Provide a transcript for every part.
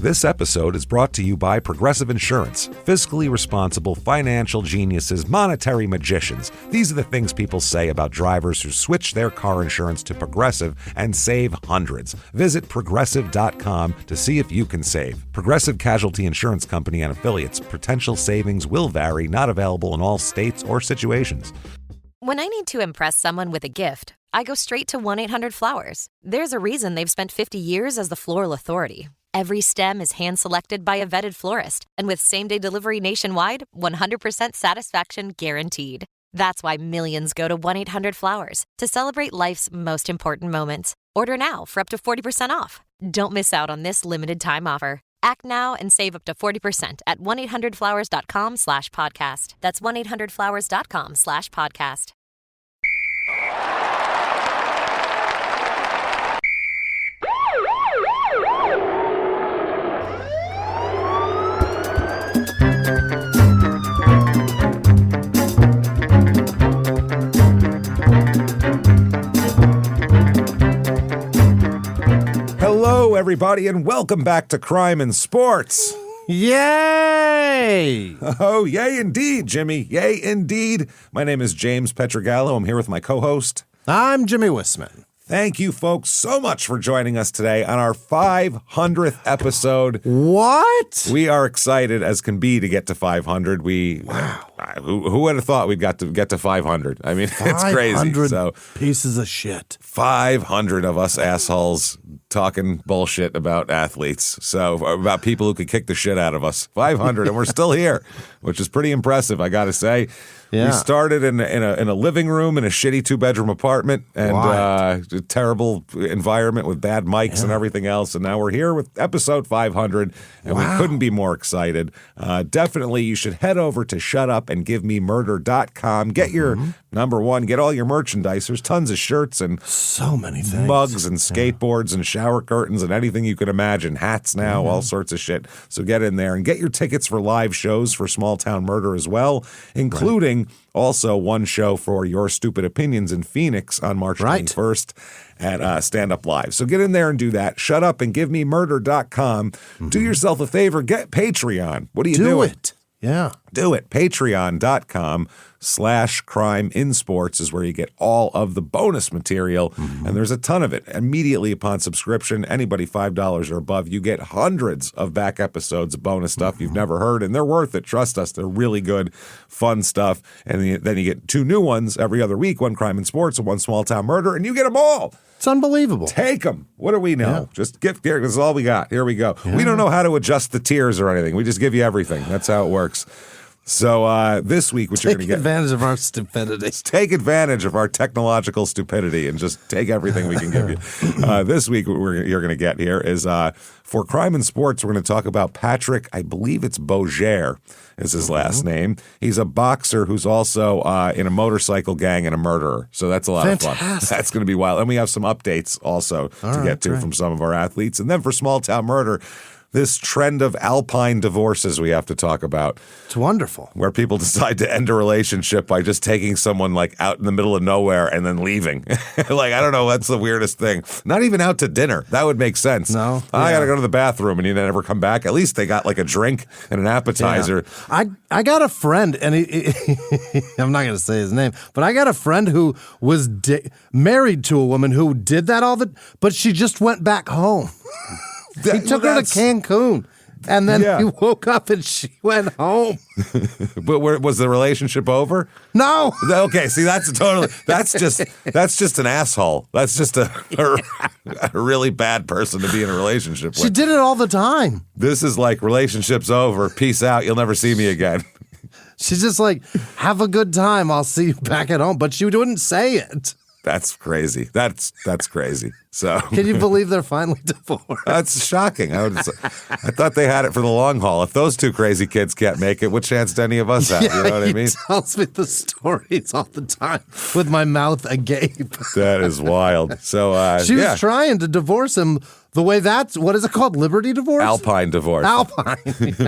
This episode is brought to you by Progressive Insurance. Fiscally responsible financial geniuses, monetary magicians. These are the things people say about drivers who switch their car insurance to Progressive and save hundreds. Visit Progressive.com to see if you can save. Progressive Casualty Insurance Company and affiliates. Potential savings will vary, not available in all states or situations. When I need to impress someone with a gift, I go straight to 1-800-Flowers. There's a reason they've spent 50 years as the floral authority. Every stem is hand-selected by a vetted florist, and with same-day delivery nationwide, 100% satisfaction guaranteed. That's why millions go to 1-800-Flowers to celebrate life's most important moments. Order now for up to 40% off. Don't miss out on this limited-time offer. Act now and save up to 40% at 1-800-Flowers.com/podcast. That's 1-800-Flowers.com/podcast. Hello, everybody, and welcome back to Crime and Sports. Yay! Oh, yay indeed, Jimmy. Yay indeed. My name is James Petrogallo. I'm here with my co-host. I'm Jimmy Wisman. Thank you, folks, so much for joining us today on our 500th episode. What? We are excited as can be to get to 500. Wow. Who would have thought we'd get to 500? I mean, it's crazy. 500 So, pieces of shit. 500 of us assholes talking bullshit about athletes. So about people who could kick the shit out of us. 500, and we're still here, which is pretty impressive, I got to say. Yeah. We started in a living room in a shitty 2-bedroom apartment and a terrible environment with bad mics and everything else. And now we're here with episode 500, and we couldn't be more excited. Definitely, you should head over to shutupandgivememurder.com. Get your number one, get all your merchandise. There's tons of shirts and so many things. Mugs and skateboards and shower curtains and anything you could imagine. Hats now, all sorts of shit. So get in there and get your tickets for live shows for Small Town Murder as well, including also one show for Your Stupid Opinions in Phoenix on March 21st at Stand Up Live. So get in there and do that. Shutupandgivememurder.com. Do yourself a favor. Get Patreon. What are you doing? Do it. Yeah. Do it. Patreon.com/CrimeInSports is where you get all of the bonus material, and there's a ton of it. Immediately upon subscription, anybody $5 or above, you get hundreds of back episodes of bonus stuff you've never heard, and they're worth it. Trust us, they're really good, fun stuff. And then you get 2 new ones every other week, one Crime and Sports and one Small Town Murder, and you get them all. It's unbelievable. Take them. What do we know? Yeah. Just get here. This is all we got. Here we go. Yeah. We don't know how to adjust the tiers or anything. We just give you everything. That's how it works. So this week, what you're going to get... Take advantage of our stupidity. Take advantage of our technological stupidity and just take everything we can give you. This week, what you're going to get here is for Crime and Sports, we're going to talk about Patrick, I believe it's Beauger is his last name. He's a boxer who's also in a motorcycle gang and a murderer. So that's a lot of fun. That's going to be wild. And we have some updates also to get to from some of our athletes. And then for Small Town Murder, this trend of alpine divorces we have to talk about. It's wonderful. Where people decide to end a relationship by just taking someone like out in the middle of nowhere and then leaving. Like, I don't know, that's the weirdest thing. Not even out to dinner. That would make sense. No. I got to go to the bathroom and you never come back. At least they got like a drink and an appetizer. Yeah. I got a friend, and I'm not going to say his name, but I got a friend who was married to a woman who did that but she just went back home. He took her to Cancun, and then he woke up and she went home. But was the relationship over? No. Okay, see, that's just an asshole. That's just a really bad person to be in a relationship with. She did it all the time. This is like, relationship's over, peace out, you'll never see me again. She's just like, have a good time, I'll see you back at home. But she wouldn't say it. That's crazy. That's crazy. So can you believe they're finally divorced? That's shocking. I thought they had it for the long haul. If those two crazy kids can't make it, what chance do any of us have? You know what I mean? He tells me the stories all the time with my mouth agape. That is wild. So she was trying to divorce him The way that's, what is it called? Liberty divorce? Alpine divorce. Alpine.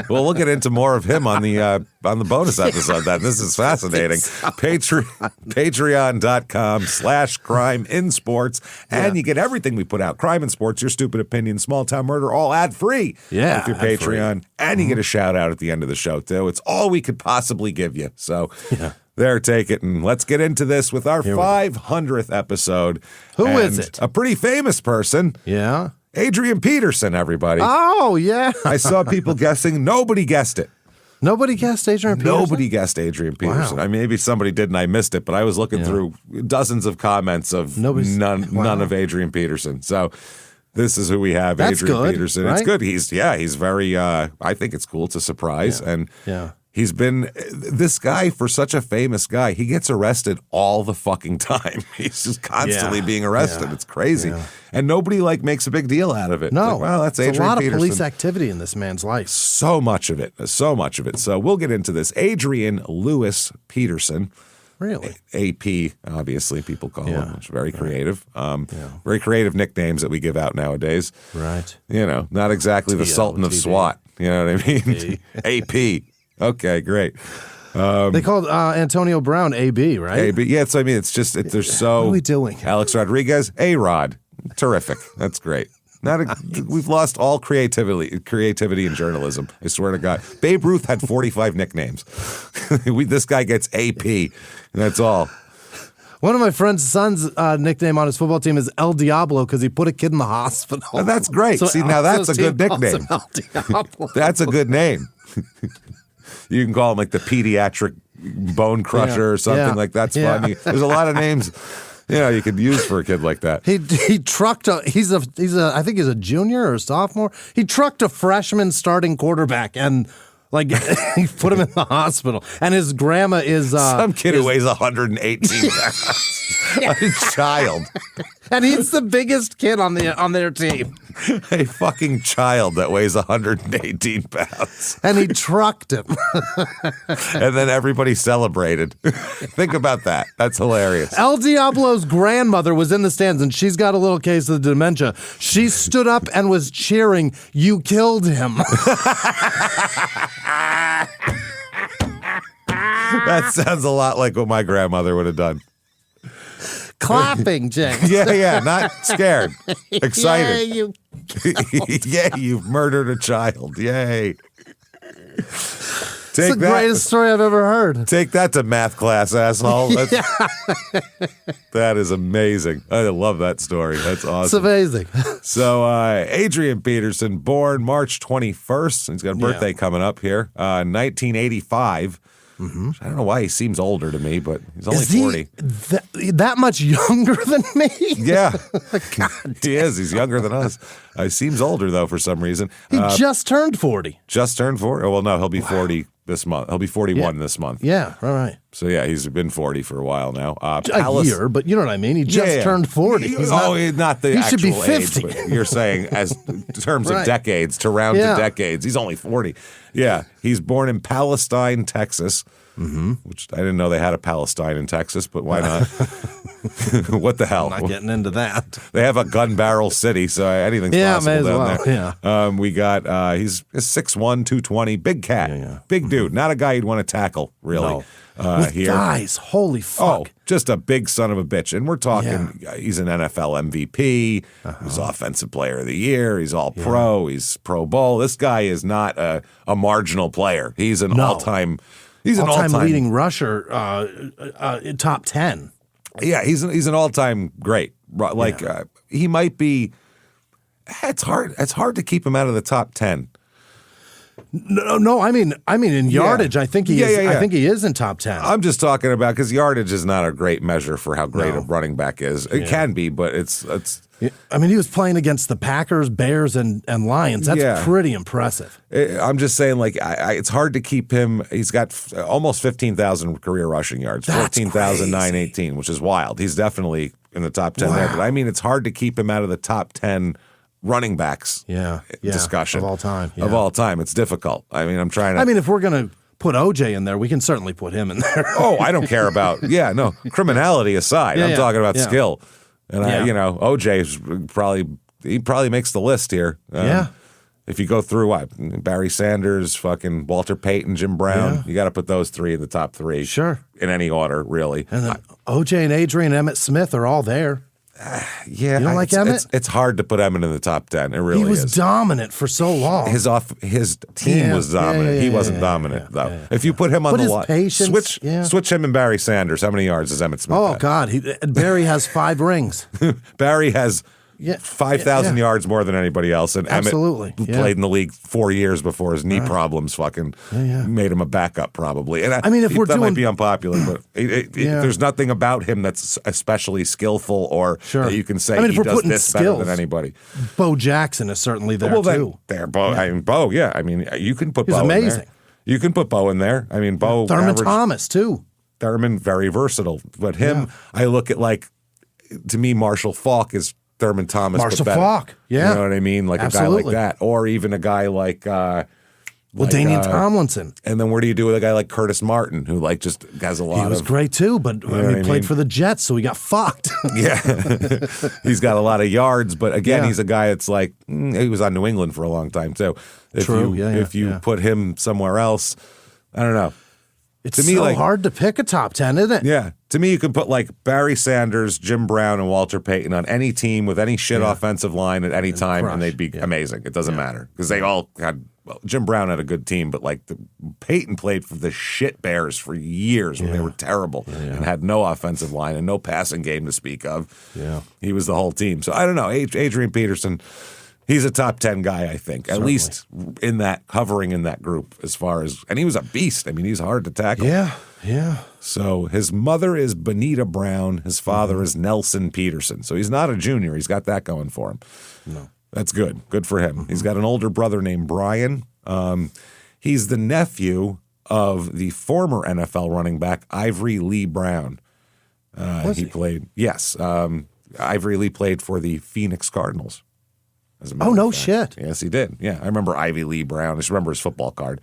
Well, we'll get into more of him on the bonus episode. Then this is fascinating. Patreon.com/crime in sports, and you get everything we put out: crime in sports, your stupid opinion, small town murder, all ad free. Yeah, with your ad-free. Patreon, and you get a shout out at the end of the show too. It's all we could possibly give you. So. There, take it, and let's get into this with our 500th episode. Who and is it? A pretty famous person. Yeah. Adrian Peterson, everybody. Oh, yeah. I saw people guessing. Nobody guessed it. Nobody guessed Adrian Peterson? Nobody guessed Adrian Peterson. Wow. I mean, maybe somebody did and I missed it, but I was looking through dozens of comments of none of Adrian Peterson. So this is who we have, That's Adrian good, Peterson. right? It's good. He's very, I think it's cool. It's a surprise. And he's been this guy, for such a famous guy, he gets arrested all the fucking time. He's just constantly being arrested. It's crazy. Yeah. And nobody makes a big deal out of it. No. Like, well, that's Adrian Peterson. A lot Peterson. of police activity in this man's life. So much of it. So much of it. So we'll get into this. Adrian Lewis Peterson. Really? AP, obviously, people call him, which is very creative. Very creative nicknames that we give out nowadays. Right. Not exactly the Sultan of SWAT. You know what I mean? AP. Okay, great. They called Antonio Brown AB, right? AB. Yeah, it's just, they're so. What are we doing? Alex Rodriguez, A-Rod. Terrific. That's great. We've lost all creativity in journalism. I swear to God. Babe Ruth had 45 nicknames. This guy gets AP, and that's all. One of my friend's son's nickname on his football team is El Diablo because he put a kid in the hospital. Oh, that's great. So See, now that's a good nickname. El Diablo. That's a good name. You can call him the pediatric bone crusher or something like that's fun. There's a lot of names, you could use for a kid like that. He trucked I think he's a junior or a sophomore. He trucked a freshman starting quarterback and he put him in the hospital. And his grandma is some kid who weighs 118 pounds. A child. And he's the biggest kid on their team. A fucking child that weighs 118 pounds. And he trucked him. And then everybody celebrated. Think about that. That's hilarious. El Diablo's grandmother was in the stands, and she's got a little case of dementia. She stood up and was cheering, "You killed him." That sounds a lot like what my grandmother would have done. Clapping, James. Yeah, not scared. Excited. Yeah, you Yay, you've murdered a child. Yay. It's the greatest story I've ever heard. Take that to math class, asshole. That is amazing. I love that story. That's awesome. It's amazing. So Adrian Peterson, born March 21st. He's got a birthday coming up here, 1985. Mm-hmm. I don't know why he seems older to me, but he's only 40. That much younger than me? Yeah. He is. He's younger than us. He seems older, though, for some reason. He just turned 40. Just turned 40? Oh, well, no, he'll be 40 this month. He'll be 41 this month. Yeah, all right. So, yeah, he's been 40 for a while now. A year, but you know what I mean? He just turned 40. Not the actual should be 50. age, but you're saying as in terms of decades, to round to decades. He's only 40. Yeah, he's born in Palestine, Texas, which I didn't know they had a Palestine in Texas, but why not? What the hell? I'm not getting into that. They have a gun barrel city, so anything's possible down there. Yeah. We got, he's 6'1", 220, big cat, big dude, not a guy you'd want to tackle, really. No. With here. guys, holy fuck. Oh, just a big son of a bitch. And we're talking, he's an NFL MVP, he's Offensive Player of the Year, he's all pro, he's Pro Bowl. This guy is not a marginal player. He's an all-time leading rusher, top 10. Yeah, he's an all-time great. He might be. It's hard to keep him out of the top 10. No. I mean, in yardage, I think he is. I think he is in top 10. I'm just talking about because yardage is not a great measure for how great a running back is. It can be, but it's. I mean, he was playing against the Packers, Bears, and Lions. That's pretty impressive. I'm just saying, it's hard to keep him. He's got almost 15,000 career rushing yards, 14,918, which is wild. He's definitely in the top 10 there. But I mean, it's hard to keep him out of the top 10 running backs discussion. Of all time. Yeah. Of all time. It's difficult. I mean, I'm trying to. I mean, if we're going to put OJ in there, we can certainly put him in there. Oh, I don't care about, criminality aside. I'm talking about skill. And OJ's probably he probably makes the list here. Yeah. If you go through Barry Sanders, fucking Walter Payton, Jim Brown, you got to put those three in the top three. Sure. In any order, really. And then O.J. and Adrian, Emmett Smith are all there. Yeah, you don't like Emmett? It's hard to put Emmett in the top 10. It really is. He was dominant for so long. His team was dominant. He wasn't dominant though. Yeah. If you put him on But the his line, patience, switch him and Barry Sanders. How many yards does Emmett Smith? Oh have? God, Barry has 5 rings. Barry has 5,000 yeah. yards more than anybody else, and Absolutely. Emmett played in the league 4 years before his knee problems fucking made him a backup probably. And I mean, if we're that doing, might be unpopular, but there's nothing about him that's especially skillful or that you can say if he we're does putting this skills, better than anybody. Bo Jackson is certainly there too. Bo. I mean, Bo. Yeah, I mean, you can put He's Bo amazing. in there. You can put Bo in there. I mean, Bo. Thurman Thomas too. Thurman, very versatile, but him, I look at to me, Marshall Faulk is Thurman Thomas. Marshall but better. Faulk, yeah. You know what I mean? Like Absolutely. a guy like that. Or even a guy like Danian Tomlinson. And then what do you do with a guy like Curtis Martin, who just has a lot of... He was great too, but he played for the Jets, so he got fucked. Yeah. He's got a lot of yards, but again, he's a guy that's he was on New England for a long time too. If you put him somewhere else, I don't know. It's to me, hard to pick a top 10, isn't it? Yeah. To me, you can put Barry Sanders, Jim Brown, and Walter Payton on any team with any shit offensive line at any time, and they'd be amazing. It doesn't matter because they all had. Well, Jim Brown had a good team, but Payton played for the shit Bears for years when they were terrible and had no offensive line and no passing game to speak of. Yeah, he was the whole team. So I don't know. Adrian Peterson. He's a top 10 guy, I think, at least hovering in that group as far as, and he was a beast. I mean, he's hard to tackle. Yeah. So his mother is Bonita Brown. His father is Nelson Peterson. So he's not a junior. He's got that going for him. No. That's good. Good for him. He's got an older brother named Brian. He's the nephew of the former NFL running back, Ivory Lee Brown. He played, yes. Ivory Lee played for the Phoenix Cardinals. Oh, no shit. Yes, he did. Yeah, I remember Ivy Lee Brown. I just remember his football card.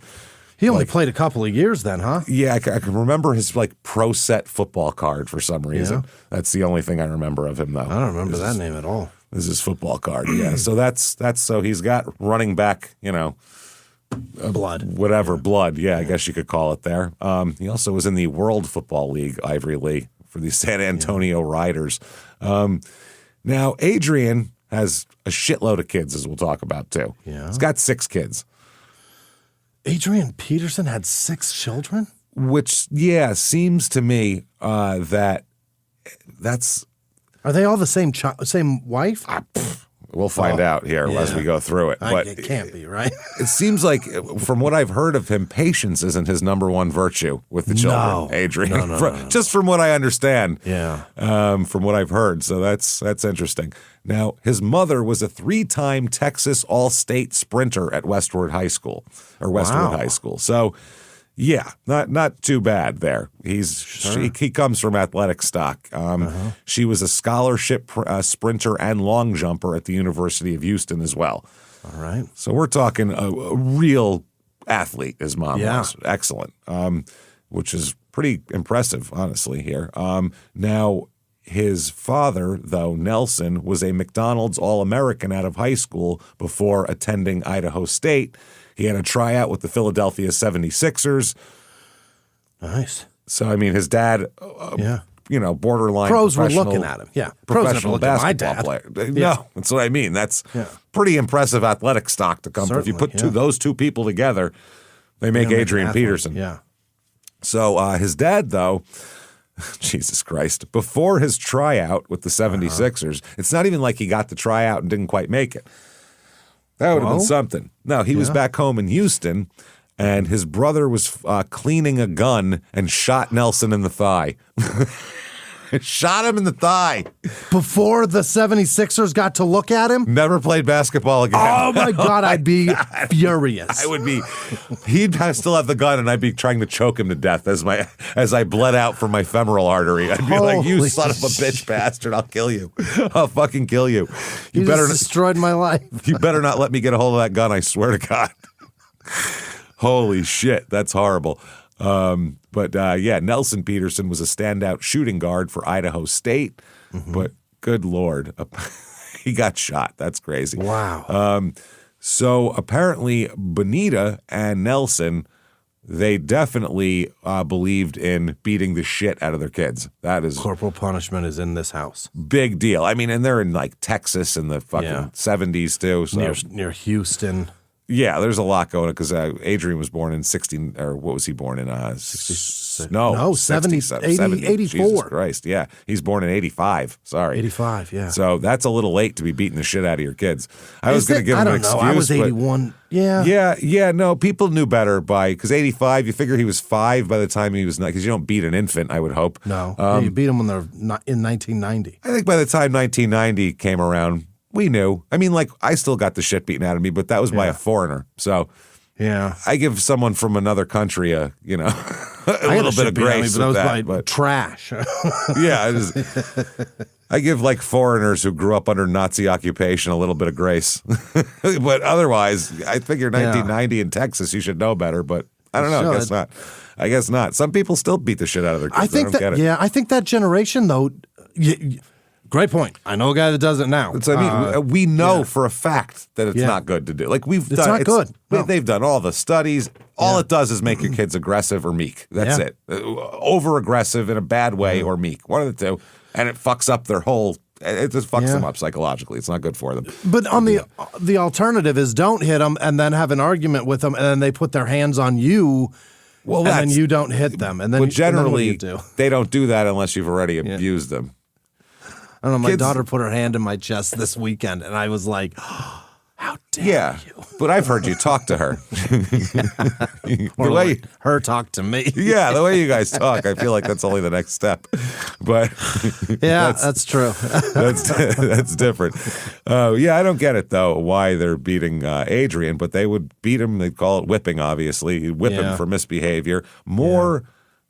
He only played a couple of years then, huh? Yeah, I can remember his pro set football card for some reason. Yeah. That's the only thing I remember of him, though. I don't remember that name at all. This is his football card, yeah. So that's so he's got running back, blood. Whatever, blood. Yeah, I guess you could call it there. He also was in the World Football League, Ivory Lee, for the San Antonio Riders. Now, Adrian has a shitload of kids, as we'll talk about, too. Yeah. He's got 6 kids. Adrian Peterson had 6 children? Which, seems to me that's... Are they all the same wife? We'll find out here as we go through it. But it can't be, right? It seems like, from what I've heard of him, patience isn't his number one virtue with the children, Adrian. No. Just from what I understand. Yeah. From what I've heard. So that's interesting. Now, his mother was a 3-time Texas All-State sprinter at Westwood High School. So, yeah, not too bad there. He comes from athletic stock. She was a scholarship sprinter and long jumper at the University of Houston as well. All right. So we're talking a real athlete, his mom was. Excellent, which is pretty impressive, honestly, here. Now, his father, though, Nelson, was a McDonald's All-American out of high school before attending Idaho State. He had a tryout with the Philadelphia 76ers. Nice. So, I mean, his dad, borderline pros were looking at him. Yeah. Professional basketball player. No, that's what I mean. That's pretty impressive athletic stock to come from. If you put those two people together, they make Adrian Peterson. Yeah. So his dad, though, Jesus Christ, before his tryout with the 76ers, it's not even like he got the tryout and didn't quite make it. That would have been something. No, he was back home in Houston, and his brother was cleaning a gun and shot Nelson in the thigh. Shot him in the thigh. Before the 76ers got to look at him? Never played basketball again. Oh, my God. I'd be furious. I would be. He'd still have the gun, and I'd be trying to choke him to death as I bled out from my femoral artery. I'd be like, you son of a bitch bastard. I'll kill you. I'll fucking kill you. You better destroyed my life. You better not let me get a hold of that gun, I swear to God. Holy shit. That's horrible. But Nelson Peterson was a standout shooting guard for Idaho State. But good Lord, he got shot. That's crazy. Wow. So apparently, Bonita and Nelson, they definitely believed in beating the shit out of their kids. That is Corporal punishment is in this house. big deal. I mean, and they're in like Texas in the fucking 70s too. So. Near Houston. Yeah, there's a lot going on because Adrian was born in 16, or what was he born in? 70, 84. Jesus Christ, yeah. He's born in 85, sorry. 85, yeah. So that's a little late to be beating the shit out of your kids. I was going to give him an excuse. I was 81, Yeah, no, people knew better because 85, you figure he was 5 by the time he was, because you don't beat an infant, I would hope. No, you beat them when they're not in 1990. I think by the time 1990 came around, we knew. I mean, like, I still got the shit beaten out of me, but that was by a foreigner. So yeah, I give someone from another country a little bit of grace with that. But trash. Yeah, I give like foreigners who grew up under Nazi occupation a little bit of grace. But otherwise, I figure 1990 in Texas, you should know better. But I don't know. I guess not. Some people still beat the shit out of their kids. I don't get it. I think that generation, though. Great point. I know a guy that does it now. We know for a fact that it's not good to do. Like it's not good. No. They've done all the studies. All it does is make your kids aggressive or meek. That's it. Over-aggressive in a bad way or meek. One of the two. And it fucks up their whole. It just fucks them up psychologically. It's not good for them. But on the alternative is don't hit them and then have an argument with them and then they put their hands on you. Well, and then you don't hit them. And then generally, and then what do you do? They don't do that unless you've already abused them. I don't know. My daughter put her hand in my chest this weekend, and I was like, oh, "How dare you?" But I've heard you talk to her. Or like her talk to me. Yeah, the way you guys talk, I feel like that's only the next step. But yeah, that's true. that's different. I don't get it though. Why they're beating Adrian? But they would beat him. They'd call it whipping. Obviously, you'd whip him for misbehavior.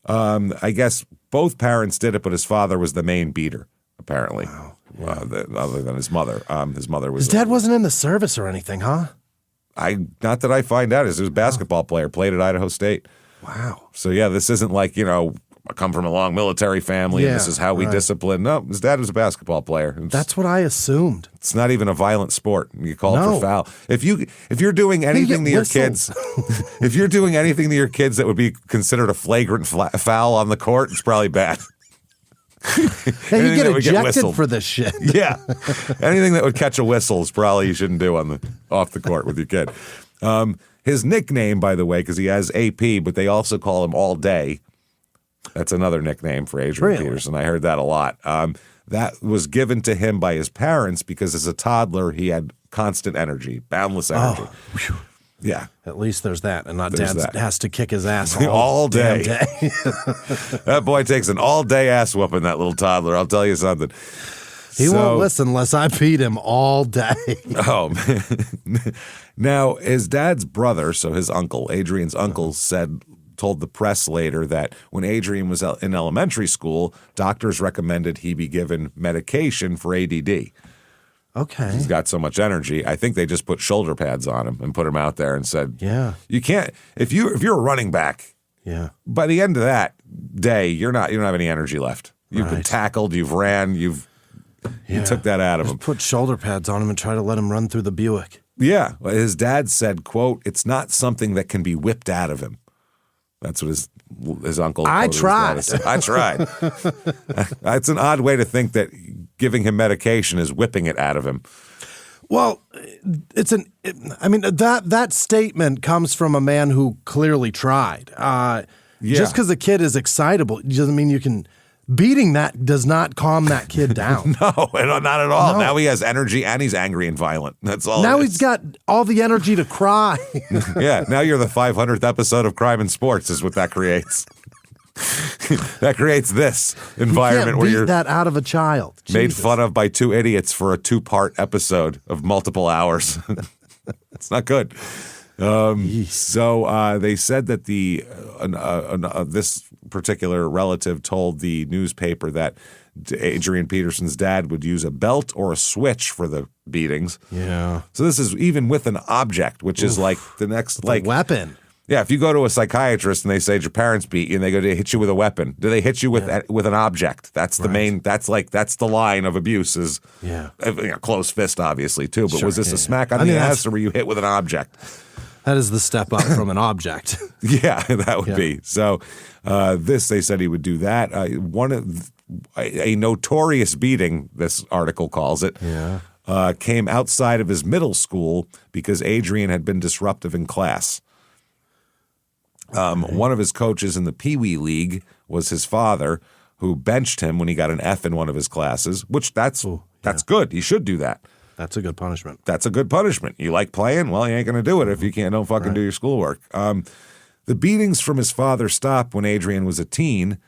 I guess both parents did it, but his father was the main beater. Apparently, other than his mother. His mother was. His dad wasn't in the service or anything, huh? Not that I find out. He was a basketball player, played at Idaho State. Wow. So this isn't like I come from a long military family and this is how we discipline. No, his dad was a basketball player. That's what I assumed. It's not even a violent sport. You call it for foul. If you're doing anything to your kids, if you're doing anything to your kids that would be considered a flagrant foul on the court, it's probably bad. Yeah, you get ejected for this shit. Yeah. Anything that would catch a whistle is probably you shouldn't do off the court with your kid. His nickname, by the way, because he has AP, but they also call him All Day. That's another nickname for Adrian Peterson. I heard that a lot. That was given to him by his parents because as a toddler, he had constant energy, boundless energy. Oh, yeah. At least there's that, and not dad has to kick his ass all day. That boy takes an all-day ass whooping, that little toddler. I'll tell you something. He won't listen unless I beat him all day. Oh, man. Now, his dad's brother, so his uncle, Adrian's uncle, told the press later that when Adrian was in elementary school, doctors recommended he be given medication for ADD. Okay. He's got so much energy. I think they just put shoulder pads on him and put him out there and said, you can't, if you're a running back, by the end of that day, you don't have any energy left. You've been tackled, you've ran, you took that out of him. Put shoulder pads on him and try to let him run through the Buick. Yeah. His dad said, quote, it's not something that can be whipped out of him. That's what his uncle. I tried. It's an odd way to think that giving him medication is whipping it out of him. Well, that statement comes from a man who clearly tried. Just because a kid is excitable doesn't mean you can. Beating that does not calm that kid down. No, not at all. No. Now he has energy and he's angry and violent. That's all. Now he's got all the energy to cry. Yeah, now you're the 500th episode of Crime in Sports is what that creates. That creates this environment where you're that out of a child. Made fun of by two idiots for a 2-part episode of multiple hours. It's not good. So they said that this particular relative told the newspaper that Adrian Peterson's dad would use a belt or a switch for the beatings. Yeah. So this is even with an object, which is like the next weapon. Yeah, if you go to a psychiatrist and they say your parents beat you and they go to hit you with a weapon, do they hit you with an object? That's the main. That's the line of abuse is closed fist, obviously too. But was this a smack on the ass or were you hit with an object? That is the step up from an object. Yeah, that would be. So they said he would do that. A notorious beating, this article calls it, came outside of his middle school because Adrian had been disruptive in class. One of his coaches in the Pee Wee League was his father, who benched him when he got an F in one of his classes, which that's good. He should do that. That's a good punishment. That's a good punishment. You like playing? Well, you ain't going to do it if you don't fucking do your schoolwork. The beatings from his father stopped when Adrian was a teen.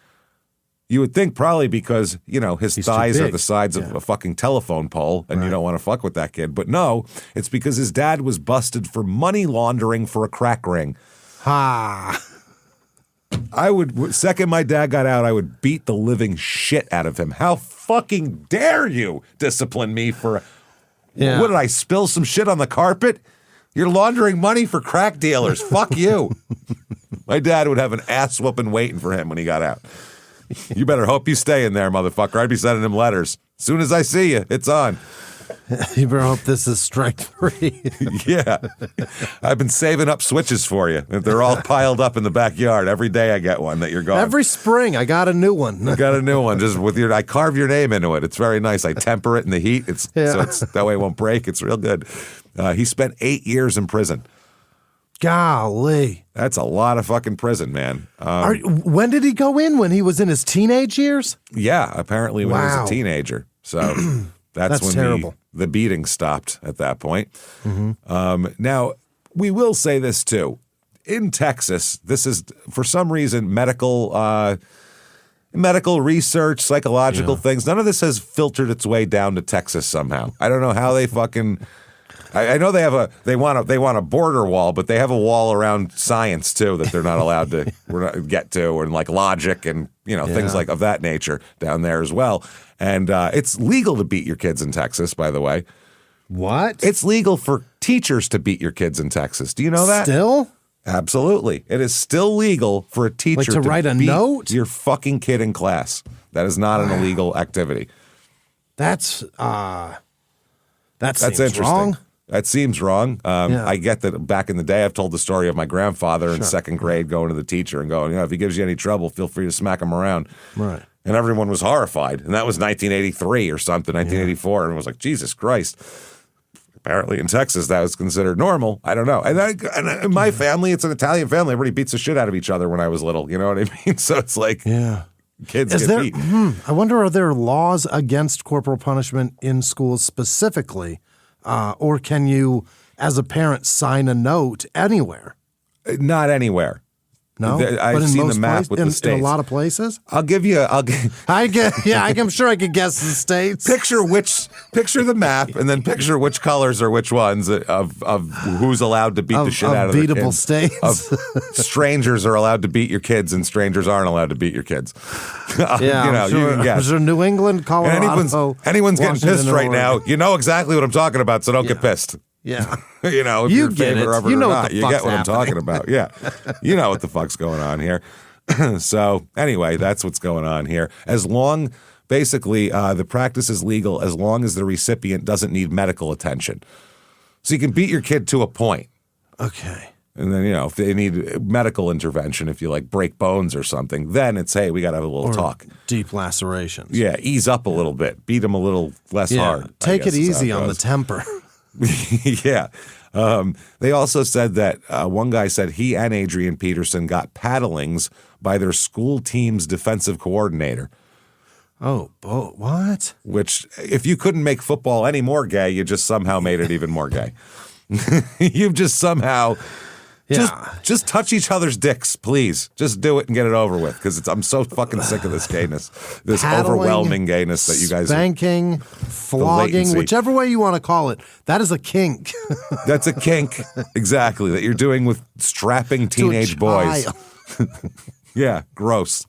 You would think probably because, his thighs are the size of a fucking telephone pole and you don't want to fuck with that kid. But no, it's because his dad was busted for money laundering for a crack ring. Ha! Second my dad got out, I would beat the living shit out of him. How fucking dare you discipline me for... What, did I spill some shit on the carpet? You're laundering money for crack dealers. Fuck you. My dad would have an ass whooping waiting for him when he got out. You better hope you stay in there, motherfucker. I'd be sending him letters. As soon as I see you, it's on. You better hope this is strike-free. Yeah. I've been saving up switches for you. They're all piled up in the backyard. Every day I get one that you're gone. Every spring I got a new one. I got a new one. Just I carve your name into it. It's very nice. I temper it in the heat. So that way it won't break. It's real good. He spent 8 years in prison. Golly. That's a lot of fucking prison, man. When did he go in? When he was in his teenage years? Yeah, apparently when he was a teenager. So that's when terrible. The beating stopped at that point. Mm-hmm. Now, we will say this too. In Texas, this is, for some reason, medical research, psychological things. None of this has filtered its way down to Texas somehow. I don't know how they fucking... I know they want a border wall, but they have a wall around science too that they're not allowed to get to, and like logic and things like of that nature down there as well. And it's legal to beat your kids in Texas, by the way. What? It's legal for teachers to beat your kids in Texas. Do you know that? Still? Absolutely. It is still legal for a teacher to write a beat note? your fucking kid in class. That is not an illegal activity. That seems interesting. Wrong. That seems wrong. I get that back in the day, I've told the story of my grandfather in second grade going to the teacher and going, if he gives you any trouble, feel free to smack him around. Right. And everyone was horrified. And that was 1983 or something, 1984. And it was like, Jesus Christ. Apparently in Texas, that was considered normal. I don't know. And in my family, it's an Italian family. Everybody beats the shit out of each other when I was little. You know what I mean? So it's like kids get beat. I wonder, are there laws against corporal punishment in schools specifically? Or can you, as a parent, sign a note anywhere? Not anywhere. No, I've seen the map with the states. In a lot of places. I'm sure I could guess the states. Picture the map, and then picture which colors are which ones of who's allowed to beat the shit out of their kids. Beatable states. Of strangers are allowed to beat your kids, and strangers aren't allowed to beat your kids. You can guess. There's New England, Colorado. Anyone's Washington, getting pissed right now. You know exactly what I'm talking about, so don't get pissed. Yeah. If you you're get favorite it. of it You or know not, what the you fuck's get what happening. I'm talking about. Yeah. You know what the fuck's going on here. So anyway, that's what's going on here. Basically, the practice is legal as long as the recipient doesn't need medical attention. So you can beat your kid to a point. Okay. And then, if they need medical intervention, if you break bones or something, then it's, hey, we got to have a little talk. Deep lacerations. Yeah, ease up a little bit. Beat them a little less hard. Take it easy on the temper. Yeah. They also said that one guy said he and Adrian Peterson got paddlings by their school team's defensive coordinator. Oh, what? Which, if you couldn't make football any more gay, you just somehow made it even more gay. You've just somehow... Just touch each other's dicks, please. Just do it and get it over with, because I'm so fucking sick of this gayness, this Paddling, overwhelming gayness that you guys spanking, flogging, whichever way you want to call it. That is a kink. That's a kink, exactly, that you're doing with strapping teenage boys. Yeah, gross.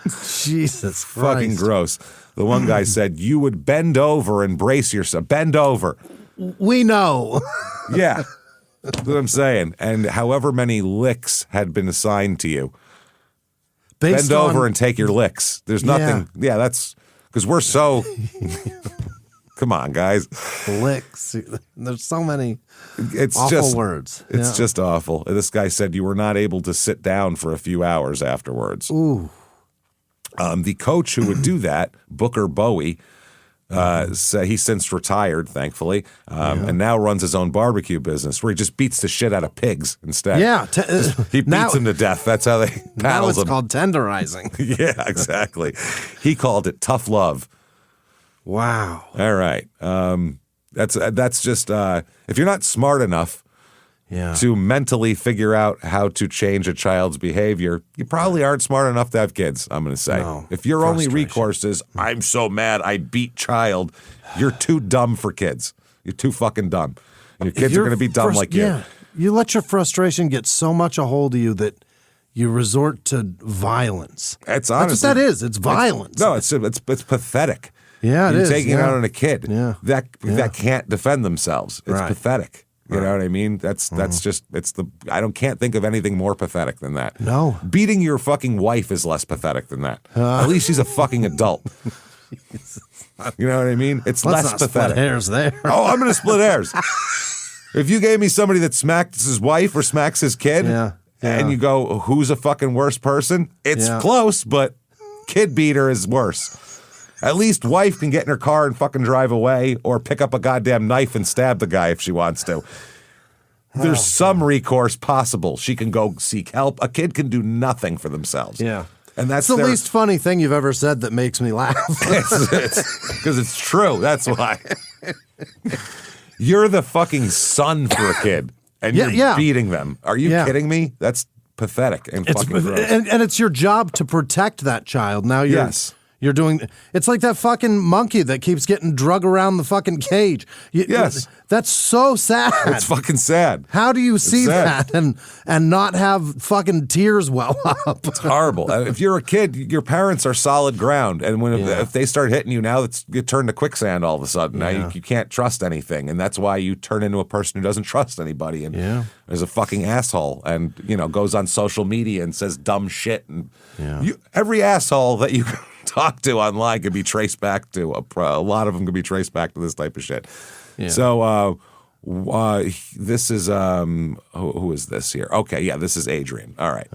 Jesus Christ. Fucking gross. The one guy said, you would bend over and brace yourself. Bend over. We know. Yeah. That's what I'm saying. And however many licks had been assigned to you, bend over and take your licks. There's nothing. Yeah, that's because we're so. Come on, guys. Licks. There's so many it's awful just, words. It's just awful. This guy said you were not able to sit down for a few hours afterwards. Ooh. The coach who would do that, Booker Bowie, he's since retired, thankfully, and now runs his own barbecue business where he just beats the shit out of pigs instead. Yeah. He beats them to death. That's how they Now paddles it's them. called tenderizing. Yeah, exactly. He called it tough love. Wow. All right. That's just if you're not smart enough to mentally figure out how to change a child's behavior, you probably aren't smart enough to have kids, I'm going to say. No. If your only recourse is, I'm so mad I beat child, you're too dumb for kids. You're too fucking dumb. And your kids are going to be dumb like you. Yeah. You let your frustration get so much a hold of you that you resort to violence. It's That's honestly, what that is. It's violence. It's pathetic. Yeah, it You're is. taking it out on a kid that can't defend themselves. It's pathetic. You know what I mean? That's just can't think of anything more pathetic than that. No. Beating your fucking wife is less pathetic than that. At least she's a fucking adult. You know what I mean? It's Let's less not pathetic. split hairs there. Oh, I'm going to split hairs. If you gave me somebody that smacks his wife or smacks his kid, and you go, who's a fucking worse person? It's close, but kid beater is worse. At least wife can get in her car and fucking drive away or pick up a goddamn knife and stab the guy if she wants to. There's some recourse possible. She can go seek help. A kid can do nothing for themselves. Yeah. And that's the least funny thing you've ever said that makes me laugh. Because it's true. That's why. You're the fucking son for a kid, and you're beating them. Are you kidding me? That's pathetic and fucking gross. And it's your job to protect that child. Now you're doing. It's like that fucking monkey that keeps getting drug around the fucking cage. That's so sad. It's fucking sad. How do you see that and not have fucking tears well up? It's horrible. If you're a kid, your parents are solid ground, and if they start hitting you now, you turn to quicksand all of a sudden. Now you can't trust anything, and that's why you turn into a person who doesn't trust anybody, and is a fucking asshole, and goes on social media and says dumb shit, and every asshole that you talk to online could be traced back to a lot of them could be traced back to this type of shit. Yeah. So this is who is this here? Okay, this is Adrian. All right.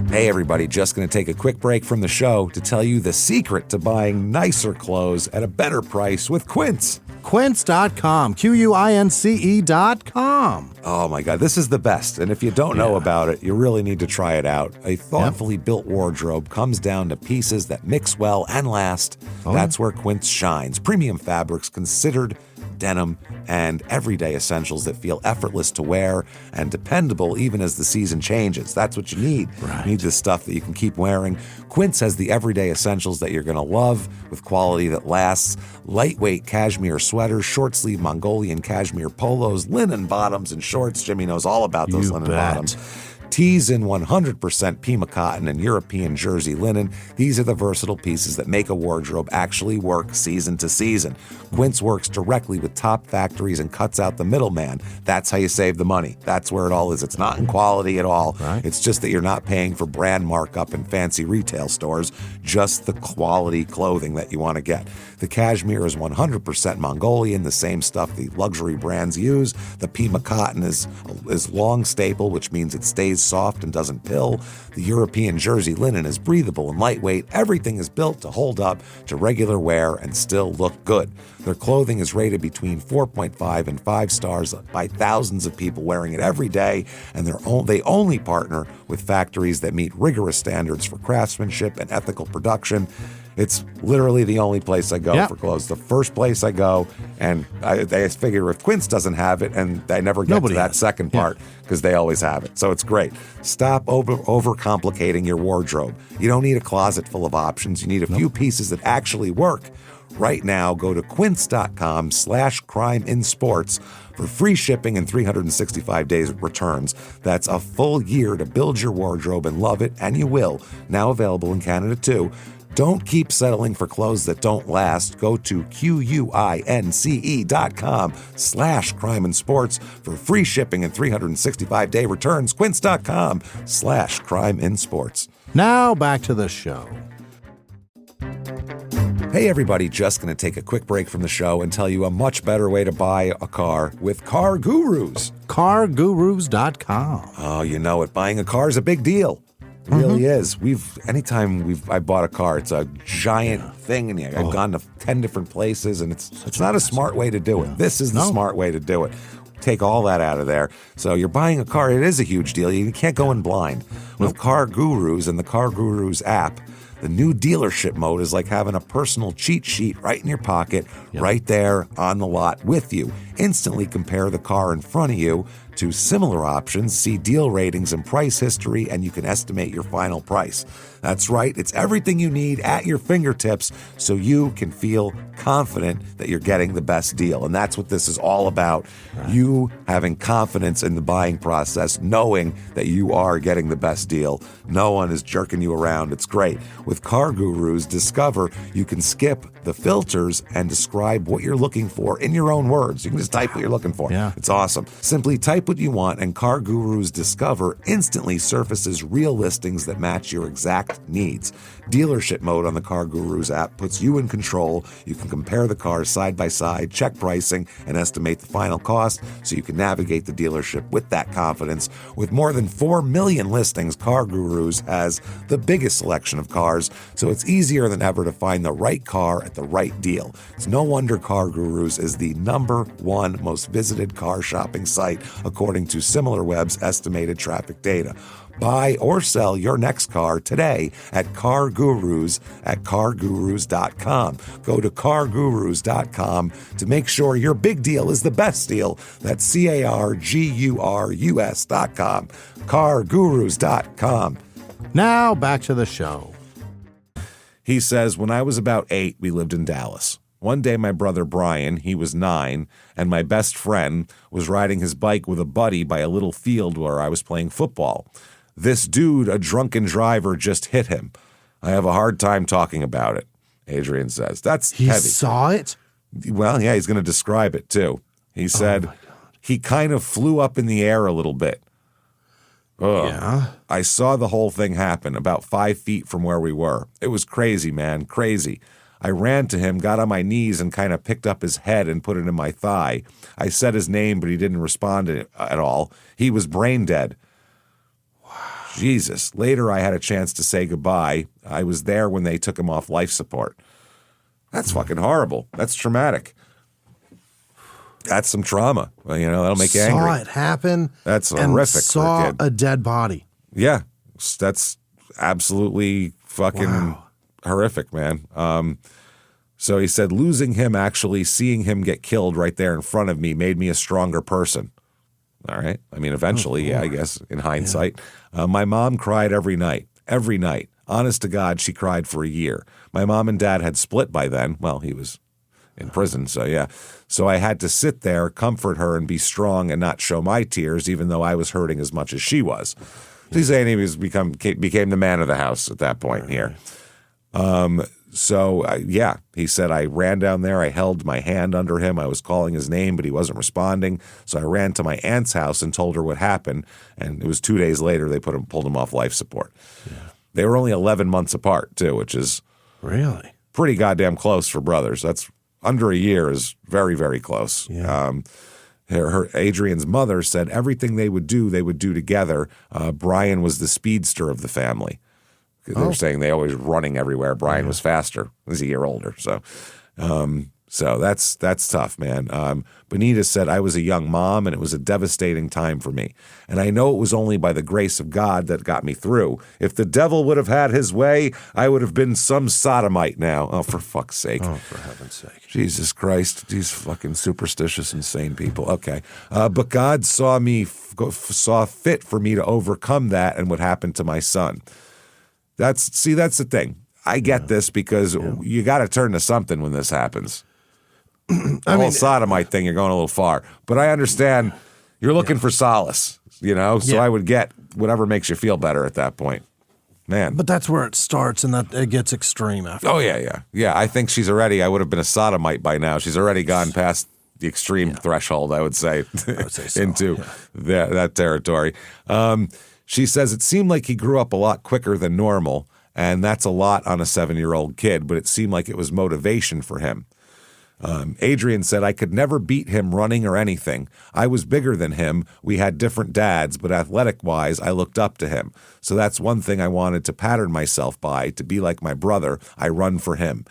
Hey everybody, just going to take a quick break from the show to tell you the secret to buying nicer clothes at a better price with Quince. Quince.com, Quince.com. Oh my God, this is the best. And if you don't know about it, you really need to try it out. A thoughtfully built wardrobe comes down to pieces that mix well and last. That's where Quince shines. Premium fabrics considered denim, and everyday essentials that feel effortless to wear and dependable even as the season changes. That's what you need. Right. You need this stuff that you can keep wearing. Quince has the everyday essentials that you're going to love with quality that lasts. Lightweight cashmere sweaters, short-sleeve Mongolian cashmere polos, linen bottoms and shorts. Jimmy knows all about those linen bottoms. Tees in 100% Pima cotton and European jersey linen. These are the versatile pieces that make a wardrobe actually work season to season. Quince works directly with top factories and cuts out the middleman. That's how you save the money. That's where it all is. It's not in quality at all. Right. It's just that you're not paying for brand markup in fancy retail stores, just the quality clothing that you want to get. The cashmere is 100% Mongolian, the same stuff the luxury brands use. The Pima cotton is long staple, which means it stays soft and doesn't pill. The European jersey linen is breathable and lightweight. Everything is built to hold up to regular wear and still look good. Their clothing is rated between 4.5 and 5 stars by thousands of people wearing it every day, and they only partner with factories that meet rigorous standards for craftsmanship and ethical production. It's literally the only place I go for clothes. The first place I go, and I figure if Quince doesn't have it, and I never get to that second part because they always have it. So it's great. Stop overcomplicating your wardrobe. You don't need a closet full of options. You need a few pieces that actually work. Right now, go to quince.com/crimeinsports for free shipping and 365 days returns. That's a full year to build your wardrobe and love it, and you will. Now available in Canada too. Don't keep settling for clothes that don't last. Go to QUINCE.com/crime and sports for free shipping and 365-day returns. Quince.com/crime in sports. Now back to the show. Hey everybody, just going to take a quick break from the show and tell you a much better way to buy a car with Car Gurus. CarGurus.com. Oh, you know it. Buying a car is a big deal. It really is. I bought a car, it's a giant thing, and I've gone to 10 different places, and it's not a smart way to do it. This is the smart way to do it. Take all that out of there. So you're buying a car, it is a huge deal. You can't go in blind. With Car Gurus and the Car Gurus app, the new dealership mode is like having a personal cheat sheet right in your pocket, right there on the lot with you. Instantly compare the car in front of you to similar options, see deal ratings and price history, and you can estimate your final price. That's right, it's everything you need at your fingertips so you can feel confident that you're getting the best deal. And that's what this is all about. Right. You having confidence in the buying process, knowing that you are getting the best deal. No one is jerking you around. It's great. With Car Gurus, discover you can skip the filters and describe what you're looking for in your own words. You can just type what you're looking for. Yeah. It's awesome. Simply type what you want, and Car Gurus Discover instantly surfaces real listings that match your exact needs. Dealership mode on the Car Gurus app puts you in control. You can compare the cars side by side, check pricing, and estimate the final cost so you can navigate the dealership with that confidence. With more than 4 million listings, Car Gurus has the biggest selection of cars, so it's easier than ever to find the right car at the right deal. It's no wonder Car Gurus is the #1 most visited car shopping site according to SimilarWeb's estimated traffic data. Buy or sell your next car today at Car Gurus at CarGurus.com. Go to CarGurus.com to make sure your big deal is the best deal. That's CarGurus.com. CarGurus.com. Now back to the show. He says, when I was about 8, we lived in Dallas. One day, my brother Brian, he was 9, and my best friend was riding his bike with a buddy by a little field where I was playing football. This dude, a drunken driver, just hit him. I have a hard time talking about it, Adrian says. That's He heavy. saw it? Well, yeah, he's going to describe it, too. He said he kind of flew up in the air a little bit. Ugh. Yeah. I saw the whole thing happen about 5 feet from where we were. It was crazy, man, crazy. I ran to him, got on my knees, and kind of picked up his head and put it in my thigh. I said his name, but he didn't respond at all. He was brain dead. Wow. Jesus. Later, I had a chance to say goodbye. I was there when they took him off life support. That's fucking horrible. That's traumatic. That's some trauma. Well, that'll make you angry. Saw it happen. That's horrific saw for a kid. a dead body. Yeah, that's absolutely fucking horrific, man. So he said, losing him, actually seeing him get killed right there in front of me made me a stronger person. All right. I mean, eventually, I guess, in hindsight. My mom cried every night. Honest to God, she cried for a year. My mom and dad had split by then. Well, he was in prison, so yeah. So I had to sit there, comfort her, and be strong and not show my tears, even though I was hurting as much as she was. So he's saying he was became the man of the house at that point here. He said, I ran down there. I held my hand under him. I was calling his name, but he wasn't responding. So I ran to my aunt's house and told her what happened. And it was 2 days later they pulled him off life support. Yeah. They were only 11 months apart, too, which is really pretty goddamn close for brothers. That's under a year is very, very close. Yeah. Adrian's mother said everything they would do together. Brian was the speedster of the family. They were saying they always running everywhere. Brian was faster. He was a year older. So that's tough, man. Benita said, I was a young mom, and it was a devastating time for me. And I know it was only by the grace of God that got me through. If the devil would have had his way, I would have been some sodomite now. Oh, for fuck's sake. Oh, for heaven's sake. Jesus Christ. These fucking superstitious, insane people. Okay. But God saw fit for me to overcome that and what happened to my son. That's the thing. I get this because you got to turn to something when this happens. The whole sodomite thing, you're going a little far. But I understand you're looking for solace, so I would get whatever makes you feel better at that point. Man. But that's where it starts, and that it gets extreme after. Oh, yeah. Yeah, I think she's already, I would have been a sodomite by now. She's already gone past the extreme threshold, I would say, so, into that territory. She says it seemed like he grew up a lot quicker than normal, and that's a lot on a 7-year-old kid, but it seemed like it was motivation for him. Adrian said, I could never beat him running or anything. I was bigger than him. We had different dads, but athletic-wise, I looked up to him. So that's one thing I wanted to pattern myself by, to be like my brother. I run for him.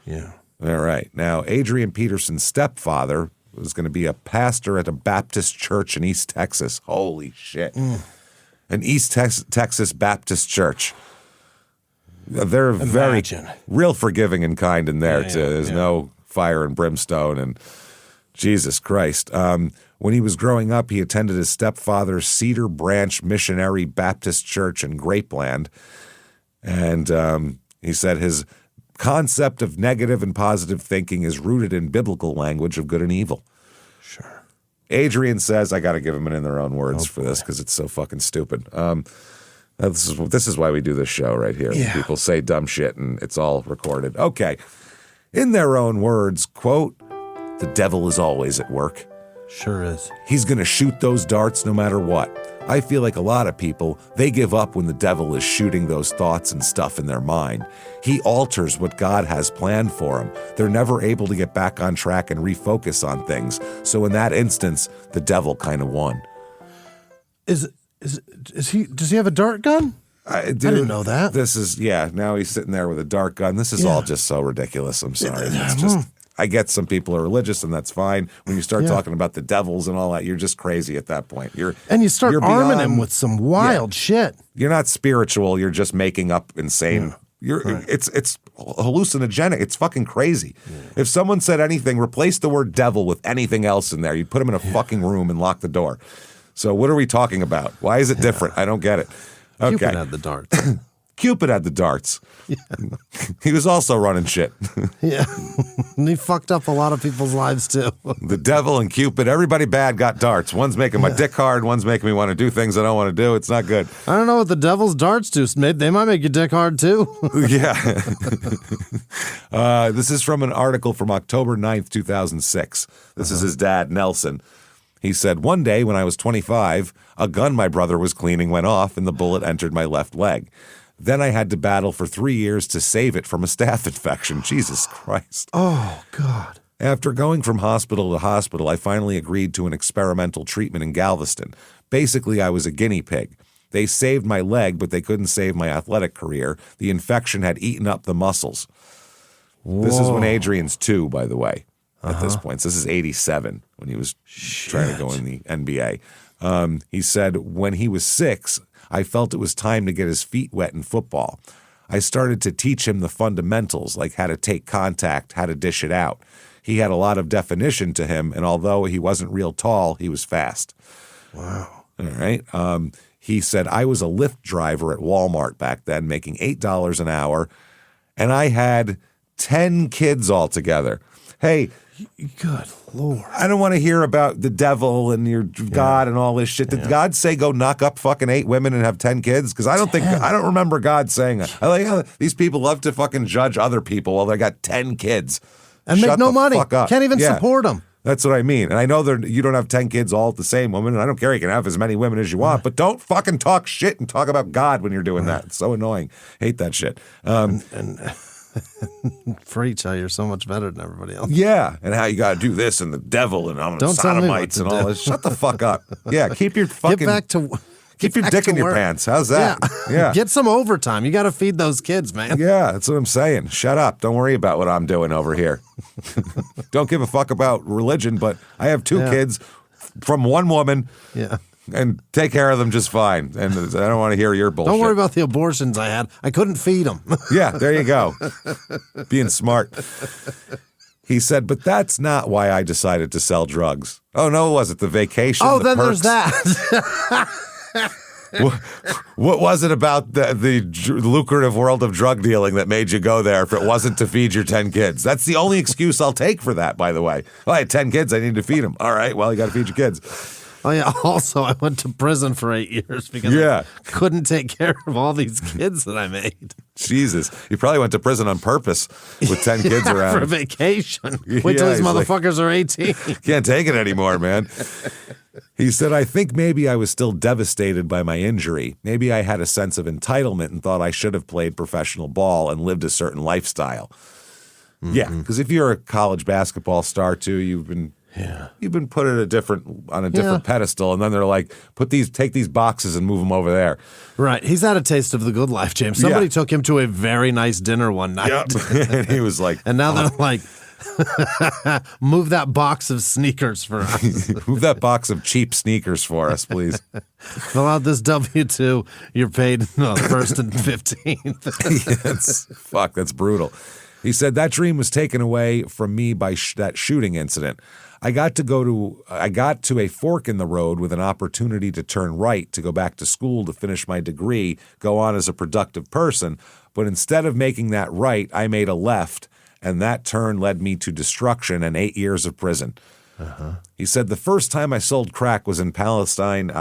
Yeah. All right. Now, Adrian Peterson's stepfather was going to be a pastor at a Baptist church in East Texas. Holy shit. An East Texas Baptist church. They're very real forgiving and kind in there, too. There's no fire and brimstone and Jesus Christ. When he was growing up, he attended his stepfather's Cedar Branch Missionary Baptist Church in Grapeland. And he said his concept of negative and positive thinking is rooted in biblical language of good and evil. Sure. Adrian says, I got to give them in their own words for this because it's so fucking stupid. This is why we do this show right here. Yeah. People say dumb shit and it's all recorded. Okay. In their own words, quote, the devil is always at work. Sure is. He's going to shoot those darts no matter what. I feel like a lot of people, they give up when the devil is shooting those thoughts and stuff in their mind. He alters what God has planned for them. They're never able to get back on track and refocus on things. So in that instance, the devil kind of won. Does he have a dart gun? I didn't know that. This is, now he's sitting there with a dart gun. This is all just so ridiculous. I'm sorry. It's just, I get some people are religious and that's fine. When you start talking about the devils and all that, you're just crazy at that point. You start arming him with some wild shit. You're not spiritual. You're just making up insane. It's hallucinogenic. It's fucking crazy. Yeah. If someone said anything, replace the word devil with anything else in there. You'd put him in a fucking room and lock the door. So what are we talking about? Why is it different? I don't get it. Okay. Cupid had the darts. Cupid had the darts. Yeah. He was also running shit. Yeah. And he fucked up a lot of people's lives, too. The devil and Cupid, everybody bad got darts. One's making my dick hard. One's making me want to do things I don't want to do. It's not good. I don't know what the devil's darts do. They might make your dick hard, too. Yeah. This is from an article from October 9th, 2006. This is his dad, Nelson. He said, one day when I was 25, a gun my brother was cleaning went off and the bullet entered my left leg. Then I had to battle for 3 years to save it from a staph infection. Jesus Christ. Oh, God. After going from hospital to hospital, I finally agreed to an experimental treatment in Galveston. Basically, I was a guinea pig. They saved my leg, but they couldn't save my athletic career. The infection had eaten up the muscles. Whoa. This is when Adrian's 2, by the way. At this point. So this is 87 when he was trying to go in the NBA. He said, when he was 6, I felt it was time to get his feet wet in football. I started to teach him the fundamentals, like how to take contact, how to dish it out. He had a lot of definition to him, and although he wasn't real tall, he was fast. Wow. All right. He said, I was a Lyft driver at Walmart back then, making $8 an hour, and I had 10 kids altogether. Hey, good Lord. I don't want to hear about the devil and your God and all this shit. Did God say go knock up fucking 8 women and have 10 kids? Because I don't remember God saying that. I like how these people love to fucking judge other people while they got 10 kids. And make no money. Can't even support them. That's what I mean. And I know you don't have 10 kids all at the same woman, and I don't care. You can have as many women as you want, but don't fucking talk shit and talk about God when you're doing that. It's so annoying. Hate that shit. Preach how you're so much better than everybody else. Yeah, and how you got to do this and the devil and I'm sodomites and all this. Shut the fuck up. Yeah, keep your fucking keep your dick in your pants. How's that? Yeah. Get some overtime. You got to feed those kids, man. Yeah, that's what I'm saying. Shut up. Don't worry about what I'm doing over here. Don't give a fuck about religion, but I have 2 kids from one woman. Yeah. And take care of them just fine. And I don't want to hear your bullshit. Don't worry about the abortions I had. I couldn't feed them. Yeah, there you go. Being smart. He said, but that's not why I decided to sell drugs. Oh, no, was it the vacation? Oh, the then perks? There's that. What was it about the lucrative world of drug dealing that made you go there if it wasn't to feed your 10 kids? That's the only excuse I'll take for that, by the way. Well, I had 10 kids. I need to feed them. All right, well, you got to feed your kids. Oh, yeah. Also, I went to prison for 8 years because I couldn't take care of all these kids that I made. Jesus. You probably went to prison on purpose with 10 kids around. For vacation. Wait till these motherfuckers are 18. Can't take it anymore, man. He said, I think maybe I was still devastated by my injury. Maybe I had a sense of entitlement and thought I should have played professional ball and lived a certain lifestyle. Mm-hmm. Yeah, because if you're a college basketball star too, you've been put on a different pedestal, and then they're like, take these boxes and move them over there. Right. He's had a taste of the good life, James. Somebody took him to a very nice dinner one night. Yep. And he was like, and now they're like, move that box of sneakers for us. Move that box of cheap sneakers for us, please. Fill out this W-2. You're paid first and 15th. That's brutal. He said, that dream was taken away from me by that shooting incident. I got to a fork in the road with an opportunity to turn right, to go back to school, to finish my degree, go on as a productive person. But instead of making that right, I made a left, and that turn led me to destruction and 8 years of prison. Uh-huh. He said, the first time I sold crack was in Palestine,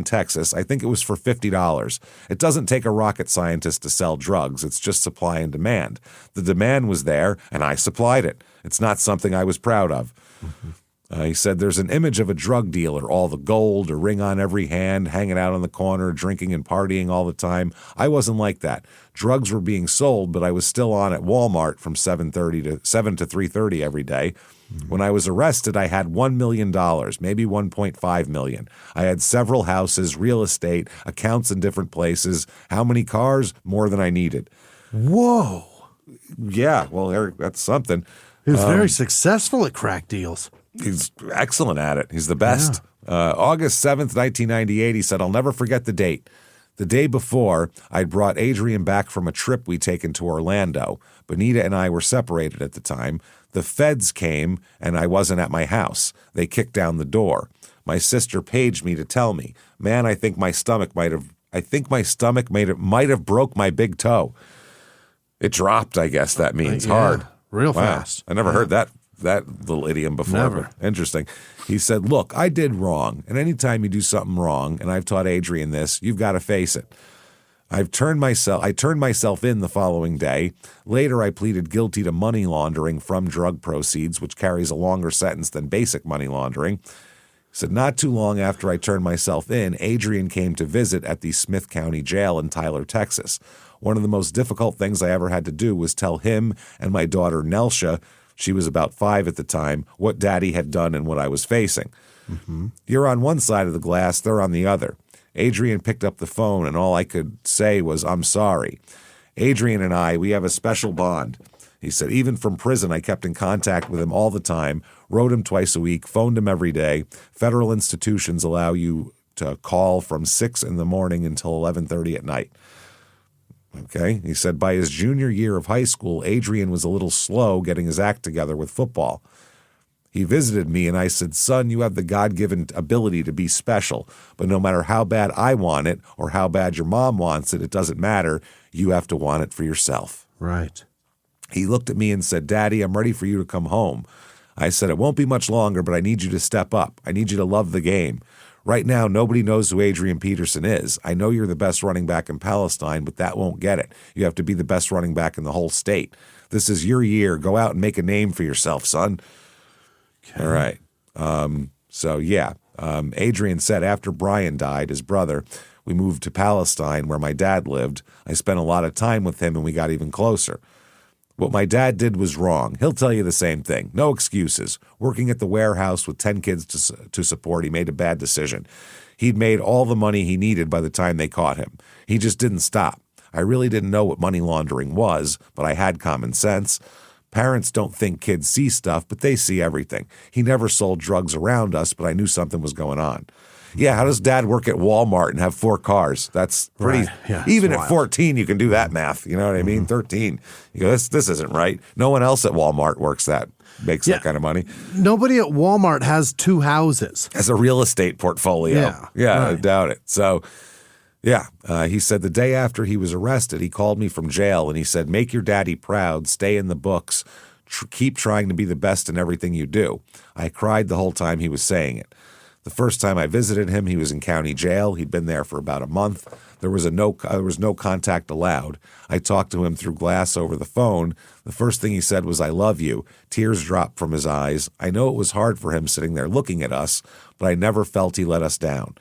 Texas. I think it was for $50. It doesn't take a rocket scientist to sell drugs. It's just supply and demand. The demand was there, and I supplied it. It's not something I was proud of. Mm-hmm. He said, there's an image of a drug dealer, all the gold, a ring on every hand, hanging out on the corner, drinking and partying all the time. I wasn't like that. Drugs were being sold, but I was still on at Walmart from 7 to 3:30 every day. When I was arrested, I had $1 million, maybe $1.5 million. I had several houses, real estate, accounts in different places. How many cars? More than I needed. Whoa. Yeah, well, Eric, that's something. He was very successful at crack deals. He's excellent at it. He's the best. Yeah. August 7th, 1998, he said, I'll never forget the date. The day before, I'd brought Adrian back from a trip we'd taken to Orlando. Bonita and I were separated at the time. The feds came, and I wasn't at my house. They kicked down the door. My sister paged me to tell me, man, I think my stomach might have broke my big toe. It dropped, I guess that means hard. Real fast. I never heard that little idiom before. Never. Interesting. He said, look, I did wrong. And anytime you do something wrong, and I've taught Adrian this, you've got to face it. I turned myself in the following day. Later, I pleaded guilty to money laundering from drug proceeds, which carries a longer sentence than basic money laundering. He said, not too long after I turned myself in, Adrian came to visit at the Smith County Jail in Tyler, Texas. One of the most difficult things I ever had to do was tell him and my daughter, Nelsha, she was about 5 at the time, what Daddy had done and what I was facing. Mm-hmm. You're on one side of the glass, they're on the other. Adrian picked up the phone, and all I could say was, I'm sorry. Adrian and I, we have a special bond. He said, even from prison, I kept in contact with him all the time, wrote him twice a week, phoned him every day. Federal institutions allow you to call from 6 in the morning until 11:30 at night. Okay. He said, by his junior year of high school, Adrian was a little slow getting his act together with football. He visited me, and I said, son, you have the God-given ability to be special, but no matter how bad I want it or how bad your mom wants it, it doesn't matter. You have to want it for yourself. Right. He looked at me and said, Daddy, I'm ready for you to come home. I said, it won't be much longer, but I need you to step up. I need you to love the game. Right now, nobody knows who Adrian Peterson is. I know you're the best running back in Palestine, but that won't get it. You have to be the best running back in the whole state. This is your year. Go out and make a name for yourself, son. Okay. All right. Adrian said after Brian died, his brother, we moved to Palestine where my dad lived. I spent a lot of time with him, and we got even closer. What my dad did was wrong. He'll tell you the same thing. No excuses. Working at the warehouse with 10 kids to support, he made a bad decision. He'd made all the money he needed by the time they caught him. He just didn't stop. I really didn't know what money laundering was, but I had common sense. Parents don't think kids see stuff, but they see everything. He never sold drugs around us, but I knew something was going on. Yeah, how does Dad work at Walmart and have 4 cars? That's pretty. Right. Yeah, even at 14, you can do that math. You know what I mean? 13. You go, this isn't right. No one else at Walmart makes that kind of money. Nobody at Walmart has 2 houses. Has a real estate portfolio. Yeah, right. I doubt it. So, he said the day after he was arrested, he called me from jail and he said, make your daddy proud, stay in the books, keep trying to be the best in everything you do. I cried the whole time he was saying it. The first time I visited him, he was in county jail. He'd been there for about a month. There was no contact allowed. I talked to him through glass over the phone. The first thing he said was, "I love you." Tears dropped from his eyes. I know it was hard for him sitting there looking at us, but I never felt he let us down.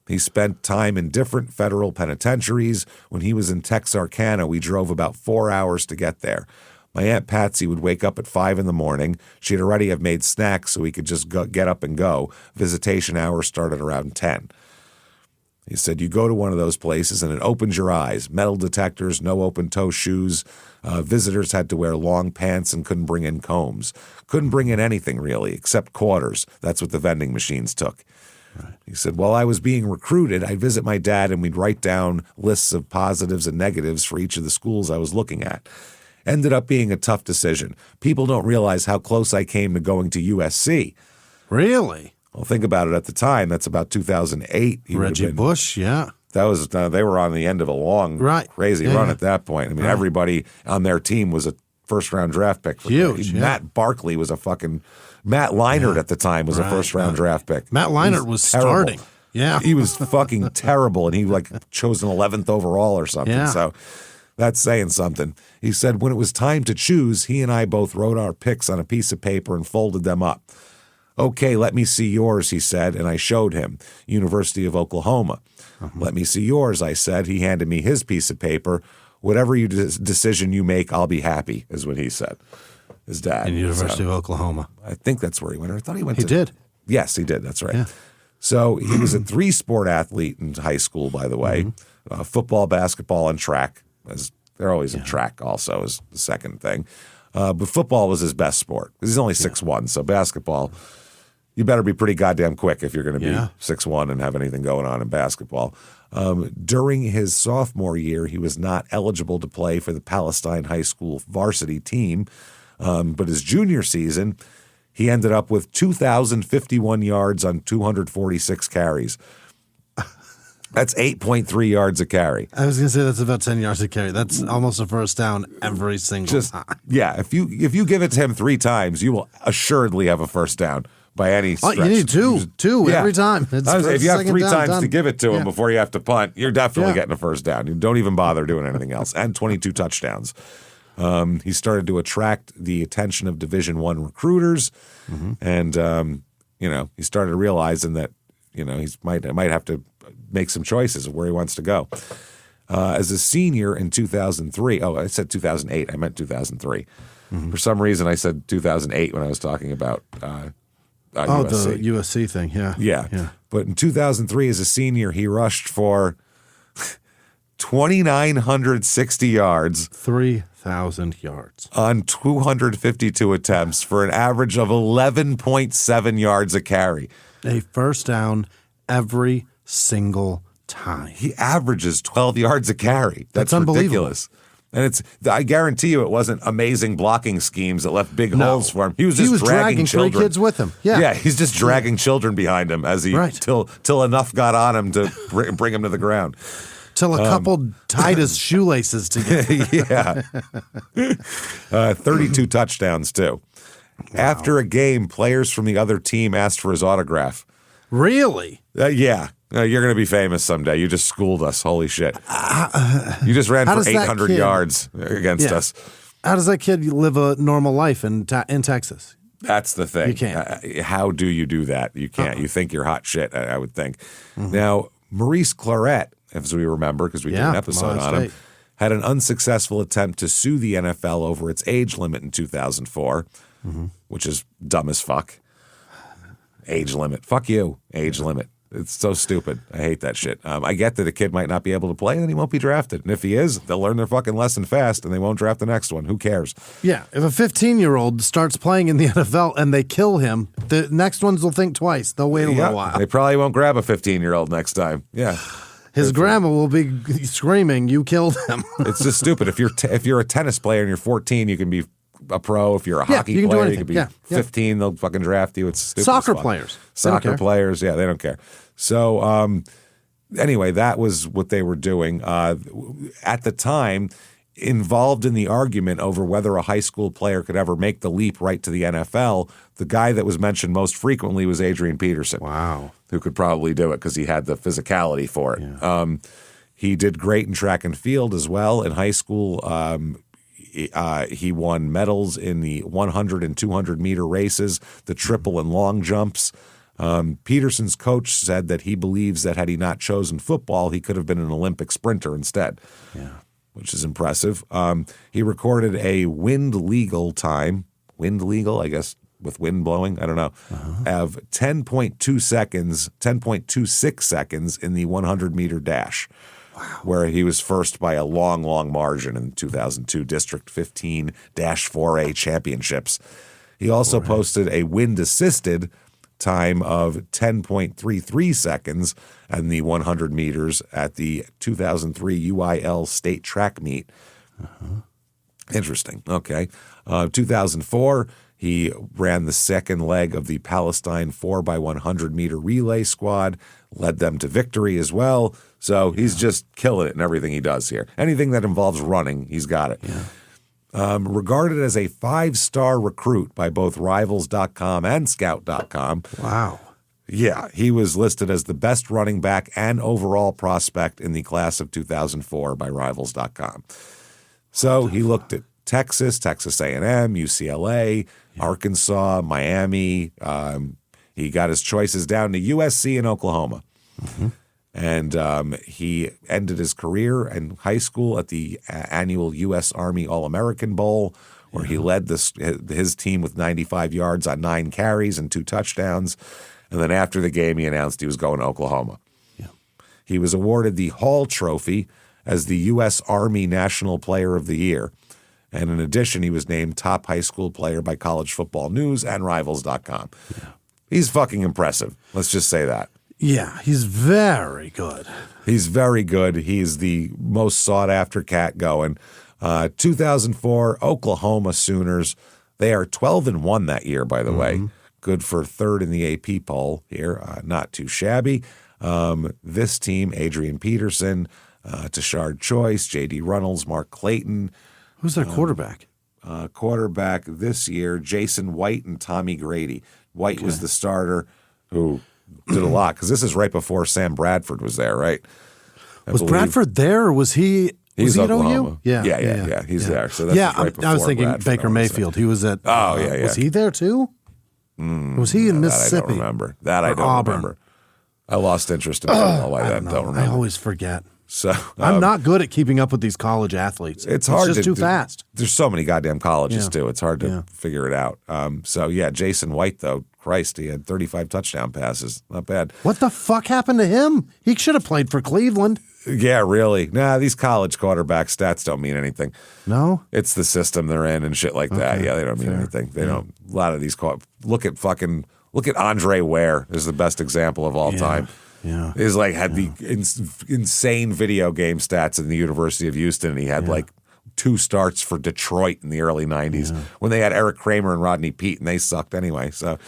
He spent time in different federal penitentiaries. When he was in Texarkana, we drove about 4 hours to get there. My Aunt Patsy would wake up at 5 in the morning. She'd already have made snacks so we could just get up and go. Visitation hours started around 10. He said, you go to one of those places and it opens your eyes. Metal detectors, no open-toe shoes. Visitors had to wear long pants and couldn't bring in combs. Couldn't bring in anything, really, except quarters. That's what the vending machines took. Right. He said, while I was being recruited, I'd visit my dad and we'd write down lists of positives and negatives for each of the schools I was looking at. Ended up being a tough decision. People don't realize how close I came to going to USC. Really? Well, think about it at the time. That's about 2008. Reggie Bush, yeah. That was they were on the end of a long, crazy run at that point. I mean, everybody on their team was a first-round draft pick. Huge. Matt Barkley was Matt Leinart at the time was a first-round draft pick. Matt Leinart was starting. Yeah. He was fucking terrible, and he chose an 11th overall or something. Yeah. So that's saying something. He said when it was time to choose, he and I both wrote our picks on a piece of paper and folded them up. Okay, let me see yours, he said, and I showed him. University of Oklahoma. Let me see yours, I said. He handed me his piece of paper. Whatever decision you make, I'll be happy, is what he said. His dad. In University of Oklahoma. I think that's where he went. I thought he went He did. Yes, he did. That's right. Yeah. So he was a 3-sport athlete in high school, by the way. Football, basketball, and track. They're always in track also is the second thing. But football was his best sport. He's only 6'1", so basketball, you better be pretty goddamn quick if you're going to be 6'1" and have anything going on in basketball. During his sophomore year, he was not eligible to play for the Palestine High School varsity team. But his junior season, he ended up with 2,051 yards on 246 carries. That's 8.3 yards a carry. I was going to say that's about 10 yards a carry. That's almost a first down every single time. Yeah, if you give it to him 3 times, you will assuredly have a first down by any stretch. Oh, you need two every time. If you have 3 times to give it to him before you have to punt, you're definitely getting a first down. You don't even bother doing anything else. And 22 touchdowns. He started to attract the attention of Division I recruiters, and he started realizing that he might have to make some choices of where he wants to go. As a senior in 2003, I said 2008, I meant 2003. For some reason, I said 2008 when I was talking about USC. The USC thing, yeah. Yeah. But in 2003, as a senior, he rushed for 2,960 yards. 3,000 yards. On 252 attempts for an average of 11.7 yards a carry. A first down every single time. He averages 12 yards a carry. That's ridiculous. And I guarantee you it wasn't amazing blocking schemes that left big holes for him. He was just dragging children. 3 kids with him. Yeah, he's just dragging children behind him as he till enough got on him to bring him to the ground. Till a couple tied his shoelaces together. 32 touchdowns too. Wow. After a game, players from the other team asked for his autograph. Really? Yeah. You're going to be famous someday. You just schooled us. Holy shit. You just ran for 800 yards against us. How does that kid live a normal life in Texas? That's the thing. You can't. How do you do that? You can't. You think you're hot shit, I would think. Now, Maurice Claret, as we remember, because we did an episode on him, had an unsuccessful attempt to sue the NFL over its age limit in 2004, which is dumb as fuck. Age limit. Fuck you. Age limit. It's so stupid. I hate that shit. I get that a kid might not be able to play and then he won't be drafted. And if he is, they'll learn their fucking lesson fast and they won't draft the next one. Who cares? Yeah. If a 15-year-old starts playing in the NFL and they kill him, the next ones will think twice. They'll wait a little while. They probably won't grab a 15-year-old next time. Yeah. His grandma will be screaming, "You killed him." It's just stupid. If you're a tennis player and you're 14, you can be a pro. If you're a hockey player, you can be 15. They'll fucking draft you. It's stupid. Soccer players. They don't care. So anyway, that was what they were doing. At the time, involved in the argument over whether a high school player could ever make the leap right to the NFL, the guy that was mentioned most frequently was Adrian Peterson. Wow. Who could probably do it because he had the physicality for it. Yeah. He did great in track and field as well. In high school, he won medals in the 100 and 200 meter races, the triple and long jumps. Peterson's coach said that he believes that had he not chosen football, he could have been an Olympic sprinter instead, which is impressive. He recorded a wind legal time, I guess, with wind blowing, I don't know, of 10.2 seconds, 10.26 seconds in the 100-meter dash, where he was first by a long, long margin in 2002 District 15-4A championships. He also posted a wind-assisted time of 10.33 seconds in the 100 meters at the 2003 UIL state track meet. Interesting. Okay. 2004, he ran the second leg of the Palestine 4x100 meter relay squad, led them to victory as well. So he's just killing it in everything he does here. Anything that involves running, he's got it. Regarded as a 5-star recruit by both Rivals.com and Scout.com. Wow. Yeah, he was listed as the best running back and overall prospect in the class of 2004 by Rivals.com. So he looked at Texas A&M, UCLA, Arkansas, Miami. He got his choices down to USC and Oklahoma. And he ended his career in high school at the annual U.S. Army All-American Bowl, where he led his team with 95 yards on 9 carries and 2 touchdowns. And then after the game, he announced he was going to Oklahoma. He was awarded the Hall Trophy as the U.S. Army National Player of the Year. And in addition, he was named top high school player by College Football News and Rivals.com. He's fucking impressive. Let's just say that. Yeah, he's very good. He's very good. He's the most sought-after cat going. 2004, Oklahoma Sooners. They are 12-1 that year, by the way. Good for third in the AP poll here. Not too shabby. This team, Adrian Peterson, Tashard Choice, J.D. Runnels, Mark Clayton. Who's their quarterback? Quarterback this year, Jason White and Tommy Grady. White was the starter who did a lot, because this is right before Sam Bradford was there, right? Was Bradford there, or was he? He's at Oklahoma. OU? Yeah. He's there. So that's right before I was thinking Bradford, Baker Mayfield. He was at. Was he there too? Was he in Mississippi? I don't remember. I don't remember. I lost interest in football. I don't remember. I always forget. So I'm not good at keeping up with these college athletes. It's hard. It's just too fast. There's so many goddamn colleges too. It's hard to figure it out. Jason White though, Christ, he had 35 touchdown passes. Not bad. What the fuck happened to him? He should have played for Cleveland. Yeah, really. Nah, these college quarterback stats don't mean anything. No? It's the system they're in and shit like that. Yeah, they don't mean anything. They don't. A lot of these look at Andre Ware is the best example of all time. Yeah. He's had the insane video game stats in the University of Houston, and he had 2 starts for Detroit in the early 90s when they had Eric Kramer and Rodney Peete, and they sucked anyway. So,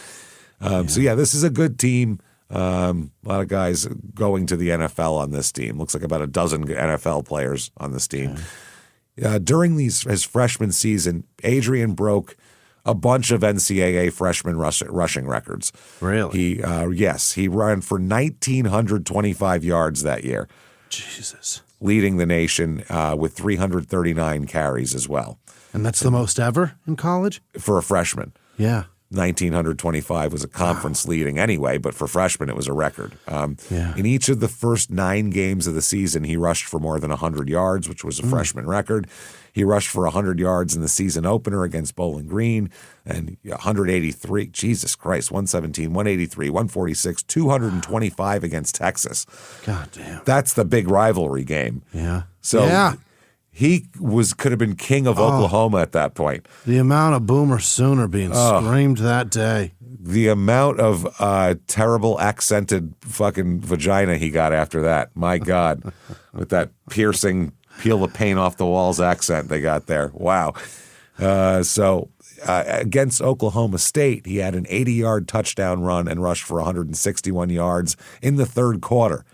this is a good team. A lot of guys going to the NFL on this team. Looks like about a dozen NFL players on this team. During his freshman season, Adrian broke a bunch of NCAA freshman rushing records. Really? He ran for 1,925 yards that year. Jesus. Leading the nation with 339 carries as well. And that's the most ever in college? For a freshman. Yeah. 1,925 was a conference leading anyway, but for freshmen it was a record. In each of the first 9 games of the season, he rushed for more than 100 yards, which was a freshman record. He rushed for 100 yards in the season opener against Bowling Green, and 183, Jesus Christ, 117, 183, 146, 225 against Texas. God damn. That's the big rivalry game. Yeah. So he could have been king of Oklahoma at that point. The amount of Boomer Sooner being screamed that day. The amount of terrible accented fucking vagina he got after that. My God. With that piercing, peel the paint off the walls accent they got there. Wow. Against Oklahoma State, he had an 80-yard touchdown run and rushed for 161 yards in the third quarter.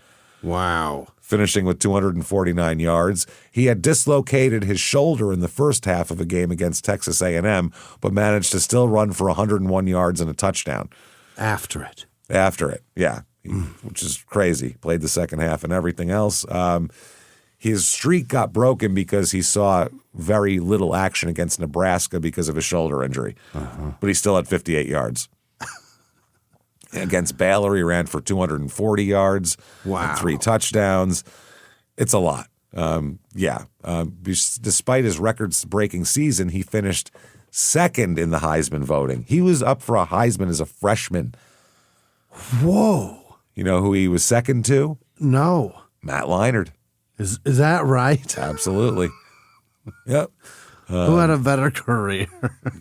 Wow. finishing with 249 yards. He had dislocated his shoulder in the first half of a game against Texas A&M, but managed to still run for 101 yards and a touchdown. After it, yeah, which is crazy. Played the second half and everything else. His streak got broken because he saw very little action against Nebraska because of his shoulder injury, but he still had 58 yards. Against Baylor, he ran for 240 yards and 3 touchdowns. It's a lot. Despite his records-breaking season, he finished second in the Heisman voting. He was up for a Heisman as a freshman. Whoa. You know who he was second to? No. Matt Leinart. Is that right? Absolutely. Yep. Who had a better career?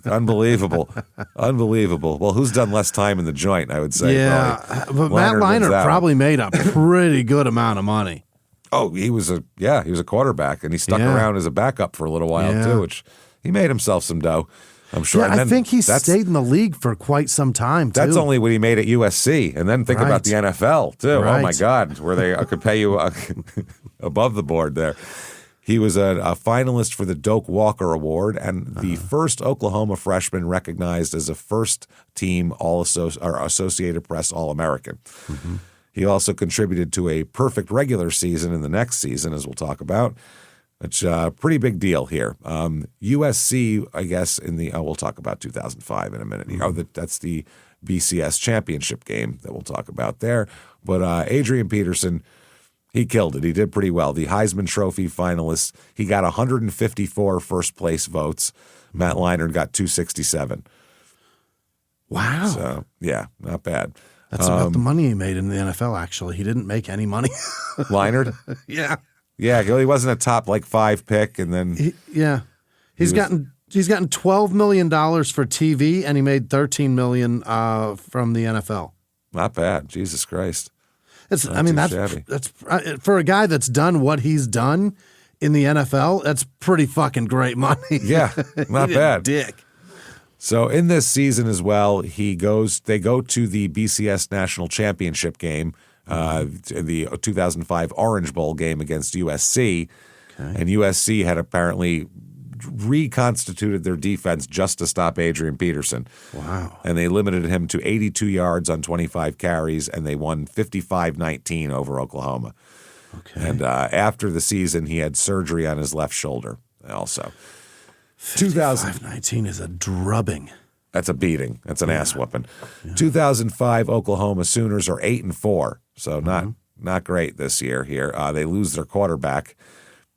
Unbelievable. Well, who's done less time in the joint, I would say. Yeah, probably. but Matt Leinart probably one. made a pretty good amount of money. Oh, he was a quarterback, and he stuck around as a backup for a little while too, which he made himself some dough, I'm sure. Yeah, I think he stayed in the league for quite some time, too. That's only what he made at USC. And then think about the NFL, too. Right. Oh, my God, where they could pay you above the board there. He was a finalist for the Doak Walker Award and the first Oklahoma freshman recognized as a first-team Associated Press All-American. Mm-hmm. He also contributed to a perfect regular season in the next season, as we'll talk about. It's a pretty big deal here. USC, I guess, we'll talk about 2005 in a minute. Mm-hmm. That's the BCS championship game that we'll talk about there. But Adrian Peterson, he killed it. He did pretty well. The Heisman Trophy finalists, he got 154 first-place votes. Matt Leinart got 267. Wow. So, yeah, not bad. That's about the money he made in the NFL, actually. He didn't make any money. Leinart? Yeah. Yeah, he wasn't a top 5 pick, and then he's gotten $12 million for TV, and he made $13 million from the NFL. Not bad, Jesus Christ. That's for a guy that's done what he's done in the NFL. That's pretty fucking great money. Yeah, not bad. Dick. So in this season as well, they go to the BCS National Championship game. The 2005 Orange Bowl game against USC, and USC had apparently reconstituted their defense just to stop Adrian Peterson. Wow. And they limited him to 82 yards on 25 carries, and they won 55-19 over Oklahoma. Okay. And after the season, he had surgery on his left shoulder also. 55-19 is a drubbing. That's a beating. That's an ass whooping. Yeah. 2005 Oklahoma Sooners are 8-4, so not great this year here. They lose their quarterback,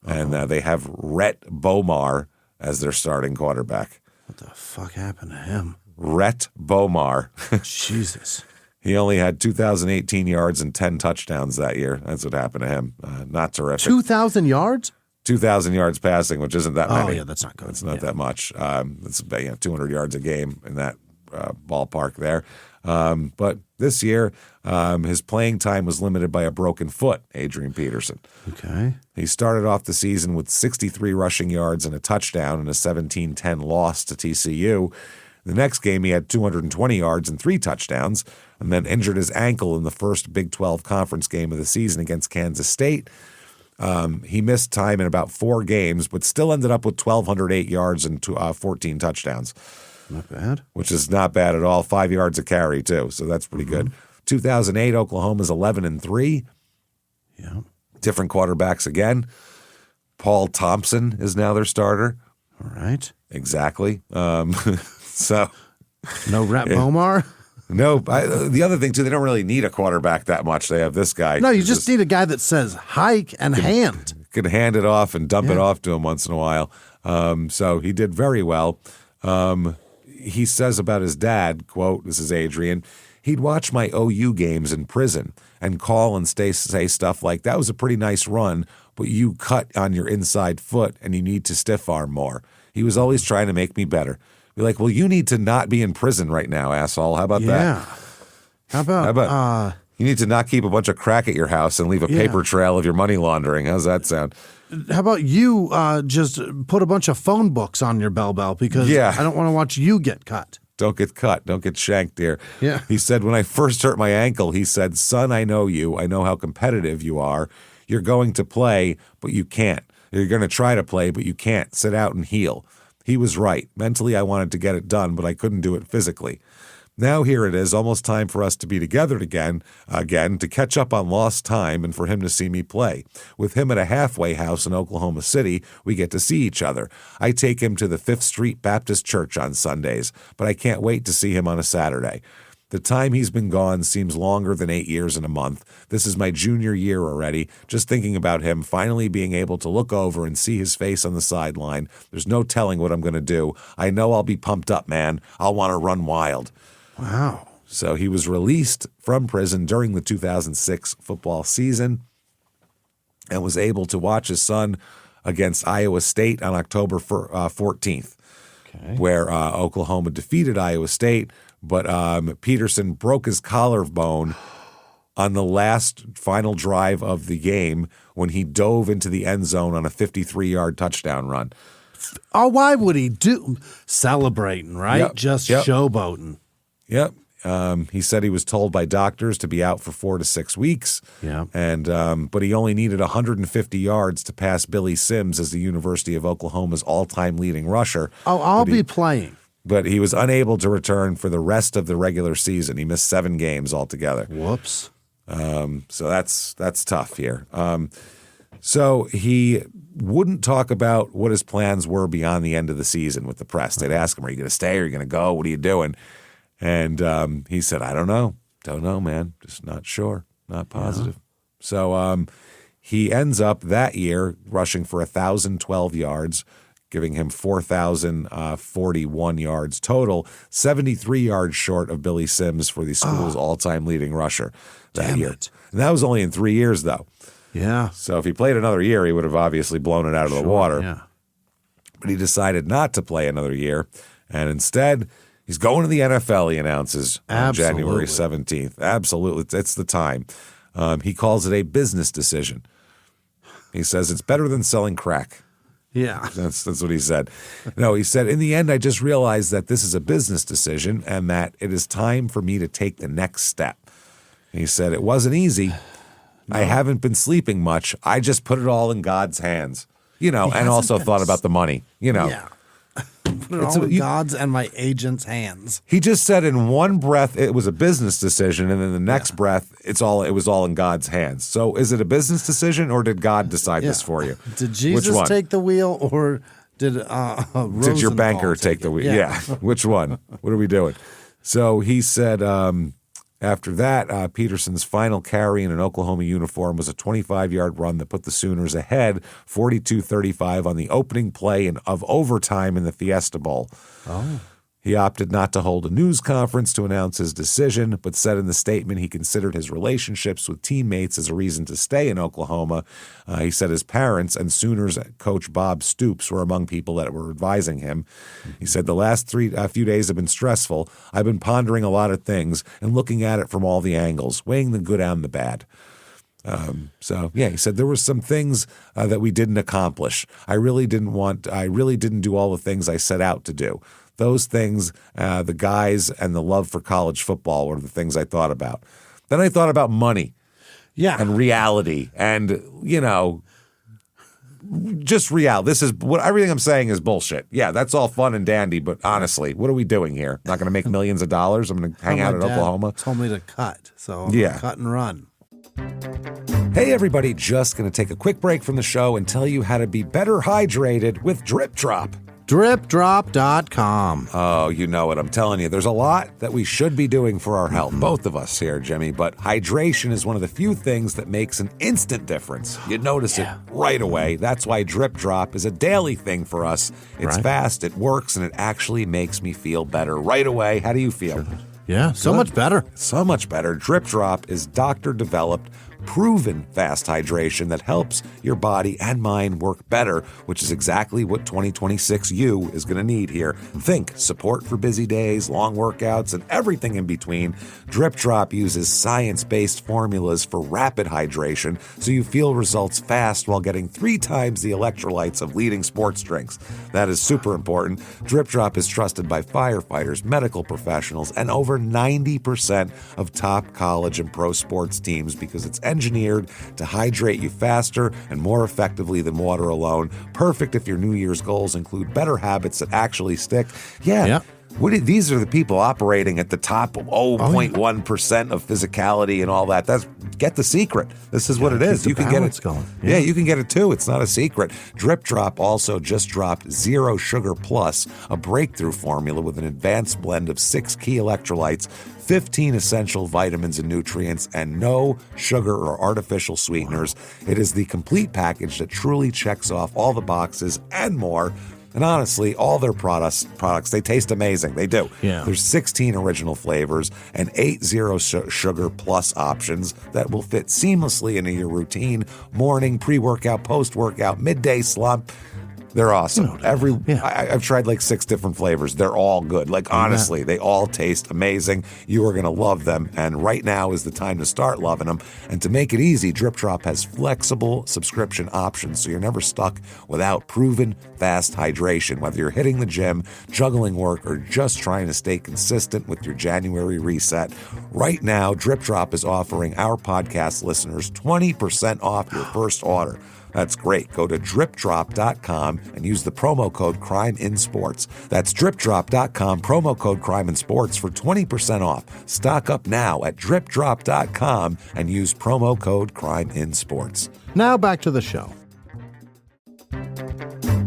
and they have Rhett Bomar as their starting quarterback. What the fuck happened to him? Rhett Bomar. Jesus. He only had 2,018 yards and 10 touchdowns that year. That's what happened to him. Not terrific. 2,000 yards? 2,000 yards passing, which isn't that many. Oh, yeah, that's not good. It's not that much. It's about 200 yards a game in that ballpark there. But this year, his playing time was limited by a broken foot, Adrian Peterson. Okay. He started off the season with 63 rushing yards and a touchdown in a 17-10 loss to TCU. The next game, he had 220 yards and 3 touchdowns, and then injured his ankle in the first Big 12 conference game of the season against Kansas State. He missed time in about 4 games, but still ended up with 1,208 yards and 14 touchdowns. Not bad. Which is not bad at all. 5 yards a carry, too, so that's pretty good. 2008, Oklahoma's 11-3. Yeah. Different quarterbacks again. Paul Thompson is now their starter. All right. Exactly. So no Rhett Bomar? No. The other thing, too, they don't really need a quarterback that much. They have this guy. No, you just need a guy that says hike and hand. Can hand it off and dump it off to him once in a while. So he did very well. He says about his dad, quote, this is Adrian, he'd watch my OU games in prison and call and say stuff like, that was a pretty nice run, but you cut on your inside foot and you need to stiff arm more. He was always trying to make me better. Be like, well, you need to not be in prison right now, asshole. How about that? How about you need to not keep a bunch of crack at your house and leave a paper trail of your money laundering. How's that sound? How about you just put a bunch of phone books on your bell because I don't want to watch you get cut. Don't get cut. Don't get shanked here. Yeah. He said, when I first hurt my ankle, he said, son, I know you. I know how competitive you are. You're going to play, but you can't. You're going to try to play, but you can't. Sit out and heal. He was right. Mentally, I wanted to get it done, but I couldn't do it physically. Now here it is, almost time for us to be together again, to catch up on lost time and for him to see me play. With him at a halfway house in Oklahoma City, we get to see each other. I take him to the 5th Street Baptist Church on Sundays, but I can't wait to see him on a Saturday. The time he's been gone seems longer than 8 years and a month. This is my junior year already. Just thinking about him finally being able to look over and see his face on the sideline. There's no telling what I'm going to do. I know I'll be pumped up, man. I'll want to run wild. Wow. So he was released from prison during the 2006 football season and was able to watch his son against Iowa State on October 14th, where Oklahoma defeated Iowa State, but Peterson broke his collarbone on the last final drive of the game when he dove into the end zone on a 53-yard touchdown run. Oh, why would he do celebrating, right? Yep. Just Yep. showboating. Yep. He said he was told by doctors to be out for 4 to 6 weeks. Yeah. And but he only needed 150 yards to pass Billy Sims as the University of Oklahoma's all-time leading rusher. Oh, I'll be playing. But he was unable to return for the rest of the regular season. He missed 7 games altogether. Whoops. So that's tough here. So he wouldn't talk about what his plans were beyond the end of the season with the press. They'd ask him, are you going to stay? Are you going to go? What are you doing? And he said, I don't know. Don't know, man. Just not sure. Not positive. Yeah. So he ends up that year rushing for 1,012 yards, giving him 4,041 yards total, 73 yards short of Billy Sims for the school's all-time leading rusher that year. And that was only in 3 years, though. Yeah. So if he played another year, he would have obviously blown it out of the water. Yeah. But he decided not to play another year, and instead he's going to the NFL, he announces on January 17th. Absolutely. It's the time. He calls it a business decision. He says it's better than selling crack. Yeah. That's what he said. No, he said, in the end, I just realized that this is a business decision and that it is time for me to take the next step. He said, it wasn't easy. No. I haven't been sleeping much. I just put it all in God's hands, and also thought about the money, Yeah. Put it all in God's and my agent's hands. He just said in one breath it was a business decision, and then the next breath it was all in God's hands. So is it a business decision, or did God decide this for you? Did Jesus take the wheel, or did your banker take the wheel? Yeah. Which one? What are we doing? So he said after that, Peterson's final carry in an Oklahoma uniform was a 25-yard run that put the Sooners ahead 42-35 on the opening play of overtime in the Fiesta Bowl. Oh. He opted not to hold a news conference to announce his decision, but said in the statement he considered his relationships with teammates as a reason to stay in Oklahoma. He said his parents and Sooners coach Bob Stoops were among people that were advising him. He said the last few days have been stressful. I've been pondering a lot of things and looking at it from all the angles, weighing the good and the bad. He said there were some things that we didn't accomplish. I really didn't do all the things I set out to do. Those things, the guys and the love for college football were the things I thought about. Then I thought about money and reality and, just reality. This is what everything I'm saying is bullshit. Yeah, that's all fun and dandy, but honestly, what are we doing here? Not going to make millions of dollars. I'm going to hang out at Oklahoma. Told me to cut, so I'm going to cut and run. Hey, everybody, just going to take a quick break from the show and tell you how to be better hydrated with Drip Drop. DripDrop.com. Oh, you know it. I'm telling you, there's a lot that we should be doing for our health, both of us here, Jimmy, but hydration is one of the few things that makes an instant difference. You notice it right away. That's why Drip Drop is a daily thing for us. It's fast, it works, and it actually makes me feel better right away. How do you feel? Yeah, so much better. So much better. Drip Drop is doctor-developed, proven fast hydration that helps your body and mind work better, which is exactly what 2026 you is going to need here. Think support for busy days, long workouts, and everything in between. Drip Drop uses science-based formulas for rapid hydration, so you feel results fast while getting 3 times the electrolytes of leading sports drinks. That is super important. Drip Drop is trusted by firefighters, medical professionals, and over 90% of top college and pro sports teams because it's engineered to hydrate you faster and more effectively than water alone. Perfect if your New Year's goals include better habits that actually stick. Yeah. These are the people operating at the top of 0.1% of physicality and all that. Get the secret. This is what it is. You can get it going. Yeah, you can get it too. It's not a secret. Drip Drop also just dropped Zero Sugar Plus, a breakthrough formula with an advanced blend of 6 key electrolytes, 15 essential vitamins and nutrients, and no sugar or artificial sweeteners. It is the complete package that truly checks off all the boxes and more. And honestly, all their products, they taste amazing. They do. Yeah. There's 16 original flavors and 8 zero sugar plus options that will fit seamlessly into your routine, morning, pre-workout, post-workout, midday slump. They're awesome. I've tried like 6 different flavors. They're all good. Like, honestly, they all taste amazing. You are going to love them. And right now is the time to start loving them. And to make it easy, Drip Drop has flexible subscription options, so you're never stuck without proven fast hydration. Whether you're hitting the gym, juggling work, or just trying to stay consistent with your January reset, right now, Drip Drop is offering our podcast listeners 20% off your first order. That's great. Go to dripdrop.com and use the promo code CRIMEINSPORTS. That's dripdrop.com, promo code CRIMEINSPORTS for 20% off. Stock up now at dripdrop.com and use promo code CRIMEINSPORTS. Now back to the show.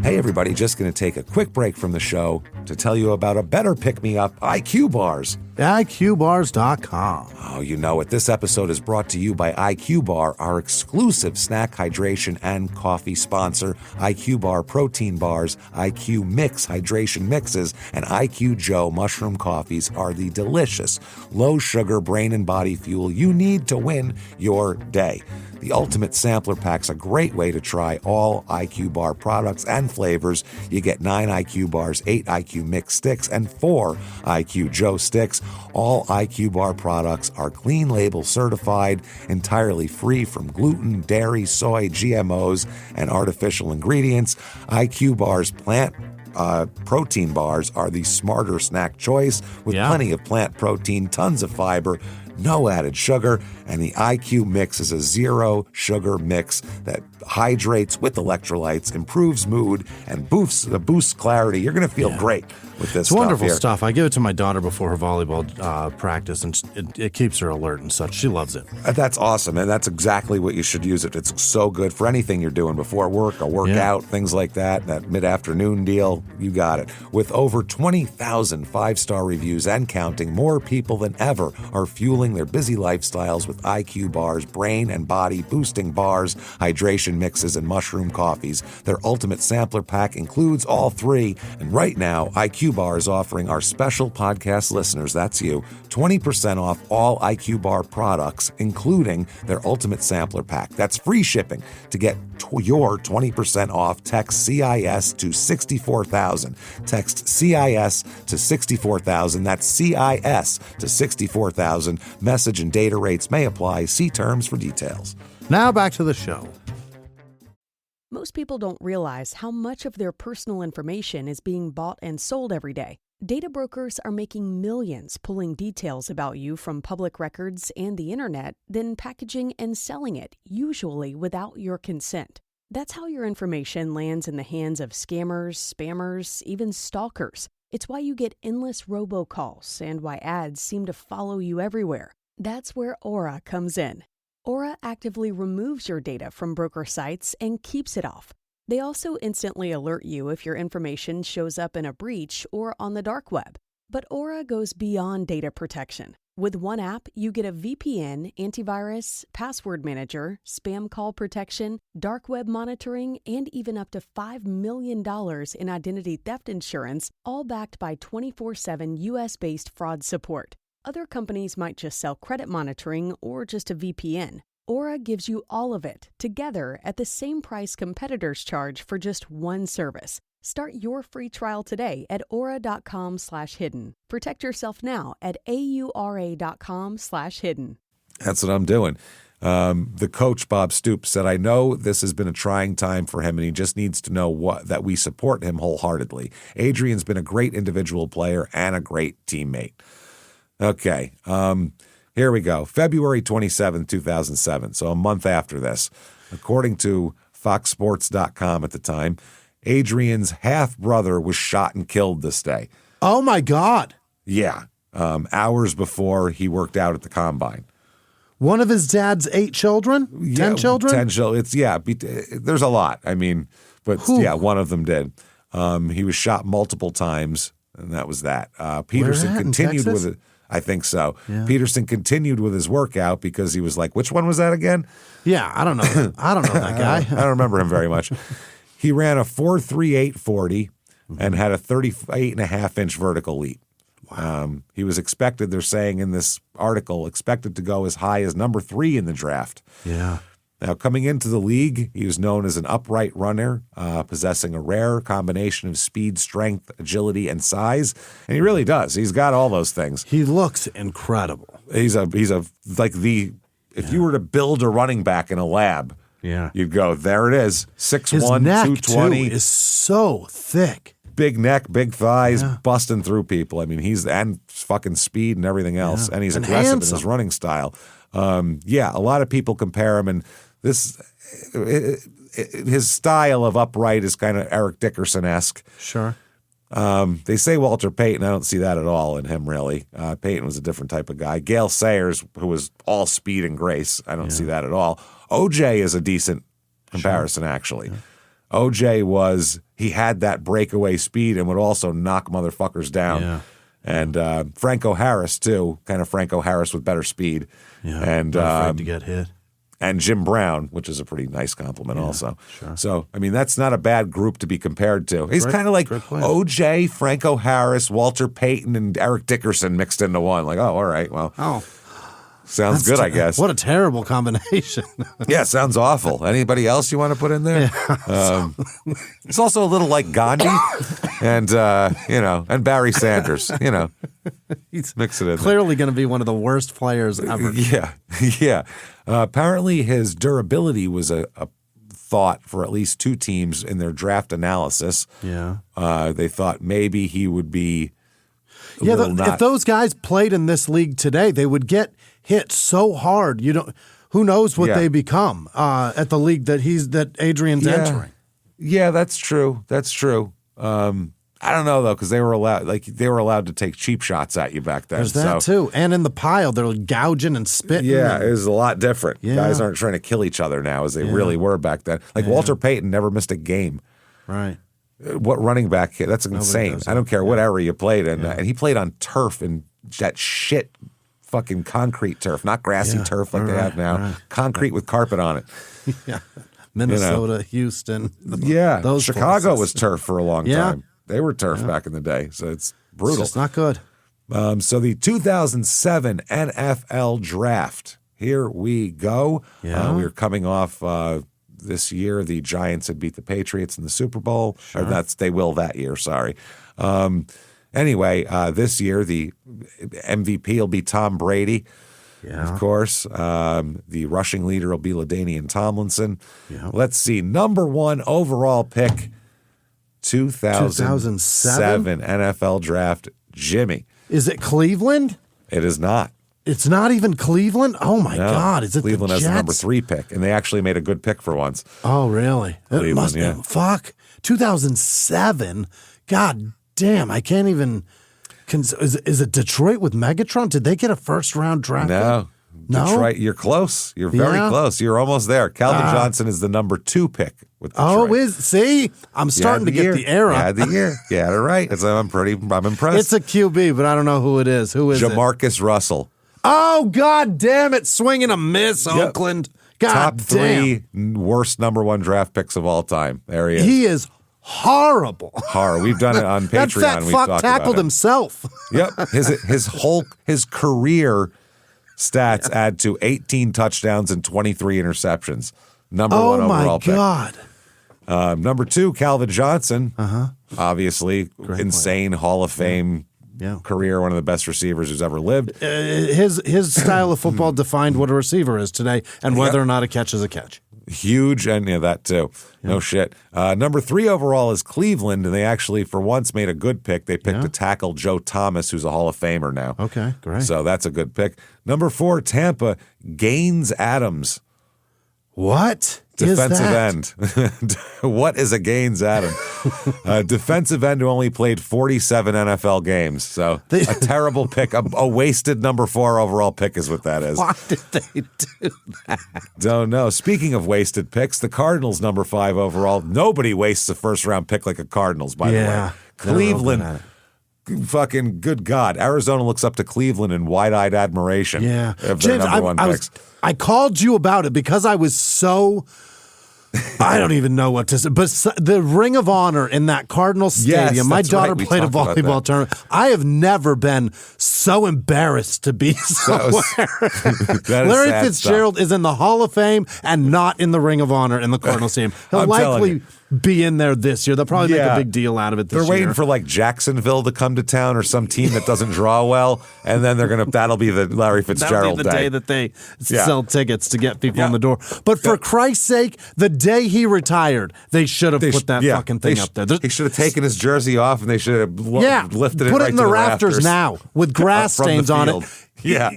Hey everybody, just going to take a quick break from the show to tell you about a better pick-me-up, IQ Bars. IQBars.com. Oh, you know it. This episode is brought to you by IQ Bar, our exclusive snack, hydration, and coffee sponsor. IQ Bar protein bars, IQ Mix hydration mixes, and IQ Joe mushroom coffees are the delicious, low-sugar brain and body fuel you need to win your day. The Ultimate Sampler Pack's a great way to try all IQ Bar products and flavors. You get 9 IQ Bars, 8 IQ Mix sticks, and 4 IQ Joe sticks. All IQ Bar products are clean label certified, entirely free from gluten, dairy, soy, GMOs, and artificial ingredients. IQ Bar's plant protein bars are the smarter snack choice with plenty of plant protein, tons of fiber, no added sugar, and the IQ Mix is a zero sugar mix that hydrates with electrolytes, improves mood, and boosts clarity. You're going to feel great with this. It's wonderful here. stuff. I give it to my daughter before her volleyball practice, and it keeps her alert and such. She loves it. That's awesome, and that's exactly what you should use it. It's so good for anything you're doing before work, a workout, things like that, that mid-afternoon deal. You got it. With over 20,000 5-star reviews and counting, more people than ever are fueling their busy lifestyles with IQ Bars, brain and body boosting bars, hydration mixes, and mushroom coffees. Their Ultimate Sampler Pack includes all 3, and right now, IQ Bar is offering our special podcast listeners, that's you, 20% off all IQ Bar products, including their Ultimate Sampler Pack. That's free shipping. To get your 20% off, text CIS to 64,000. Text CIS to 64,000. That's CIS to 64,000. Message and data rates may apply. See terms for details. Now back to the show. Most people don't realize how much of their personal information is being bought and sold every day. Data brokers are making millions pulling details about you from public records and the internet, then packaging and selling it, usually without your consent. That's how your information lands in the hands of scammers, spammers, even stalkers. It's why you get endless robocalls and why ads seem to follow you everywhere. That's where Aura comes in. Aura actively removes your data from broker sites and keeps it off. They also instantly alert you if your information shows up in a breach or on the dark web. But Aura goes beyond data protection. With one app, you get a VPN, antivirus, password manager, spam call protection, dark web monitoring, and even up to $5 million in identity theft insurance, all backed by 24/7 US-based fraud support. Other companies might just sell credit monitoring or just a VPN. Aura gives you all of it, together at the same price competitors charge for just one service. Start your free trial today at aura.com/hidden. Protect yourself now at aura.com/hidden. That's what I'm doing. The coach, Bob Stoops, said, I know this has been a trying time for him, and he just needs to know that we support him wholeheartedly. Adrian's been a great individual player and a great teammate. Okay, here we go. February 27, 2007, so a month after this. According to FoxSports.com at the time, Adrian's half-brother was shot and killed this day. Oh, my God. Yeah, hours before he worked out at the Combine. One of his dad's 8 children? 10 children? 10 children. There's a lot. I mean, but yeah, one of them did. He was shot multiple times, and that was that. Peterson Where at, continued in with Texas? it. I think so. Yeah. Peterson continued with his workout because he was like, which one was that again? Yeah, I don't know. I don't know that guy. I don't remember him very much. He ran a 4.38 40 and had a 38.5-inch vertical leap. Wow. He was expected, they're saying in this article, expected to go as high as number 3 in the draft. Yeah. Now, coming into the league, he was known as an upright runner, possessing a rare combination of speed, strength, agility, and size. And he really does. He's got all those things. He looks incredible. If you were to build a running back in a lab, you'd go, there it is, 6'1", His neck, 220. too, is so thick. Big neck, big thighs, busting through people. I mean, and fucking speed and everything else. And he's aggressive in his running style. A lot of people compare him, and his style of upright is kind of Eric Dickerson-esque. Sure. They say Walter Payton. I don't see that at all in him, really. Payton was a different type of guy. Gale Sayers, who was all speed and grace, I don't see that at all. OJ is a decent comparison, actually. Yeah. OJ he had that breakaway speed and would also knock motherfuckers down. Yeah. And Franco Harris, too, kind of Franco Harris with better speed. Yeah, and not afraid to get hit. And Jim Brown, which is a pretty nice compliment also. Sure. So, I mean, that's not a bad group to be compared to. He's kind of like OJ, Franco Harris, Walter Payton, and Eric Dickerson mixed into one. Like, oh, all right, well. Oh. Sounds good, I guess. What a terrible combination. Yeah, sounds awful. Anybody else you want to put in there? Yeah. It's also a little like Gandhi and, and Barry Sanders, He's mix it in clearly going to be one of the worst players ever. Yeah. Apparently his durability was a thought for at least 2 teams in their draft analysis. Yeah. They thought maybe he would be if those guys played in this league today, they would get hit so hard. Who knows what they become at the league that Adrian's entering. Yeah, that's true. That's true. I don't know though, because they were allowed to take cheap shots at you back then. There's that too, and in the pile they're gouging and spitting. Yeah, it was a lot different. Yeah. Guys aren't trying to kill each other now as they really were back then. Like Walter Payton never missed a game. Right. What running back? That's insane. I don't care what area you played in. And he played on turf and that shit fucking concrete turf, not grassy turf like they have now. Right. Concrete with carpet on it. Yeah. Minnesota, Houston. Those Chicago places. was turf for a long time. They were turf back in the day. So it's brutal. It's just not good. So the 2007 NFL Draft. Here we go. Yeah. We are coming off this year. The Giants had beat the Patriots in the Super Bowl. Sure. They will that year, sorry. Anyway, this year the MVP will be Tom Brady, of course. The rushing leader will be LaDainian Tomlinson. Yeah. Let's see. Number 1 overall pick, 2007 NFL Draft, Jimmy. Is it Cleveland? It is not. It's not even Cleveland? Oh, my God. Is it Cleveland the Jets? has the number 3 pick, and they actually made a good pick for once. Oh, really? Cleveland, it must be. Fuck. 2007? God damn. I can't even. Is it Detroit with Megatron? Did they get a first-round draft? No. Detroit, you're close. You're very close. You're almost there. Calvin Johnson is the number 2 pick with Detroit. See? I'm starting to get the era. Yeah, the year. Yeah, right. I'm impressed. It's a QB, but I don't know who it is. Who is it? Jamarcus Russell. Oh, God damn it. Swing and a miss, Oakland. God Top damn. 3 worst number 1 draft picks of all time. There he is. He is horrible. We've done it on Patreon. That fat fuck tackled himself. Yep. His career stats add to 18 touchdowns and 23 interceptions. Number one overall pick. Oh, my God. Number 2, Calvin Johnson. Obviously, insane Hall of Fame career, one of the best receivers who's ever lived. His style of football defined what a receiver is today and whether or not a catch is a catch. Huge, and that too. No shit. Number 3 overall is Cleveland, and they actually, for once, made a good pick. They picked a tackle, Joe Thomas, who's a Hall of Famer now. Okay, great. So that's a good pick. Number 4, Tampa, Gaines Adams. What Defensive is that? end. What is a Gaines Adams? Defensive end who only played 47 NFL games. So a terrible pick. A wasted number 4 overall pick is what that is. Why did they do that? Don't know. Speaking of wasted picks, the Cardinals number 5 overall. Nobody wastes a first-round pick like a Cardinals, by the way. Cleveland. Fucking good God. Arizona looks up to Cleveland in wide-eyed admiration. Yeah. Of their James, number 1 picks. I called you about it because I was so... I don't even know what to say. But the Ring of Honor in that Cardinal Stadium, my daughter played a volleyball tournament. I have never been so embarrassed to be somewhere. Larry Fitzgerald is in the Hall of Fame and not in the Ring of Honor in the Cardinal Stadium. He'll likely be in there this year. They'll probably make a big deal out of it this year. They're waiting for like Jacksonville to come to town or some team that doesn't draw well, and then that'll be the Larry Fitzgerald That'll be the day that they sell tickets to get people in the door. But for Christ's sake, the day he retired, they should have put that fucking thing up there. He should have taken his jersey off, and they should have lifted it put right it in to the rafters now with grass stains on it. Yeah.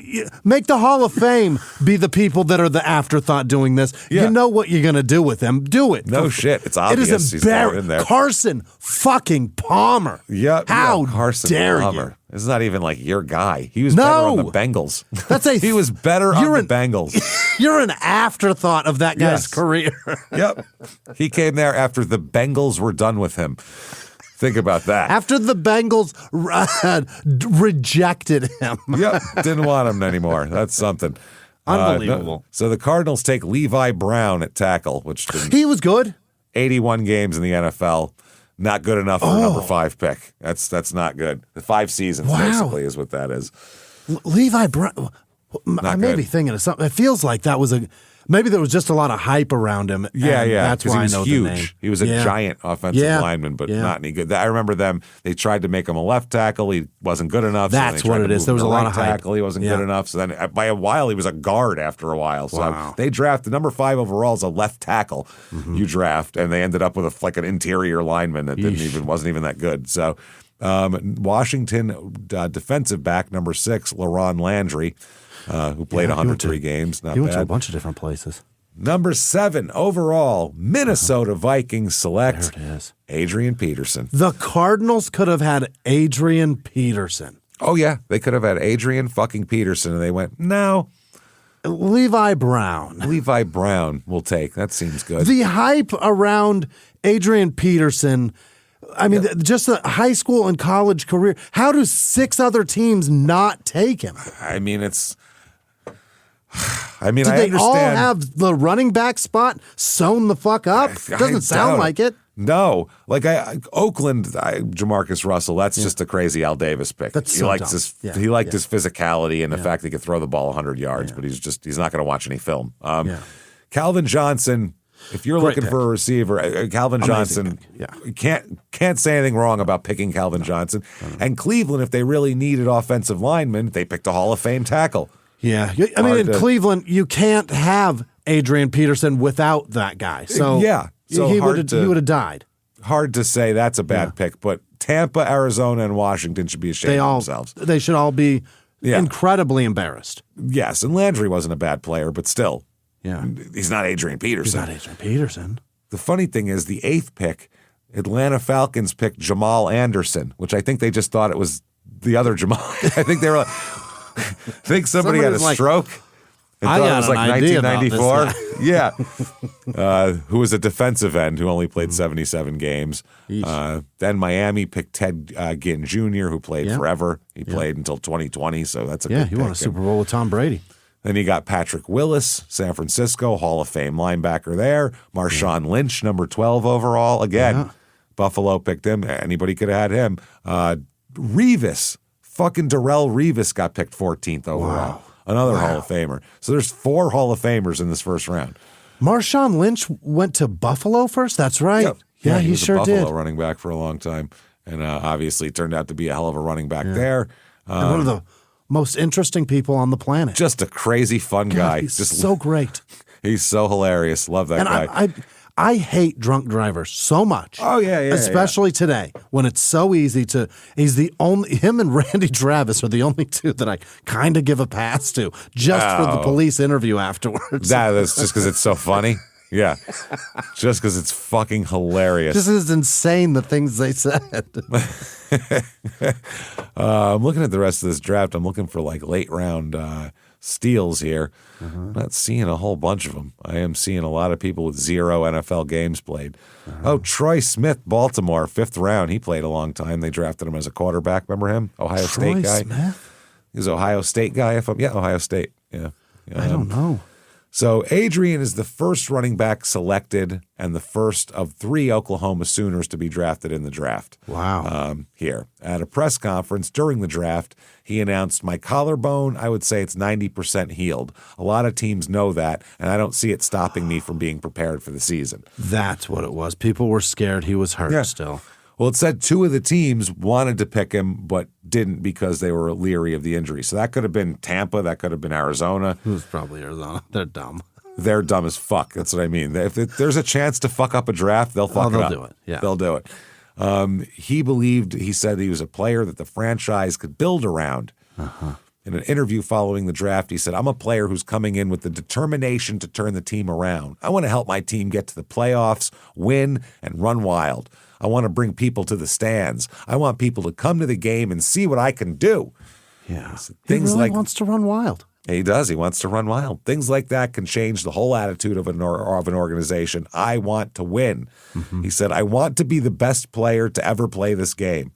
Make the Hall of Fame be the people that are the afterthought doing this. Yeah. You know what you're going to do with them. Do it. No shit. It's obvious. It is embarrassing. Carson fucking Palmer. Yep. How Carson dare Palmer. you? It's not even like your guy. He was better on the Bengals. He was better on the Bengals. You're an afterthought of that guy's career. Yep. He came there after the Bengals were done with him. Think about that. After the Bengals rejected him. Yep. Didn't want him anymore. That's something. Unbelievable. So the Cardinals take Levi Brown at tackle, which he was good. 81 games in the NFL. Not good enough for a number 5 pick. That's not good. 5 seasons basically is what that is. Levi Brown. I may be thinking of something. It feels like that was maybe there was just a lot of hype around him. Yeah. That's why he was I know huge. the name. He was a giant offensive lineman, but not any good. I remember they tried to make him a left tackle. He wasn't good enough. That's what it is. There was a lot of hype. Tackle. He wasn't good enough. So then by a while, he was a guard after a while. So they drafted number 5 overall as a left tackle. You draft, and they ended up with an interior lineman that wasn't even that good. So Washington defensive back number 6, LaRon Landry. Who played 103 games. Not bad. He went to a bunch of different places. Number 7 overall, Minnesota Vikings select Adrian Peterson. The Cardinals could have had Adrian Peterson. Oh, yeah. They could have had Adrian fucking Peterson, and they went, no. Levi Brown. Levi Brown we'll take. That seems good. The hype around Adrian Peterson, I mean, just a high school and college career. How do 6 other teams not take him? I mean, I Did they understand. all have the running back spot sewn the fuck up? Doesn't sound like it. No, Oakland, Jamarcus Russell. That's just a crazy Al Davis pick. He liked his physicality and the fact that he could throw the ball 100 yards, but he's not going to watch any film. Calvin Johnson. If you're looking for a receiver, Calvin Johnson, can't say anything wrong about picking Calvin Johnson. And Cleveland, if they really needed offensive linemen, they picked a Hall of Fame tackle. Yeah, I mean, in Cleveland, you can't have Adrian Peterson without that guy. So he would have died. Hard to say that's a bad pick, but Tampa, Arizona, and Washington should be ashamed of themselves. They should all be incredibly embarrassed. Yes, and Landry wasn't a bad player, but still. Yeah. He's not Adrian Peterson. He's not Adrian Peterson. The funny thing is, the 8th pick, Atlanta Falcons picked Jamal Anderson, which I think they just thought it was the other Jamal. I think they were like, I think somebody had a stroke. And I thought got it was an like idea 1994. Yeah. Who was a defensive end who only played 77 games. Then Miami picked Ted Ginn Jr., who played forever. He played until 2020, so that's a good pick. He won a Super Bowl with Tom Brady. Then you got Patrick Willis, San Francisco, Hall of Fame linebacker there. Marshawn Lynch, number 12 overall. Again, Buffalo picked him. Anybody could have had him. Revis, fucking Darrelle Revis got picked 14th overall. another Hall of Famer. So there's 4 Hall of Famers in this first round. Marshawn Lynch went to Buffalo first? That's right. Yeah, he was sure a Buffalo did. running back for a long time. And obviously turned out to be a hell of a running back there. And one of the most interesting people on the planet. Just a crazy fun guy. He's Just so great. He's so hilarious. Love that guy. I hate drunk drivers so much. Oh, yeah. Especially today when it's so easy to. Him and Randy Travis are the only two that I kind of give a pass to just for the police interview afterwards. That's just because it's so funny. Yeah. Just because it's fucking hilarious. Just is insane the things they said. I'm looking at the rest of this draft. I'm looking for like late round steals here. I'm not seeing a whole bunch of them. I am seeing a lot of people with 0 NFL games played. Oh, Troy Smith, Baltimore, 5th round. He played a long time. They drafted him as a quarterback. Remember him? Ohio State guy. Smith? He's an Ohio State guy. Ohio State. Yeah. I don't know. So Adrian is the first running back selected and the first of 3 Oklahoma Sooners to be drafted in the draft. Wow. Here. At a press conference during the draft, he announced, my collarbone, I would say it's 90% healed. A lot of teams know that, and I don't see it stopping me from being prepared for the season. That's what it was. People were scared he was hurt still. Well, it said 2 of the teams wanted to pick him, but didn't because they were leery of the injury. So that could have been Tampa. That could have been Arizona. It was probably Arizona. They're dumb. They're dumb as fuck. That's what I mean. If there's a chance to fuck up a draft, they'll fuck it up. They'll do it. Yeah. They'll do it. He said he was a player that the franchise could build around. In an interview following the draft, he said, I'm a player who's coming in with the determination to turn the team around. I want to help my team get to the playoffs, win, and run wild. I want to bring people to the stands. I want people to come to the game and see what I can do. Yeah. Things he really wants to run wild. He does. He wants to run wild. Things like that can change the whole attitude of an organization. I want to win. He said, I want to be the best player to ever play this game.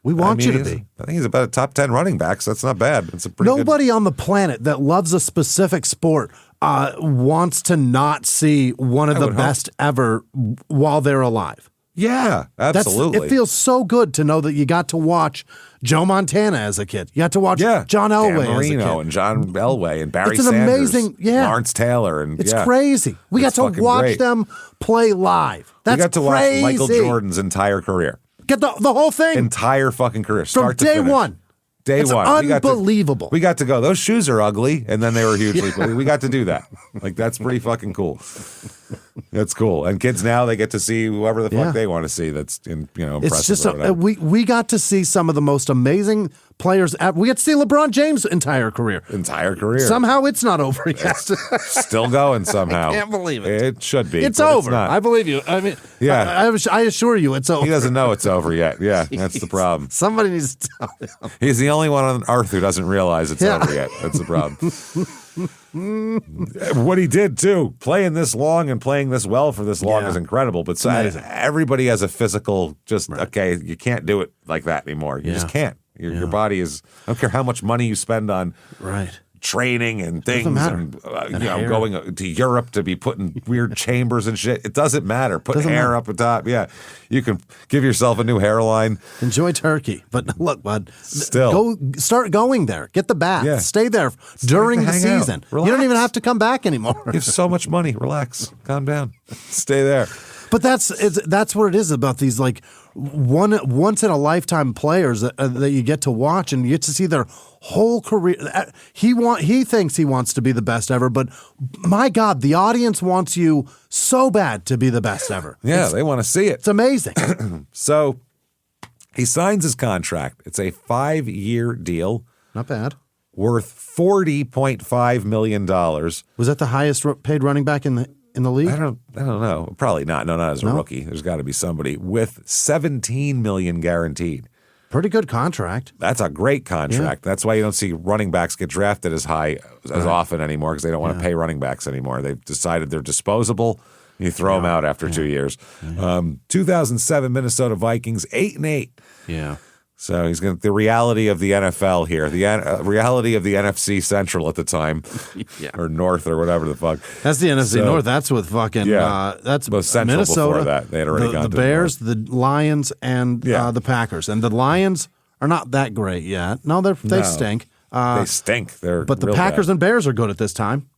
We want you to be. I think he's about a top 10 running back, so that's not bad. It's a pretty Nobody on the planet that loves a specific sport wants to not see one of the best ever while they're alive. Yeah, absolutely. It feels so good to know that you got to watch Joe Montana as a kid. You got to watch John Elway Dan Marino as a kid. and John Elway and Barry It's an Sanders, amazing, Lawrence Taylor. And it's crazy. We got to watch them play live. That's we got to crazy. watch Michael Jordan's entire career. Get the whole thing. Entire fucking career. From Start to day finish. one. Day it's one. Unbelievable. We got to go. Those shoes are ugly, and then they were hugely. We got to do that. Like, that's pretty fucking cool. That's cool. And kids now, they get to see whoever the fuck they want to see. That's impressive. It's just we got to see some of the most amazing players. We got to see LeBron James' entire careure. Somehow it's not over yet. Still going somehow. I can't believe it. It should be. It's over. It's not. I believe you. I mean, I assure you, it's over. He doesn't know it's over yet. Yeah, that's the problem. Somebody needs to tell him. He's the only one on earth who doesn't realize it's over yet. That's the problem. What he did too, playing this long and playing this well for this long is incredible. But everybody has a physical, okay, you can't do it like that anymore. You just can't. Your body is. I don't care how much money you spend on training and things, and going to Europe to be put in weird chambers and shit. It doesn't matter. Put hair up on top. Yeah, you can give yourself a new hairline. Enjoy Turkey, but look, bud, still start going there. Get the bath. Yeah. Stay there during the season. You don't even have to come back anymore. You have so much money. Relax. Calm down. Stay there. But that's what it is about these like once in a lifetime players that you get to watch and you get to see their whole career. He thinks he wants to be the best ever, but my God, the audience wants you so bad to be the best ever. Yeah, they want to see it. It's amazing. So he signs his contract. It's a 5-year deal. Not bad. Worth $40.5 million. Was that the highest paid running back in the league? I don't know. Probably not. No, not as a rookie. There's got to be somebody with $17 million guaranteed. Pretty good contract. That's a great contract. Yeah. That's why you don't see running backs get drafted as high as often anymore because they don't want to pay running backs anymore. They've decided they're disposable. You throw them out after 2 years. 2007 Minnesota Vikings 8-8. Yeah. So he's the reality of the NFL here, the reality of the NFC Central at the time, or North or whatever the fuck. That's the NFC North. That's with fucking that's most Central Minnesota. Before that, they had already gone the to Bears, the Lions, and the Packers. And the Lions are not that great yet. No, they stink. They stink. But the real Packers bad. and Bears are good at this time.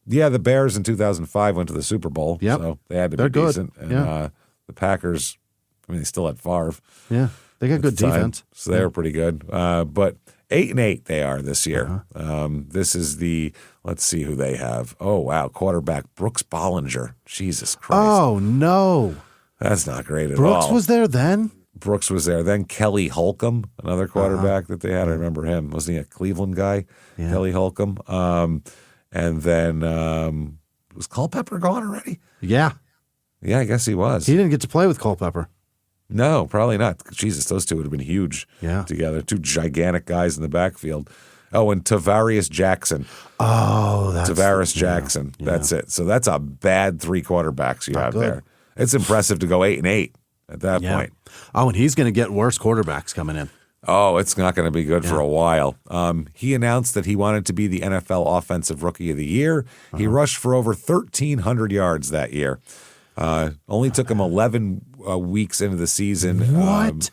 Yeah, the Bears in 2005 went to the Super Bowl. Yep. So they had to They're be good. decent. And the Packers, I mean, they still had Favre. Yeah, they got at good the time, defense. so they were pretty good. But 8-8 they are this year. This is let's see who they have. Oh, wow, quarterback Brooks Bollinger. Jesus Christ. Oh, no. That's not great at Brooks all. was there then? Brooks was there. Then Kelly Holcomb, another quarterback that they had. I remember him. Wasn't he a Cleveland guy? Yeah. Kelly Holcomb. And then was Culpepper gone already? Yeah. Yeah, I guess he was. He didn't get to play with Culpepper. No, probably not. Jesus, those two would have been huge together. Two gigantic guys in the backfield. Oh, and Tavares Jackson. Oh, that's Tavares Jackson. Yeah. That's it. So that's a bad three quarterbacks you Not have good. there. It's impressive to go 8-8 at that point. Oh, and he's going to get worse quarterbacks coming in. Oh, it's not going to be good for a while. He announced that he wanted to be the NFL Offensive Rookie of the Year. He rushed for over 1,300 yards that year. Only took him 11 weeks into the season. What?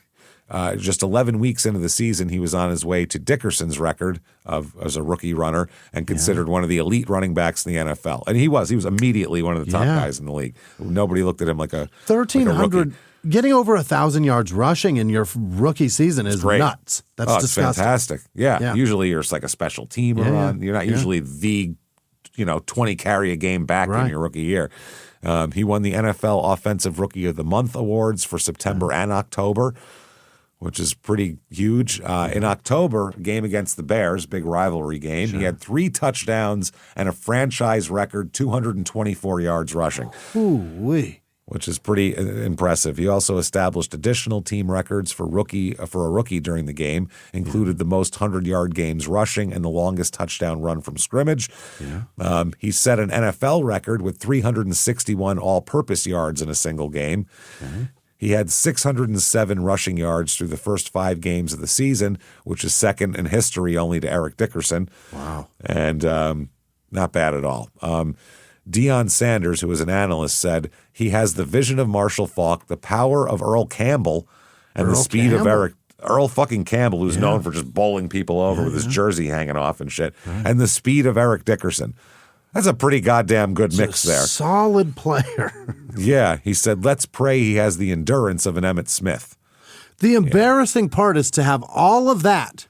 Just 11 weeks into the season, he was on his way to Dickerson's record as a rookie runner and considered one of the elite running backs in the NFL. And he was immediately one of the top guys in the league. Nobody looked at him like a 1,300. rookie. Getting over 1,000 yards rushing in your rookie season is Great. nuts. That's it's disgusting. fantastic. Yeah. Usually you're like a special teamer on. You're not usually the 20 carry a game back in your rookie year. He won the NFL Offensive Rookie of the Month awards for September and October, which is pretty huge. In October, a game against the Bears, big rivalry game, he had 3 touchdowns and a franchise record 224 yards rushing. Ooh-wee. Which is pretty impressive. He also established additional team records for a rookie during the game, included the most 100-yard games rushing and the longest touchdown run from scrimmage. Yeah. He set an NFL record with 361 all-purpose yards in a single game. Okay. He had 607 rushing yards through the first 5 games of the season, which is second in history only to Eric Dickerson. Wow. And not bad at all. Deion Sanders, who was an analyst, said he has the vision of Marshall Faulk, the power of Earl Campbell, and the speed of Earl fucking Campbell, who's known for just bowling people over with his jersey hanging off and shit, and the speed of Eric Dickerson. That's a pretty goddamn good mix there. Solid player. Yeah, he said, let's pray he has the endurance of an Emmitt Smith. The embarrassing part is to have all of that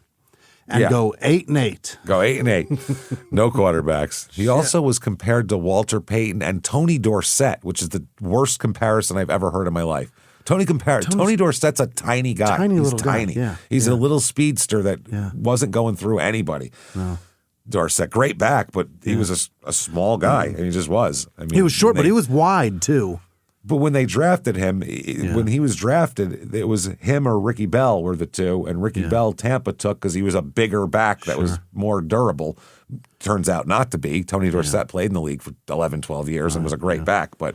and go 8-8. Go 8-8. No quarterbacks. He also was compared to Walter Payton and Tony Dorsett, which is the worst comparison I've ever heard in my life. Tony Dorsett's a tiny guy. He's little tiny. guy. Yeah. He's a little speedster that wasn't going through anybody. No. Dorsett, great back, but he was a small guy, and he just was. I mean, he was short, but he was wide too. But when they drafted him, when he was drafted, it was him or Ricky Bell were the two, and Ricky Bell Tampa took because he was a bigger back that was more durable. Turns out not to be. Tony Dorsett played in the league for 11, 12 years and was a great back, but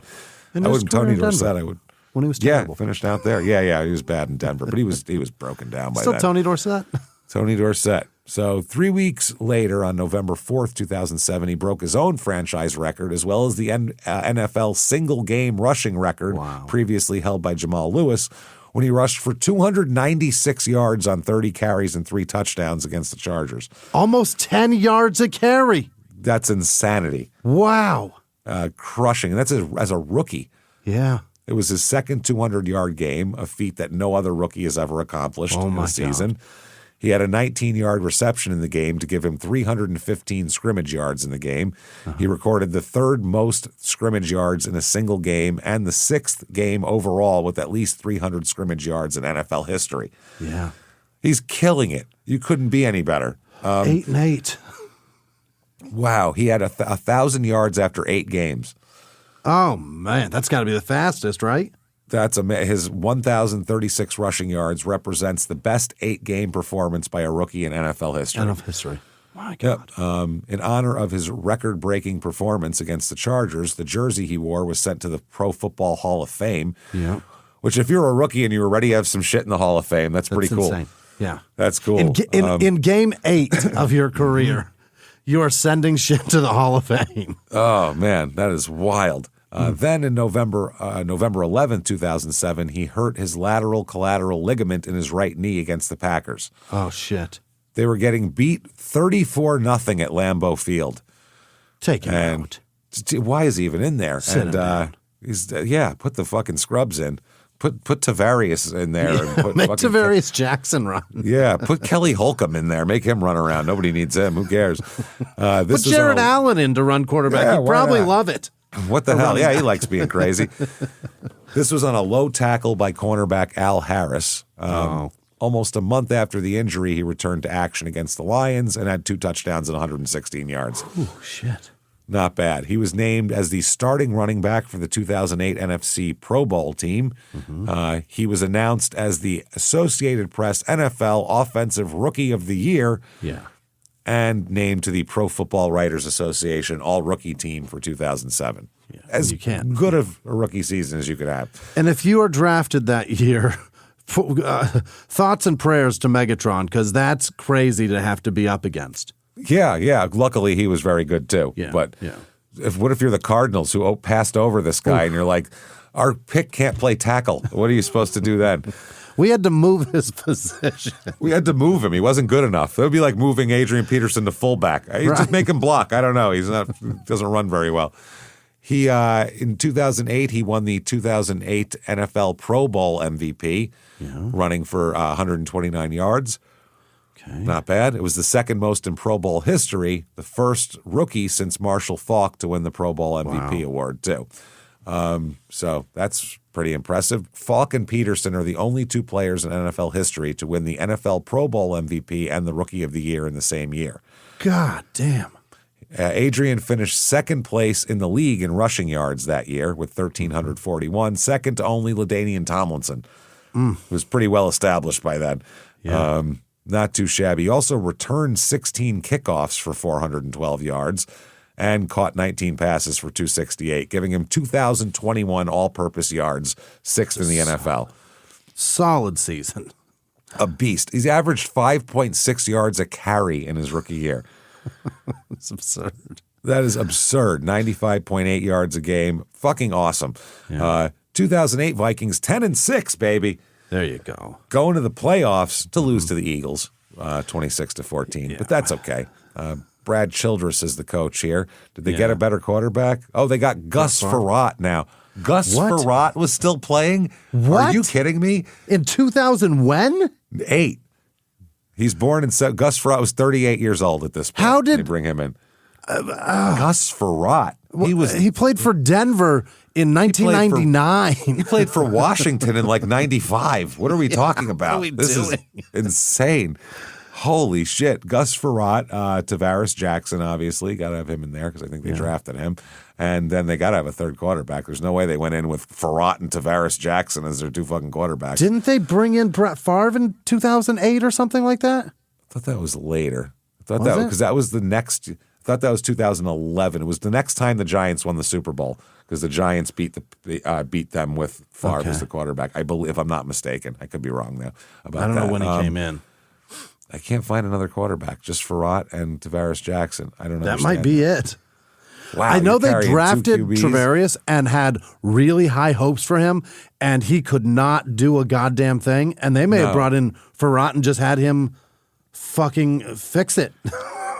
I wasn't Tony Dorsett. I would. When he was terrible. Finished out there. Yeah, he was bad in Denver, but he was broken down by Still that. Tony Dorsett? Tony Dorsett. So 3 weeks later, on November 4th, 2007, he broke his own franchise record as well as the NFL single-game rushing record previously held by Jamal Lewis when he rushed for 296 yards on 30 carries and 3 touchdowns against the Chargers. Almost 10 yards a carry. That's insanity. Wow. Crushing. And that's as a rookie. Yeah. It was his second 200-yard game, a feat that no other rookie has ever accomplished in the season. God. He had a 19-yard reception in the game to give him 315 scrimmage yards in the game. He recorded the 3rd most scrimmage yards in a single game and the 6th game overall with at least 300 scrimmage yards in NFL history. Yeah. He's killing it. You couldn't be any better. 8-8. Wow. He had 1,000 yards after 8 games. Oh, man. That's got to be the fastest, right? That's his 1,036 rushing yards represents the best 8-game performance by a rookie in NFL history. NFL history. My God. Yep. In honor of his record-breaking performance against the Chargers, the jersey he wore was sent to the Pro Football Hall of Fame. Yeah. Which, if you're a rookie and you were ready to have some shit in the Hall of Fame, that's pretty cool. Insane. Yeah. That's cool. In game 8 of your career, you are sending shit to the Hall of Fame. Oh, man, that is wild. Then in November 11, 2007, he hurt his lateral collateral ligament in his right knee against the Packers. Oh, shit. They were getting beat 34-0 at Lambeau Field. Take him out. Why is he even in there? Sit him down. Put the fucking scrubs in. Put Tavarius in there. And put Make Tavarius Jackson run. Yeah, put Kelly Holcomb in there. Make him run around. Nobody needs him. Who cares? Put Jared Allen in to run quarterback. Yeah, He'd probably love it. What the hell? Yeah, he likes being crazy. This was on a low tackle by cornerback Al Harris. Almost a month after the injury, he returned to action against the Lions and had 2 touchdowns and 116 yards. Oh, shit. Not bad. He was named as the starting running back for the 2008 NFC Pro Bowl team. He was announced as the Associated Press NFL Offensive Rookie of the Year. Yeah. And named to the Pro Football Writers Association All-Rookie Team for 2007. Yeah, as good of a rookie season as you could have. And if you are drafted that year, thoughts and prayers to Megatron, because that's crazy to have to be up against. Yeah. Luckily, he was very good too. Yeah, but what if you're the Cardinals who passed over this guy and you're like, our pick can't play tackle? What are you supposed to do then? We had to move his position. We had to move him. He wasn't good enough. That would be like moving Adrian Peterson to fullback. Just make him block. I don't know. He doesn't run very well. He in 2008, he won the 2008 NFL Pro Bowl MVP, running for 129 yards. Okay. Not bad. It was the second most in Pro Bowl history, the first rookie since Marshall Faulk to win the Pro Bowl MVP award, too. So that's pretty impressive. Faulk and Peterson are the only 2 players in NFL history to win the NFL Pro Bowl MVP and the Rookie of the Year in the same year. God damn. Adrian finished second place in the league in rushing yards that year with 1,341, second to only LaDainian Tomlinson, who was pretty well established by then. Yeah. Not too shabby. He also returned 16 kickoffs for 412 yards and caught 19 passes for 268, giving him 2,021 all-purpose yards, 6th in the NFL. Solid season. A beast. He's averaged 5.6 yards a carry in his rookie year. It's absurd. That is absurd. 95.8 yards a game. Fucking awesome. Yeah. 2008 Vikings 10-6, baby. There you go. Going to the playoffs to lose to the Eagles, 26-14. But that's okay. Brad Childress is the coach here. Did they get a better quarterback? Oh, they got Gus Frerotte now. Gus Frerotte was still playing? What? Are you kidding me? In 2000 when? 8. He's born in Gus Frerotte was 38 years old at this point. How did they bring him in? Gus Frerotte. He played for Denver in 1999. He played for Washington in like 95. What are we talking about? This is insane. Holy shit. Gus Frerotte, Tavares Jackson, obviously. Got to have him in there because I think they drafted him. And then they got to have a third quarterback. There's no way they went in with Frerotte and Tavares Jackson as their 2 fucking quarterbacks. Didn't they bring in Brett Favre in 2008 or something like that? I thought that was later. I thought that because that was the next. I thought that was 2011. It was the next time the Giants won the Super Bowl because the Giants beat them with Favre as the quarterback. I believe, if I'm not mistaken. I could be wrong though about that. I don't know when he came in. I can't find another quarterback. Just Frerotte and Tavares Jackson. I don't know. That might be it. Wow, I know they drafted 2 QBs. Tavarius and had really high hopes for him, and he could not do a goddamn thing. And they may have brought in Frerotte and just had him fucking fix it.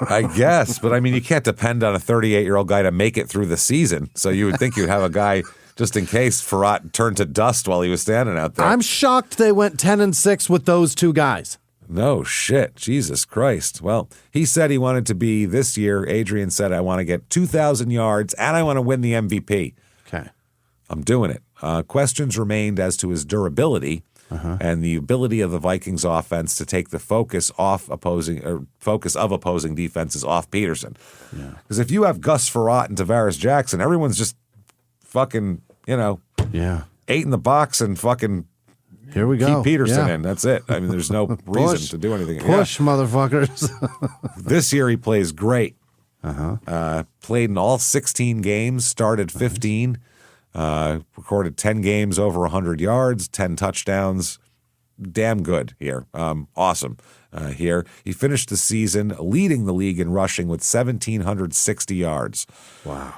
I guess, but I mean, you can't depend on a 38-year-old guy to make it through the season. So you would think you'd have a guy just in case Frerotte turned to dust while he was standing out there. I'm shocked they went 10-6 with those 2 guys. No shit. Jesus Christ. Well, he said he wanted to be this year. Adrian said, I want to get 2,000 yards and I want to win the MVP. Okay. I'm doing it. Questions remained as to his durability and the ability of the Vikings offense to take the focus of opposing defenses off Peterson. Because if you have Gus Frerotte and Tavares Jackson, everyone's just fucking, 8 in the box and fucking here we go. Keep Peterson in. That's it. I mean, there's no reason to do anything. Push, motherfuckers. This year he plays great. Played in all 16 games, started 15, recorded 10 games over 100 yards, 10 touchdowns. Damn good here. Awesome here. He finished the season leading the league in rushing with 1,760 yards. Wow.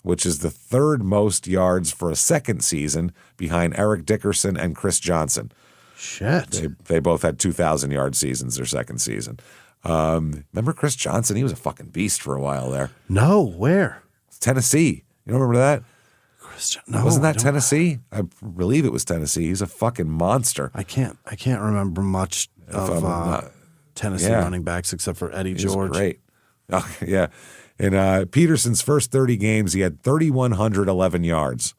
Which is the 3rd most yards for a second season behind Eric Dickerson and Chris Johnson. Shit. They both had 2,000-yard seasons their second season. Remember Chris Johnson? He was a fucking beast for a while there. No, where? Tennessee. You don't remember that? No, Wasn't that Tennessee? I believe it was Tennessee. He's a fucking monster. I can't remember much of Tennessee running backs except for Eddie George. Great. Oh, yeah. In Peterson's first 30 games, he had 3,111 yards.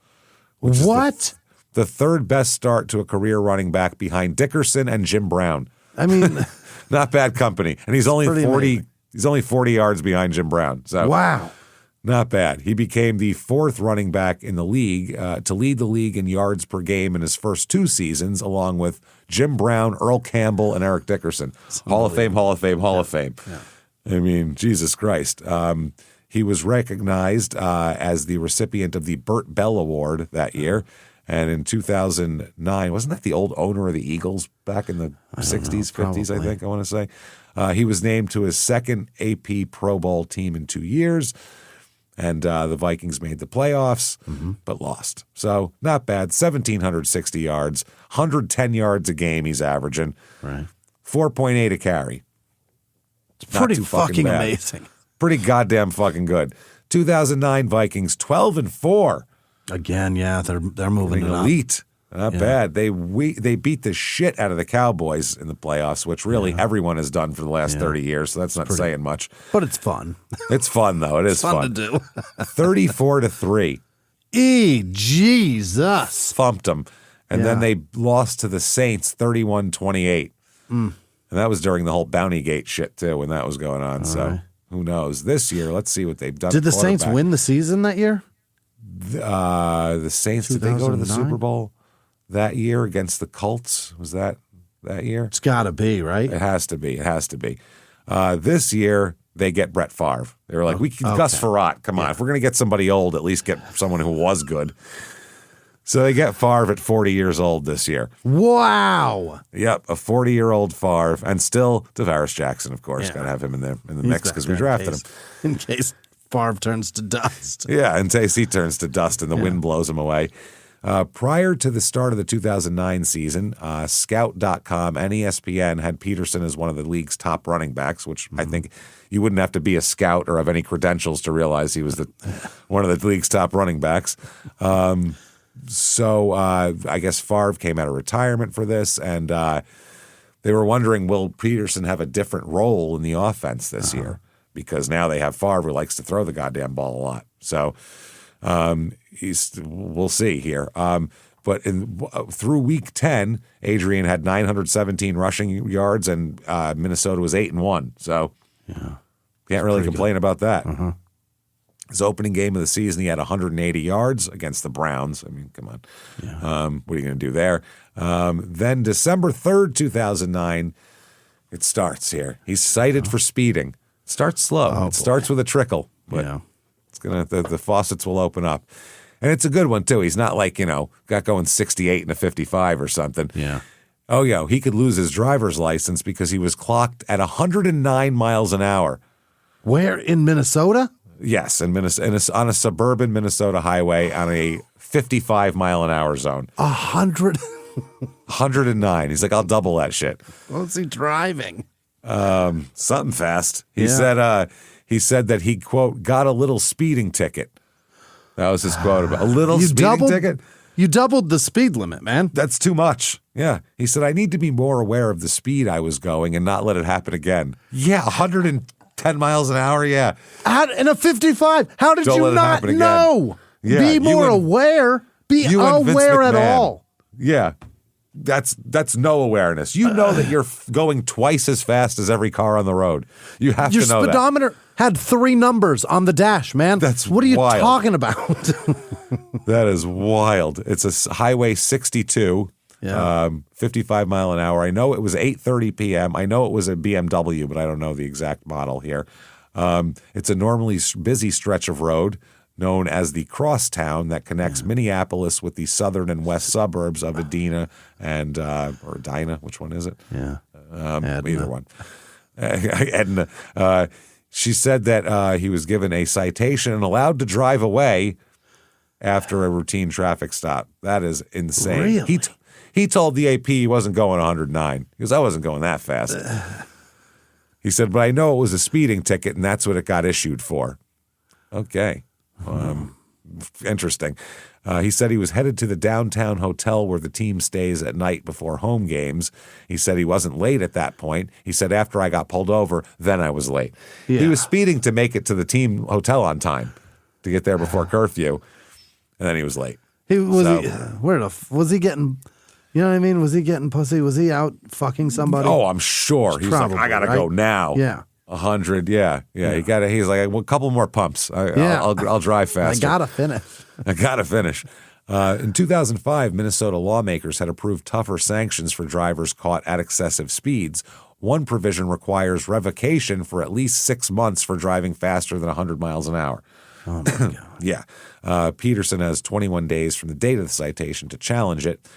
What? The third best start to a career running back behind Dickerson and Jim Brown. I mean, not bad company. And he's only 40. Amazing. He's only 40 yards behind Jim Brown. So wow. Not bad. He became the fourth running back in the league to lead the league in yards per game in his first 2 seasons, along with Jim Brown, Earl Campbell, and Eric Dickerson. Hall of Fame, Hall of Fame, Hall of Fame. Yeah. I mean, Jesus Christ. He was recognized as the recipient of the Burt Bell Award that year. And in 2009, wasn't that the old owner of the Eagles back in the 60s, 50s, I think, I want to say? He was named to his second AP Pro Bowl team in 2 years. And the Vikings made the playoffs, but lost. So not bad. 1,760 yards, 110 yards a game he's averaging. Right. 4.8 a carry. It's pretty fucking amazing. Pretty goddamn fucking good. 2009 Vikings, 12-4. Again, yeah, they're moving it up. Elite. Not bad. They beat the shit out of the Cowboys in the playoffs, which really everyone has done for the last 30 years, so that's not saying much. But it's fun. It's fun, though. It is fun to do. 34-3. Jesus. Thumped them. And then they lost to the Saints 31-28. And that was during the whole Bounty Gate shit, too, when that was going on. So who knows? This year, let's see what they've done. Did the Saints win the season that year? The Saints, did they go to the Super Bowl that year against the Colts? Was that year? It's got to be, right? It has to be. It has to be. This year, they get Brett Favre. They were like, Gus Frerotte, come on. If we're going to get somebody old, at least get someone who was good. So they get Favre at 40 years old this year. Wow. Yep, a 40-year-old Favre. And still Tavares Jackson, of course. Got to have him in the mix because we drafted him. In case Favre turns to dust. Yeah, in case he turns to dust and the wind blows him away. Prior to the start of the 2009 season, Scout.com and ESPN had Peterson as one of the league's top running backs, which I think you wouldn't have to be a scout or have any credentials to realize he was one of the league's top running backs. So I guess Favre came out of retirement for this, and they were wondering, will Peterson have a different role in the offense this year? Because now they have Favre who likes to throw the goddamn ball a lot. So we'll see here. But through week 10, Adrian had 917 rushing yards, and Minnesota was 8-1. So can't really complain about that. His opening game of the season, he had 180 yards against the Browns. I mean, come on. What are you going to do there? Then December 3rd, 2009, it starts here. He's cited for speeding. It starts slow. It starts with a trickle. But it's gonna the faucets will open up. And it's a good one, too. He's not like, got going 68 and a 55 or something. Yeah. Oh, yeah. He could lose his driver's license because he was clocked at 109 miles an hour. Where? In Minnesota? Yes, in Minnesota, on a suburban Minnesota highway on a 55-mile-an-hour zone. 109. He's like, I'll double that shit. What's he driving? Something fast. He said that he, quote, got a little speeding ticket. That was his quote about a little speeding ticket. You doubled the speed limit, man. That's too much. Yeah. He said, I need to be more aware of the speed I was going and not let it happen again. Yeah, 110 miles an hour, yeah. In a 55. How did you not know? Yeah, be more aware. Be aware at all. Yeah. That's no awareness. You know that you're going twice as fast as every car on the road. You have to know that. Your speedometer had 3 numbers on the dash, man. What are you talking about? That is wild. It's a Highway 62, 55 mile an hour. I know it was 8:30 p.m. I know it was a BMW, but I don't know the exact model here. It's a normally busy stretch of road known as the Crosstown that connects Minneapolis with the southern and west suburbs of Edina and or Edina. Which one is it? Yeah, either one. Edna. She said that he was given a citation and allowed to drive away after a routine traffic stop. That is insane. Really? He told the AP he wasn't going 109. He goes, I wasn't going that fast. He said, but I know it was a speeding ticket, and that's what it got issued for. Okay. Interesting. He said he was headed to the downtown hotel where the team stays at night before home games. He said he wasn't late at that point. He said after I got pulled over, then I was late. Yeah. He was speeding to make it to the team hotel on time to get there before curfew, and then he was late. Was he getting? You know what I mean? Was he getting pussy? Was he out fucking somebody? Oh, I'm sure. He's Probably, like, I gotta go now. Yeah. 100. Yeah. He's like, a couple more pumps. I'll drive faster. I gotta finish. I gotta finish. In 2005, Minnesota lawmakers had approved tougher sanctions for drivers caught at excessive speeds. One provision requires revocation for at least 6 months for driving faster than 100 miles an hour. Oh my God. Yeah. Peterson has 21 days from the date of the citation to challenge it.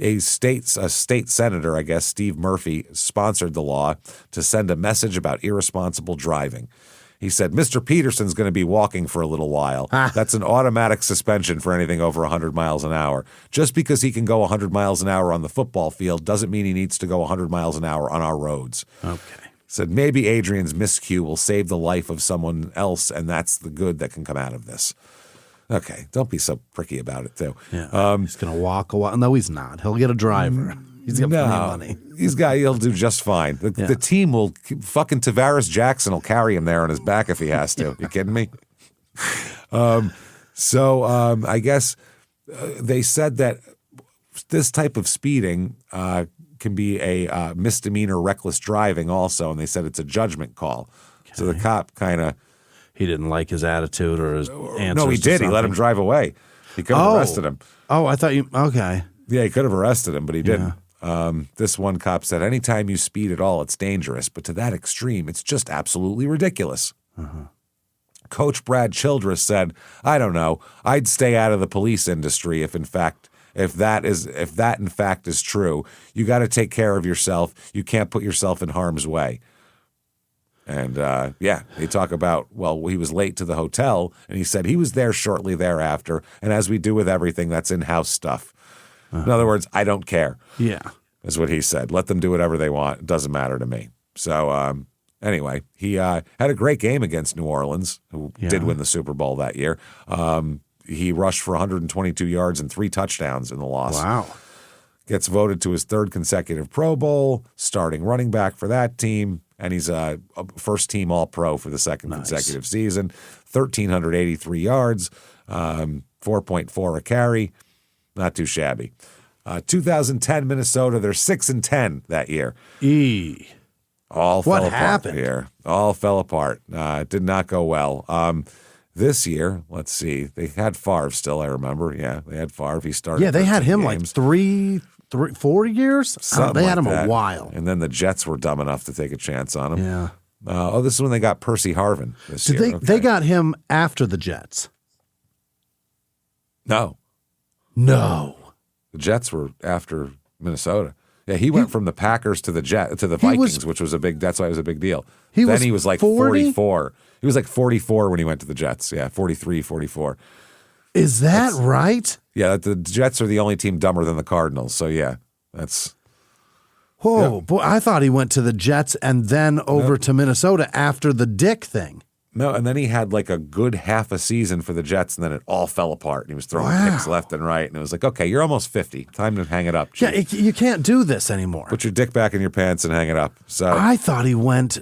A state senator, I guess, Steve Murphy, sponsored the law to send a message about irresponsible driving. He said, Mr. Peterson's going to be walking for a little while. That's an automatic suspension for anything over 100 miles an hour. Just because he can go 100 miles an hour on the football field doesn't mean he needs to go 100 miles an hour on our roads. Okay. Said maybe Adrian's miscue will save the life of someone else, and that's the good that can come out of this. Okay, don't be so pricky about it, too. Yeah. He's going to walk a while. No, he's not. He'll get a driver. He's got plenty of money. He'll do just fine. The team will fucking Tavares Jackson will carry him there on his back if he has to. You kidding me? I guess they said that this type of speeding can be a misdemeanor reckless driving also, and they said it's a judgment call. Okay. So the cop kind of... He didn't like his attitude or his answers. No, he did. He let him drive away. He could have arrested him. Oh, I thought you... Okay. Yeah, he could have arrested him, but he didn't. This one cop said, anytime you speed at all, it's dangerous. But to that extreme, it's just absolutely ridiculous. Coach Brad Childress said, I don't know. I'd stay out of the police industry if that in fact is true. You got to take care of yourself. You can't put yourself in harm's way. And, they talk about, he was late to the hotel, and he said he was there shortly thereafter, and as we do with everything, that's in-house stuff. In other words, I don't care. Yeah. Is what he said. Let them do whatever they want. It doesn't matter to me. So, anyway, he had a great game against New Orleans, who did win the Super Bowl that year. He rushed for 122 yards and 3 touchdowns in the loss. Wow. Gets voted to his 3rd consecutive Pro Bowl, starting running back for that team. And he's a first-team All-Pro for the 2nd consecutive season. 1,383 yards, 4.4 a carry. Not too shabby. 2010 Minnesota, they're 6-10 that year. All fell apart happened here. All fell apart. It did not go well. This year, let's see, they had Favre still, I remember. Yeah, they had Favre. He started. Yeah, they had him games. like 4 years? They had him a while. And then the Jets were dumb enough to take a chance on him. Yeah. This is when they got Percy Harvin this year. They got him after the Jets? No. The Jets were after Minnesota. Yeah, he went from the Packers to the Vikings, which was that's why it was a big deal. He was like 44. He was like 44 when he went to the Jets. Yeah, 43, 44. Is that right? Yeah, the Jets are the only team dumber than the Cardinals. So yeah, that's. Whoa, boy! I thought he went to the Jets and then over to Minnesota after the Dick thing. No, and then he had like a good half a season for the Jets, and then it all fell apart. And he was throwing picks left and right, and it was like, okay, you're almost 50. Time to hang it up, Chief. Yeah, you can't do this anymore. Put your dick back in your pants and hang it up. So I thought he went.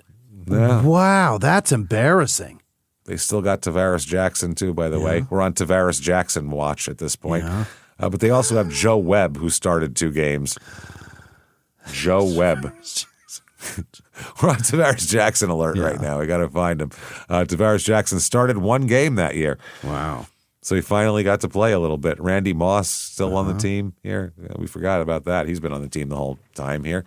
Yeah. Wow, that's embarrassing. They still got Tavares Jackson too, by the way. We're on Tavares Jackson watch at this point. Yeah. But they also have Joe Webb, who started 2 games. Joe Webb. We're on Tavares Jackson alert right now. We got to find him. Tavares Jackson started 1 game that year. Wow. So he finally got to play a little bit. Randy Moss still on the team here. Yeah, we forgot about that. He's been on the team the whole time here.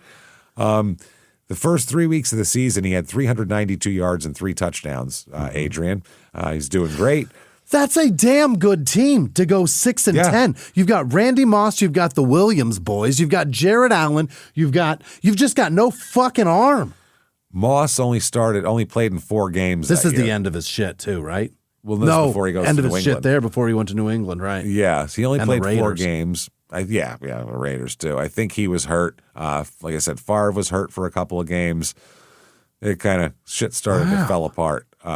The first 3 weeks of the season, he had 392 yards and 3 touchdowns, Adrian. He's doing great. That's a damn good team to go 6-10. You've got Randy Moss, you've got the Williams boys, you've got Jared Allen, you've just got no fucking arm. Moss only played in 4 games. This is the end of his shit too, right? Well, this is before he goes to New England. End of his shit there before he went to New England, right? Yeah, so he only played 4 games. The Raiders too. I think he was hurt. Like I said, Favre was hurt for a couple of games. it kind of shit started to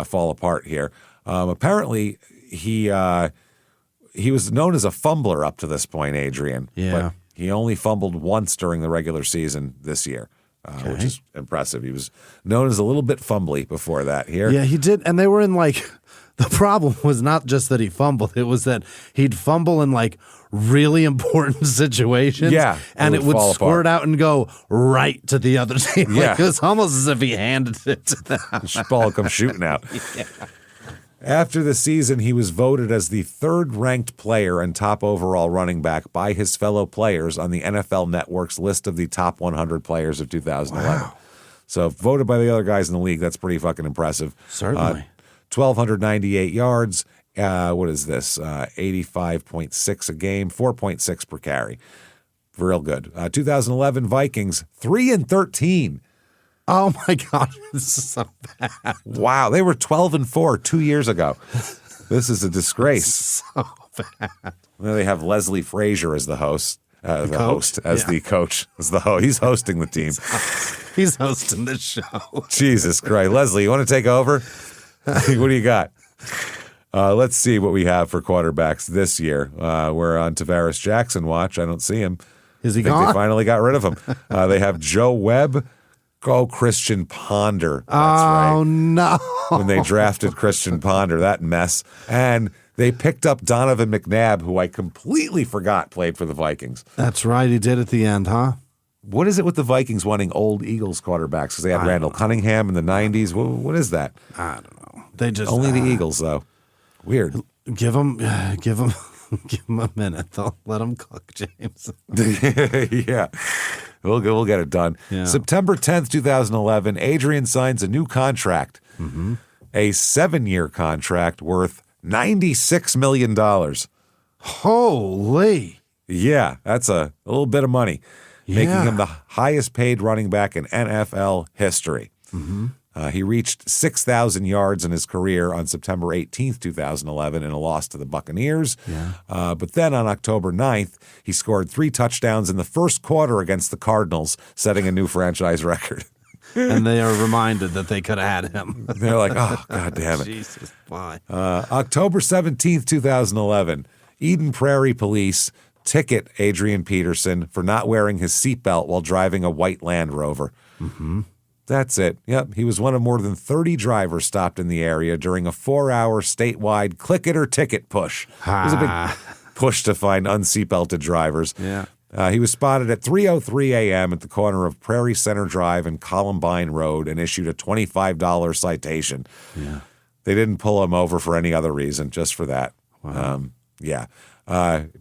fall apart here. Apparently, he was known as a fumbler up to this point, Adrian. Yeah. But he only fumbled once during the regular season this year, which is impressive. He was known as a little bit fumbly before that here. Yeah, he did. And they were in like, the problem was not just that he fumbled, it was that he'd fumble in like really important situations. Yeah. And it would squirt out and go right to the other team. Yeah. Like, it was almost as if he handed it to them. The ball come shooting out. Yeah. After the season, he was voted as the third-ranked player and top overall running back by his fellow players on the NFL Network's list of the top 100 players of 2011. Wow. So voted by the other guys in the league, that's pretty fucking impressive. Certainly. 1,298 yards. What is this? 85.6 a game, 4.6 per carry. Real good. 2011 Vikings, 3-13. Oh my God, this is so bad. Wow, they were 12-4 2 years ago. This is a disgrace. So bad. Well, they have Leslie Frazier as the host. The coach? coach. He's hosting the team. He's hosting the show. Jesus Christ. Leslie, you want to take over? What do you got? Let's see what we have for quarterbacks this year. We're on Tavares Jackson watch. I don't see him. Is he I think gone? they finally got rid of him. They have Joe Webb. Christian Ponder. That's right. No. When they drafted Christian Ponder, that mess. And they picked up Donovan McNabb, who I completely forgot played for the Vikings. That's right. He did at the end, huh? What is it with the Vikings wanting old Eagles quarterbacks? Because they had Randall Cunningham in the 90s. What is that? I don't know. They just Only the Eagles, though. Weird. Give him a minute. They'll let him cook, James. Yeah. We'll get it done. Yeah. September 10th, 2011, Adrian signs a new contract, a 7-year contract worth $96 million. Holy. Yeah, that's a little bit of money, making him the highest paid running back in NFL history. He reached 6,000 yards in his career on September 18th, 2011 in a loss to the Buccaneers. But then on October 9th, he scored 3 touchdowns in the first quarter against the Cardinals, setting a new franchise record. And they are reminded that they could have had him. They're like, oh, God damn it. Jesus, why? October 17th, 2011, Eden Prairie Police ticket Adrian Peterson for not wearing his seatbelt while driving a white Land Rover. That's it. Yep. He was one of more than 30 drivers stopped in the area during a 4-hour statewide click it or ticket push. It was a big push to find unseatbelted drivers. Yeah. He was spotted at 3:03 a.m. at the corner of Prairie Center Drive and Columbine Road and issued a $25 citation. Yeah. They didn't pull him over for any other reason, just for that. Wow.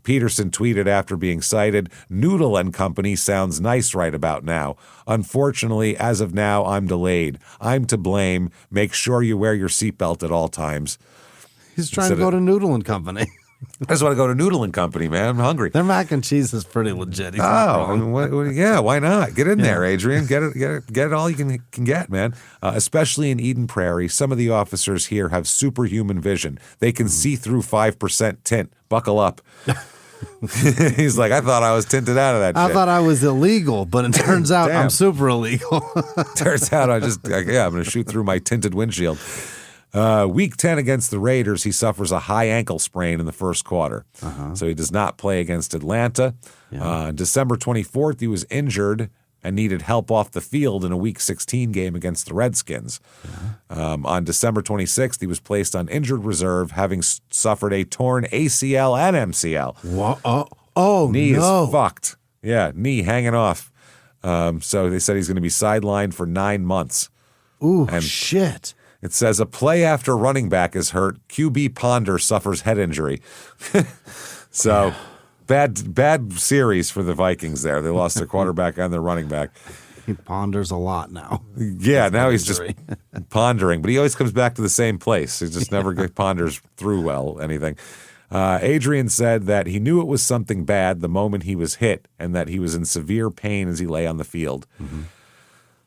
Peterson tweeted after being cited, "Noodle and Company sounds nice right about now. Unfortunately, as of now, I'm delayed. I'm to blame. Make sure you wear your seatbelt at all times." He's trying to go to Noodle and Company. I just want to go to Noodle and Company, man. I'm hungry. Their mac and cheese is pretty legit. He's not wrong. Yeah, why not? Get in there, Adrian. Get it all you can get, man. Especially in Eden Prairie, some of the officers here have superhuman vision. They can see through 5% tint. Buckle up. He's like, I thought I was tinted out of that shit. I thought I was illegal, but it turns out I'm super illegal. Turns out I'm going to shoot through my tinted windshield. Week 10 against the Raiders, he suffers a high ankle sprain in the first quarter. So he does not play against Atlanta. December 24th, he was injured and needed help off the field in a Week 16 game against the Redskins. On December 26th, he was placed on injured reserve, having suffered a torn ACL and MCL. What? Knee is fucked. Yeah, knee hanging off. So they said he's going to be sidelined for 9 months. Ooh, shit. It says a play after running back is hurt. QB Ponder suffers head injury. So bad series for the Vikings there. They lost their quarterback and their running back. He ponders a lot now. Yeah, now he's just pondering, but he always comes back to the same place. He just never ponders through anything. Adrian said that he knew it was something bad the moment he was hit and that he was in severe pain as he lay on the field.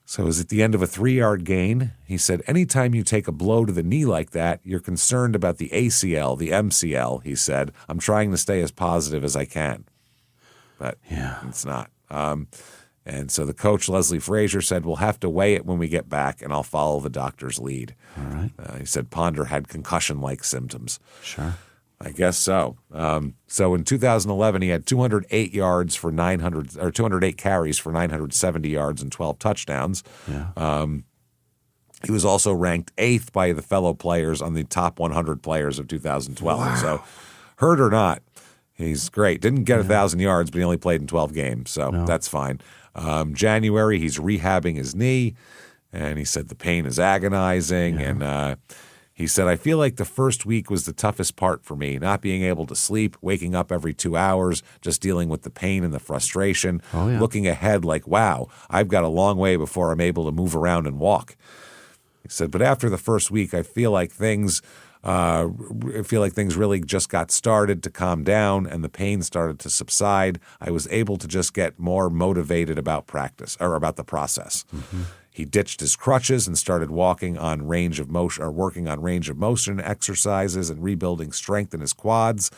So it was at the end of a 3-yard gain. He said, anytime you take a blow to the knee like that, you're concerned about the ACL, the MCL, he said. I'm trying to stay as positive as I can. But it's not. And so the coach, Leslie Frazier, said, we'll have to weigh it when we get back, and I'll follow the doctor's lead. All right. He said Ponder had concussion-like symptoms. Sure. I guess so. So in 2011, he had 208 carries for 970 yards and 12 touchdowns. Yeah. He was also ranked 8th by the fellow players on the top 100 players of 2012. Wow. So, hurt or not, he's great. Didn't get 1,000 yards, but he only played in 12 games, so that's fine. January, he's rehabbing his knee, and he said the pain is agonizing. Yeah. And he said, I feel like the first week was the toughest part for me, not being able to sleep, waking up every 2 hours, just dealing with the pain and the frustration, looking ahead like, wow, I've got a long way before I'm able to move around and walk. He said, but after the first week, I feel like things really just got started to calm down and the pain started to subside. I was able to just get more motivated about practice or about the process. Mm-hmm. He ditched his crutches and started working on range of motion exercises and rebuilding strength in his quads.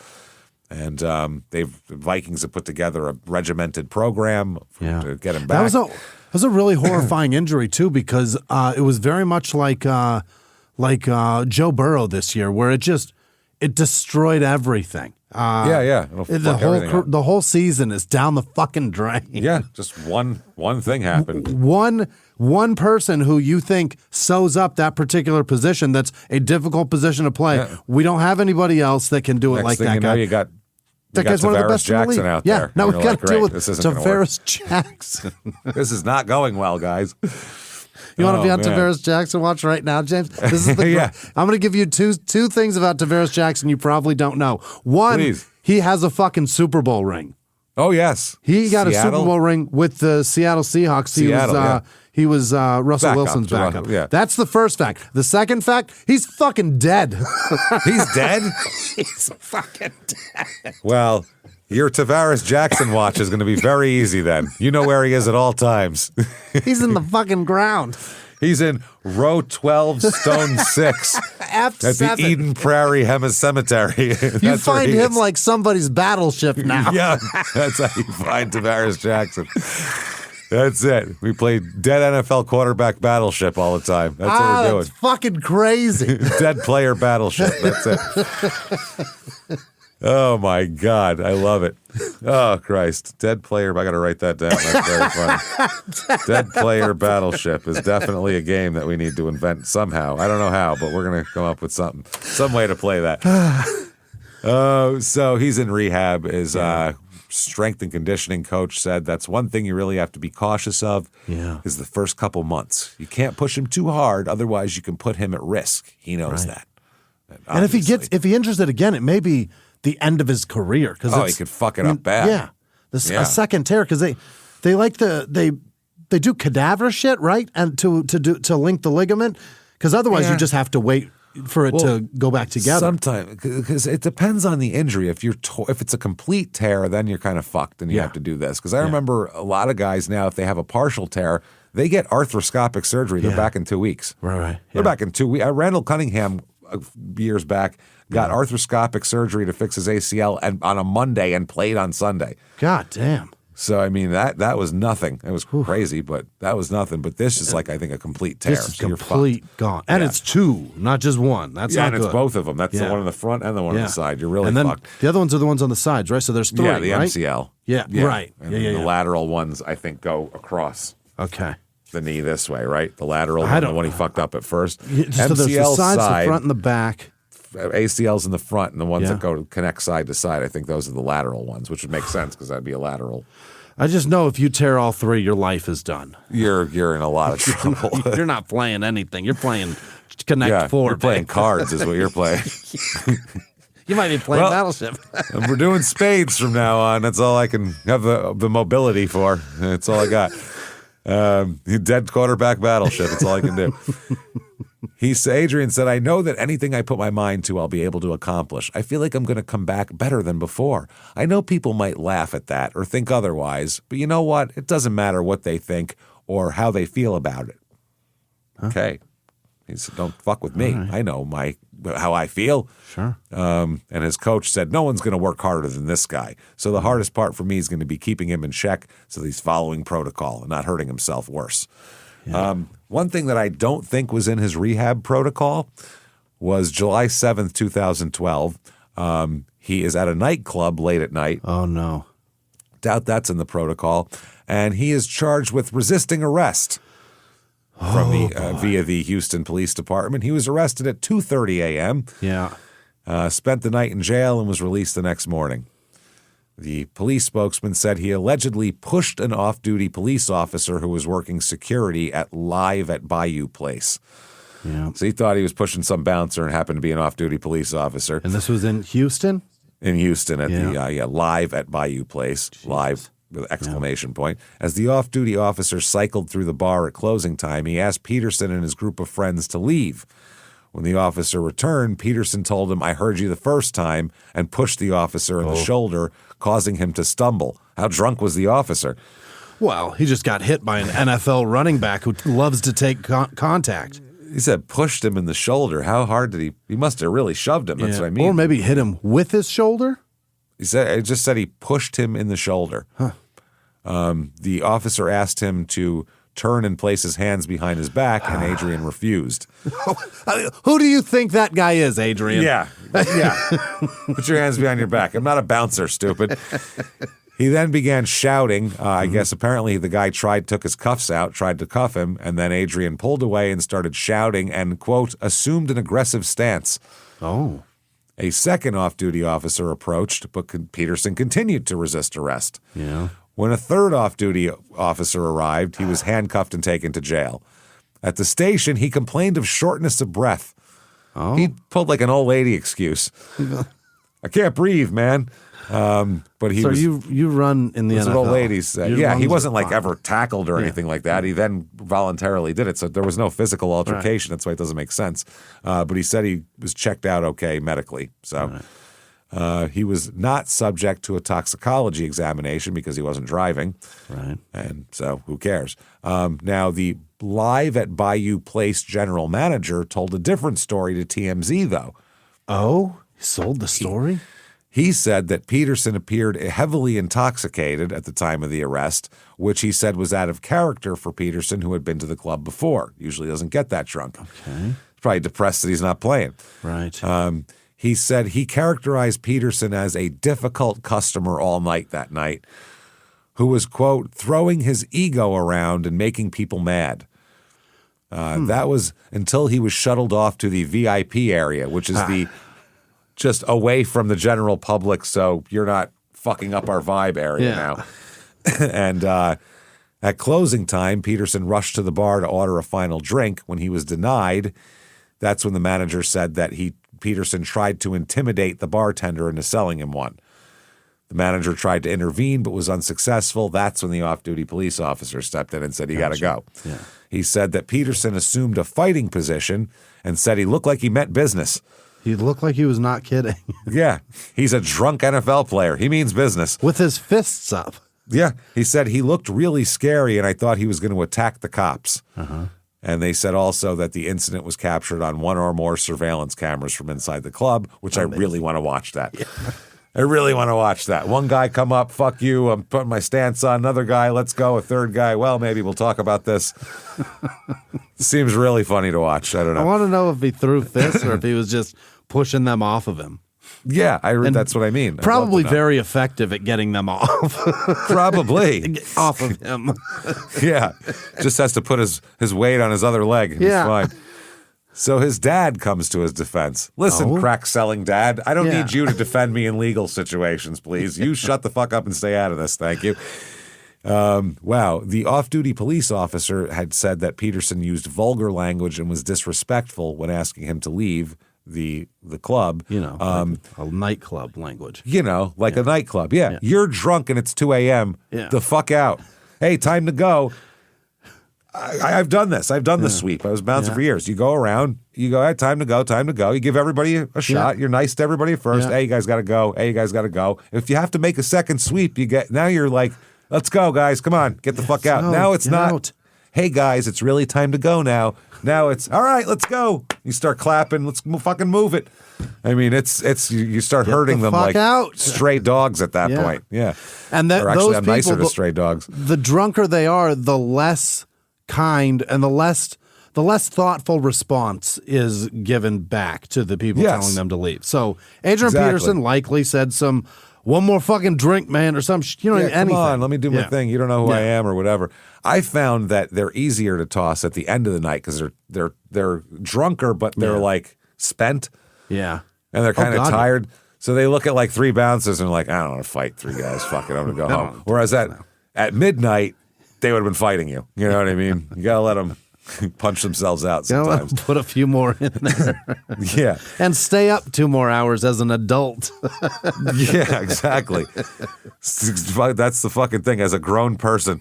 And the Vikings have put together a regimented program to get him back. That was a really horrifying injury too, because it was very much like Joe Burrow this year, where it destroyed everything. The whole season is down the fucking drain. Yeah, just one thing happened. One person who you think sews up that particular position that's a difficult position to play. Yeah. We don't have anybody else that can do it like that guy. You got one of the best Jackson out there. Yeah, now we've got to deal with Tavares Jackson. This is not going well, guys. You want to be on Tavares Jackson watch right now, James? This is I'm going to give you two things about Tavares Jackson you probably don't know. One, he has a fucking Super Bowl ring. Oh, yes. He got a Super Bowl ring with the Seattle Seahawks. He was Russell Wilson's backup. Yeah. That's the first fact. The second fact, he's fucking dead. He's dead? He's fucking dead. Well, your Tavares Jackson watch is going to be very easy then. You know where he is at all times. He's in the fucking ground. He's in row 12, stone 6 at the Eden Prairie Cemetery. You find him like somebody's battleship now. Yeah, that's how you find Tavares Jackson. That's it. We play dead NFL quarterback battleship all the time. That's what we're doing. That's fucking crazy. Dead player battleship. That's it. Oh, my God. I love it. Oh, Christ. Dead player. I got to write that down. That's very funny. Dead player battleship is definitely a game that we need to invent somehow. I don't know how, but we're going to come up with something. Some way to play that. So he's in rehab. His strength and conditioning coach said that's one thing you really have to be cautious of is the first couple months. You can't push him too hard. Otherwise, you can put him at risk. He knows that. And if he injures it again, it may be the end of his career, because he could fuck it up bad. Yeah, a second tear, because they do cadaver shit, right, and to link the ligament, because otherwise you just have to wait for it to go back together. Sometimes, because it depends on the injury. If it's a complete tear, then you're kind of fucked, and you have to do this. Because I remember a lot of guys now, if they have a partial tear, they get arthroscopic surgery. They're back in 2 weeks. Right. They're back in 2 weeks. Randall Cunningham, years back, got arthroscopic surgery to fix his ACL on a Monday and played on Sunday. God damn. So, I mean, that was nothing. It was crazy, but that was nothing. But this is like, I think, a complete tear. This is complete gone. And it's two, not just one. That's not good. It's both of them. That's the one in the front and the one on the side. You're really fucked. The other ones are the ones on the sides, right? So there's three, the MCL. Yeah, right. And the lateral ones, I think, go across. Okay. The knee this way, right? The lateral one, the one he fucked up at first. So there's the sides, the front, and the back. ACL's in the front, and the ones that go to connect side to side, I think those are the lateral ones, which would make sense because that'd be a lateral. I just know if you tear all three, your life is done. You're in a lot of trouble. You're not playing anything. You're playing Connect Four. You're playing cards, is what you're playing. You might be playing Battleship. We're doing spades from now on. That's all I can have the mobility for. That's all I got. Dead quarterback Battleship. That's all I can do. Adrian said, I know that anything I put my mind to, I'll be able to accomplish. I feel like I'm going to come back better than before. I know people might laugh at that or think otherwise, but you know what? It doesn't matter what they think or how they feel about it. Huh? Okay. He said, don't fuck with me. Right. I know my how I feel. Sure. And his coach said, no one's going to work harder than this guy. So the hardest part for me is going to be keeping him in check so that he's following protocol and not hurting himself worse. Yeah. One thing that I don't think was in his rehab protocol was July 7th, 2012. He is at a nightclub late at night. Oh, no. Doubt that's in the protocol. And he is charged with resisting arrest via the Houston Police Department. He was arrested at 2:30 a.m. Yeah. Spent the night in jail and was released the next morning. The police spokesman said he allegedly pushed an off-duty police officer who was working security at Bayou Place. Yeah. So he thought he was pushing some bouncer and happened to be an off-duty police officer. And this was in Houston? In Houston at the Live at Bayou Place. Jesus. Live with exclamation point. As the off-duty officer cycled through the bar at closing time, he asked Peterson and his group of friends to leave. When the officer returned, Peterson told him, "I heard you the first time," and pushed the officer in the shoulder, causing him to stumble. How drunk was the officer? Well, he just got hit by an NFL running back who loves to take contact. He said pushed him in the shoulder. How hard did he? He must have really shoved him. That's what I mean. Or maybe hit him with his shoulder? It just said he pushed him in the shoulder. Huh. The officer asked him to turn and place his hands behind his back, and Adrian refused. Who do you think that guy is, Adrian? Yeah. Put your hands behind your back. I'm not a bouncer, stupid. He then began shouting. I guess apparently the guy took his cuffs out, tried to cuff him, and then Adrian pulled away and started shouting and, quote, assumed an aggressive stance. Oh. A second off-duty officer approached, but Peterson continued to resist arrest. Yeah. When a third off-duty officer arrived, he was handcuffed and taken to jail. At the station, he complained of shortness of breath. Oh. He pulled like an old lady excuse. I can't breathe, man. But he was. You run in the NFL. That's what old ladies said. Yeah, he wasn't like fine. ever tackled or anything like that. He then voluntarily did it, so there was no physical altercation. Right. That's why it doesn't make sense. But he said he was checked out okay medically. So he was not subject to a toxicology examination because he wasn't driving. Right. And so who cares? Now the Live at Bayou Place general manager told a different story to TMZ though. Oh, he sold the story? He said that Peterson appeared heavily intoxicated at the time of the arrest, which he said was out of character for Peterson, who had been to the club before. Usually doesn't get that drunk. Okay. He's probably depressed that he's not playing. Right. He said he characterized Peterson as a difficult customer all night that night, who was, quote, throwing his ego around and making people mad. That was until he was shuttled off to the VIP area, which is the just away from the general public, so you're not fucking up our vibe area now. And at closing time, Peterson rushed to the bar to order a final drink. When he was denied, that's when the manager said that Peterson tried to intimidate the bartender into selling him one. The manager tried to intervene but was unsuccessful. That's when the off-duty police officer stepped in and said, you got to go. Yeah. He said that Peterson assumed a fighting position and said he looked like he meant business. He looked like he was not kidding. Yeah, he's a drunk NFL player. He means business. With his fists up. Yeah, he said he looked really scary and I thought he was going to attack the cops. And they said also that the incident was captured on one or more surveillance cameras from inside the club, which I really want to watch that. Yeah. I really want to watch that. One guy come up, fuck you, I'm putting my stance on. Another guy, let's go. A third guy, well, maybe we'll talk about this. Seems really funny to watch. I don't know. I want to know if he threw fists or if he was just pushing them off of him. Yeah, that's what I mean. Probably very effective at getting them off. Probably. Off of him. Yeah, just has to put his weight on his other leg. He's fine. So his dad comes to his defense. Listen, crack-selling dad, I don't need you to defend me in legal situations, please. You shut the fuck up and stay out of this. Thank you. Wow. The off-duty police officer had said that Peterson used vulgar language and was disrespectful when asking him to leave the club. You know, like a nightclub language. You know, like a nightclub. Yeah. You're drunk and it's 2 a.m. Yeah. The fuck out. Hey, time to go. I've done this. I've done the sweep. I was bouncing for years. You go around, you go, hey, time to go, time to go. You give everybody a shot. You're nice to everybody at first. Hey, you guys got to go. Hey, you guys got to go. If you have to make a second sweep, now you're like, let's go, guys. Come on, get the fuck out. Now it's not. hey guys, it's really time to go now. Now it's, all right, let's go. You start clapping, let's fucking move it. I mean, it's you start hurting them like stray dogs at that point. Yeah. And that or actually, those I'm people, nicer to stray dogs. The drunker they are, the less kind and the less thoughtful response is given back to the people telling them to leave. So Adrian Peterson likely said one more fucking drink, man, or some, anything. Come on, let me do my thing. You don't know who I am or whatever. I found that they're easier to toss at the end of the night because they're drunker, but they're like spent. Yeah. And they're kind of tired. Yeah. So they look at like three bouncers and are like, I don't want to fight three guys. Fuck it, I'm going to go home. Whereas at midnight, they would have been fighting you. You know what I mean? You got to let them punch themselves out sometimes. Put a few more in there. Yeah. And stay up 2 more hours as an adult. Yeah, exactly. That's the fucking thing as a grown person.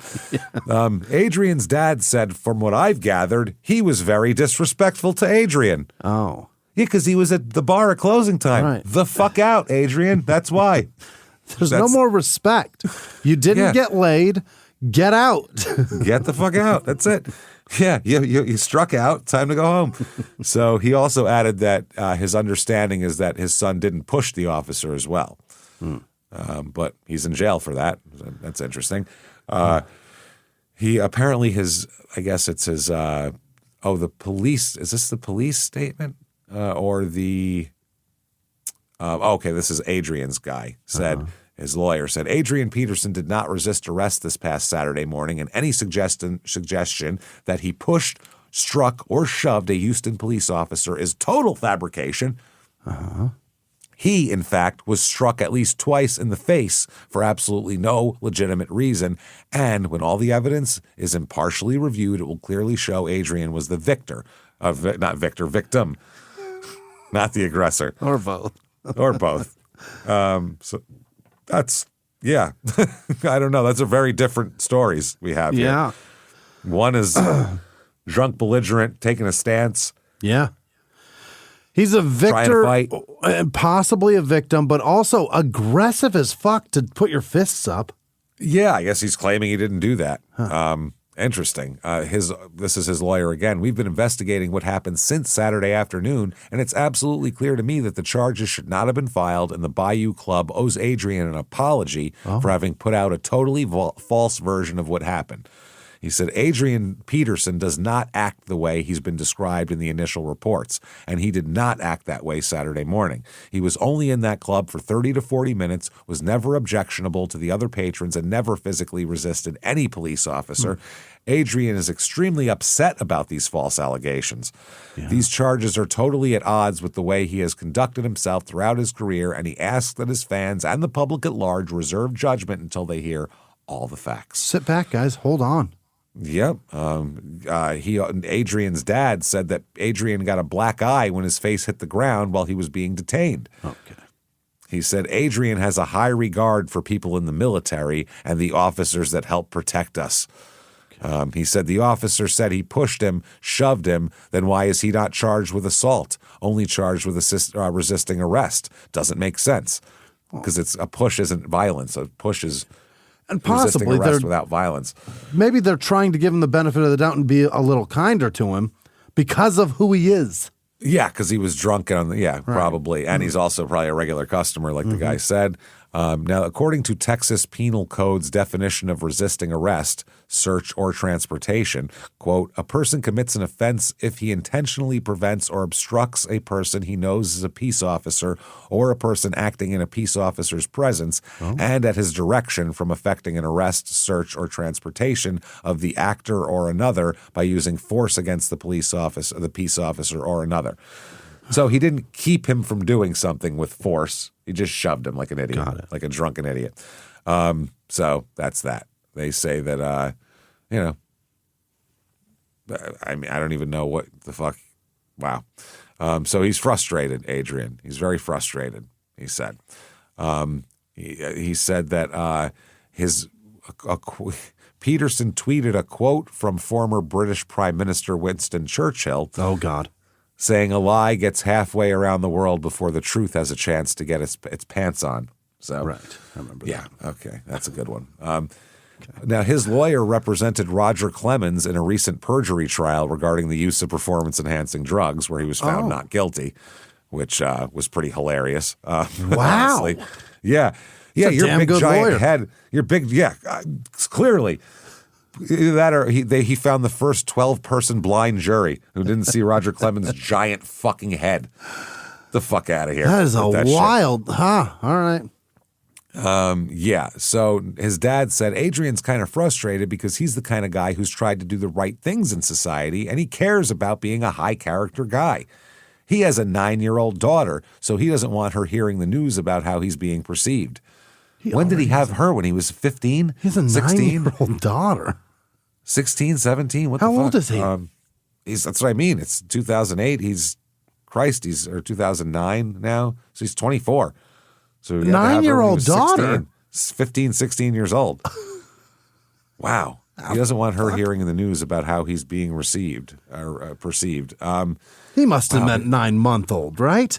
Adrian's dad said, from what I've gathered, he was very disrespectful to Adrian. Oh. Yeah, because he was at the bar at closing time. Right. The fuck out, Adrian. That's why. There's no more respect. You didn't get laid. Get out. Get the fuck out. That's it. Yeah, you struck out. Time to go home. So he also added that his understanding is that his son didn't push the officer as well. But he's in jail for that. That's interesting. He apparently I guess it's his, the police, is this the police statement? Or the, okay, this is Adrian's guy, said, his lawyer said, Adrian Peterson did not resist arrest this past Saturday morning, and any suggestion that he pushed, struck, or shoved a Houston police officer is total fabrication. He, in fact, was struck at least twice in the face for absolutely no legitimate reason, and when all the evidence is impartially reviewed, it will clearly show Adrian was the victim, not the aggressor. Or both. Or both. So that's, I don't know. That's a very different stories we have here. Yeah. One is drunk, belligerent, taking a stance. Yeah. He's a victor and possibly a victim, but also aggressive as fuck to put your fists up. Yeah, I guess he's claiming he didn't do that. Interesting. This is his lawyer again. We've been investigating what happened since Saturday afternoon, and it's absolutely clear to me that the charges should not have been filed, and the Bayou Club owes Adrian an apology for having put out a totally false version of what happened. He said, Adrian Peterson does not act the way he's been described in the initial reports, and he did not act that way Saturday morning. He was only in that club for 30 to 40 minutes, was never objectionable to the other patrons, and never physically resisted any police officer. Adrian is extremely upset about these false allegations. Yeah. These charges are totally at odds with the way he has conducted himself throughout his career, and he asks that his fans and the public at large reserve judgment until they hear all the facts. Sit back, guys. Hold on. Yep. Adrian's dad said that Adrian got a black eye when his face hit the ground while he was being detained. Okay. He said Adrian has a high regard for people in the military and the officers that help protect us. He said the officer said he pushed him, shoved him, then why is he not charged with assault, only charged with resisting arrest? Doesn't make sense because a push isn't violence. A push is and possibly resisting arrest without violence. Maybe they're trying to give him the benefit of the doubt and be a little kinder to him because of who he is. Yeah, because he was drunk probably. And he's also probably a regular customer, like the guy said. Now, according to Texas Penal Code's definition of resisting arrest, search, or transportation, quote, a person commits an offense if he intentionally prevents or obstructs a person he knows is a peace officer or a person acting in a peace officer's presence and at his direction from effecting an arrest, search, or transportation of the actor or another by using force against the peace officer or another. So he didn't keep him from doing something with force. He just shoved him like an idiot, like a drunken idiot. So that's that. They say that, I mean, I don't even know what the fuck. Wow. So he's frustrated, Adrian. He's very frustrated, he said. He said that Peterson tweeted a quote from former British Prime Minister Winston Churchill. Oh, God. Saying a lie gets halfway around the world before the truth has a chance to get its pants on. So, right. I remember that. Yeah, okay. That's a good one. Now, his lawyer represented Roger Clemens in a recent perjury trial regarding the use of performance-enhancing drugs, where he was found not guilty, which was pretty hilarious. Wow. Honestly. Yeah. Yeah, a your damn big good giant lawyer. head. Your big, clearly. Either that or he found the first 12-person blind jury who didn't see Roger Clemens' giant fucking head. The fuck out of here. That is a with that shit. wild, huh? All right. Yeah. So his dad said Adrian's kind of frustrated because he's the kind of guy who's tried to do the right things in society, and he cares about being a high-character guy. He has a 9-year-old daughter, so he doesn't want her hearing the news about how he's being perceived. When did he have her? When he was 15? He has a 16? 9-year-old daughter. 16, 17? What How the fuck? old is he? That's what I mean. It's 2008. He's 2009 now, so he's 24. So he had to have her when he 9-year-old was daughter? 15, 16 years old. Wow. He doesn't want her hearing in the news about how he's being received or perceived. He must have meant 9-month-old, right?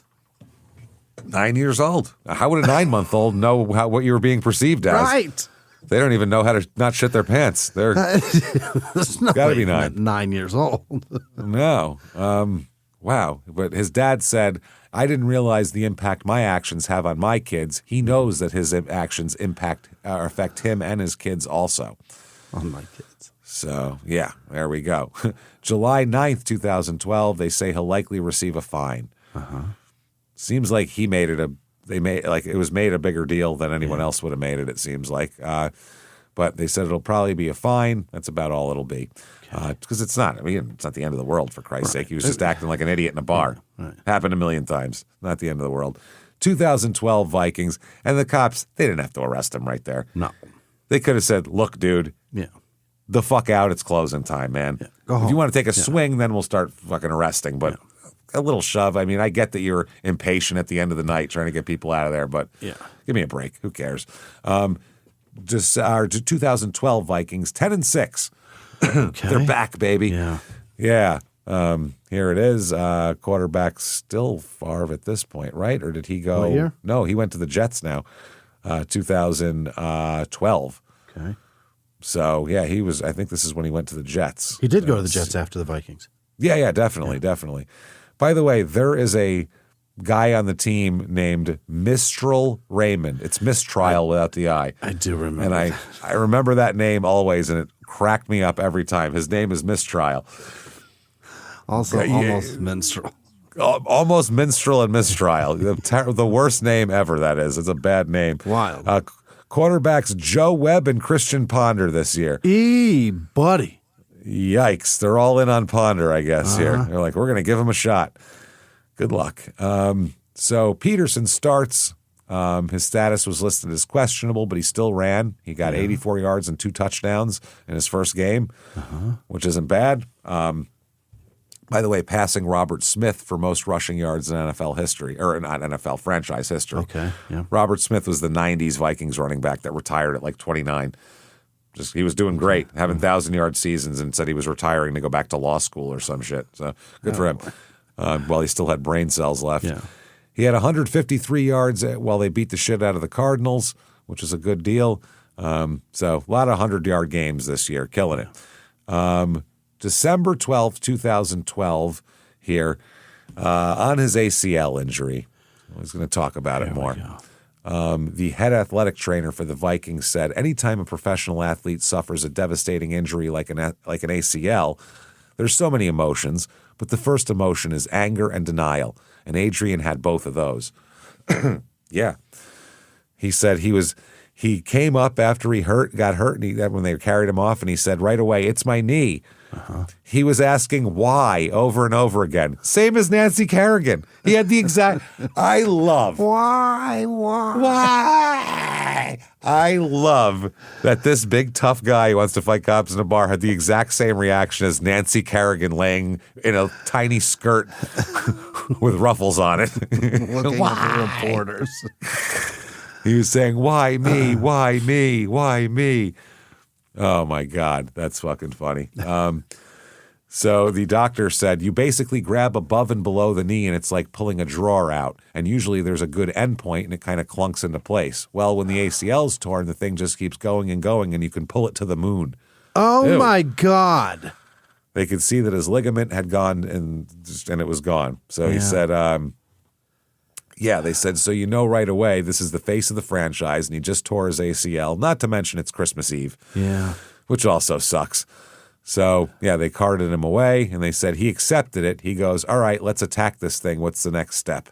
9 years old. How would a 9-month-old know what you were being perceived as? Right. They don't even know how to not shit their pants. They're There's no Gotta way be he 9. meant 9 years old. no. Wow. But his dad said, I didn't realize the impact my actions have on my kids. He knows that his actions affect him and his kids also. On my kids. So, yeah, there we go. July 9th, 2012, they say he'll likely receive a fine. Seems like he made it it was made a bigger deal than anyone else would have made it seems like. But they said it'll probably be a fine. That's about all it'll be. Because it's not the end of the world, for Christ's sake. He was just acting like an idiot in a bar. Happened a million times. Not the end of the world. 2012 Vikings. And the cops, they didn't have to arrest him right there. No. They could have said, look, dude, Yeah. the fuck out. It's closing time, man. Go If home. you want to take a swing, then we'll start fucking arresting. But a little shove. I mean, I get that you're impatient at the end of the night trying to get people out of there, but give me a break. Who cares? Just our 2012 Vikings, 10-6. Okay. They're back, baby. Yeah. Yeah. Here it is. Quarterback still Favre at this point, right? Or did he go? What year? No, he went to the Jets now. 2012. Okay. So, yeah, he was, I think this is when he went to the Jets. He did go to the Jets after the Vikings. Yeah, definitely. By the way, there is a guy on the team named Mistral Raymond. It's mistrial without the I. I do remember. And I remember that name always, and it cracked me up every time. His name is Mistrial. Also, almost minstrel. Almost minstrel and mistrial. The worst name ever, that is. It's a bad name. Wild. Quarterbacks Joe Webb and Christian Ponder this year. Buddy. Yikes. They're all in on Ponder, I guess, here. They're like, we're going to give him a shot. Good luck. So Peterson starts. His status was listed as questionable, but he still ran. He got 84 yards and 2 touchdowns in his first game, which isn't bad. By the way, passing Robert Smith for most rushing yards in NFL history, or not NFL franchise history. Okay, yeah. Robert Smith was the 90s Vikings running back that retired at like 29. He was doing great, having 1,000-yard seasons, and said he was retiring to go back to law school or some shit. So good for him. While he still had brain cells left. Yeah. He had 153 yards while they beat the shit out of the Cardinals, which is a good deal. So a lot of 100-yard games this year, killing it. December 12th, 2012 here, on his ACL injury. I was going to talk about it more. The head athletic trainer for the Vikings said, anytime a professional athlete suffers a devastating injury like an ACL, there's so many emotions, but the first emotion is anger and denial, and Adrian had both of those. Yeah. He said he came up after he got hurt, and when they carried him off, and he said right away, it's my knee. He was asking why over and over again. Same as Nancy Kerrigan. He had the exact, I love. Why? I love that this big tough guy who wants to fight cops in a bar had the exact same reaction as Nancy Kerrigan laying in a tiny skirt with ruffles on it. Looking at the reporters. He was saying, why me? Why me? Why me? Oh, my God. That's fucking funny. So the doctor said, you basically grab above and below the knee and it's like pulling a drawer out. And usually there's a good end point and it kind of clunks into place. Well, when the ACL's torn, the thing just keeps going and going and you can pull it to the moon. Oh, Ew. my God. They could see that his ligament had gone and it was gone. So he said, they said, so you know right away this is the face of the franchise and he just tore his ACL, not to mention it's Christmas Eve. Yeah. Which also sucks. So, they carted him away, and they said he accepted it. He goes, all right, let's attack this thing. What's the next step?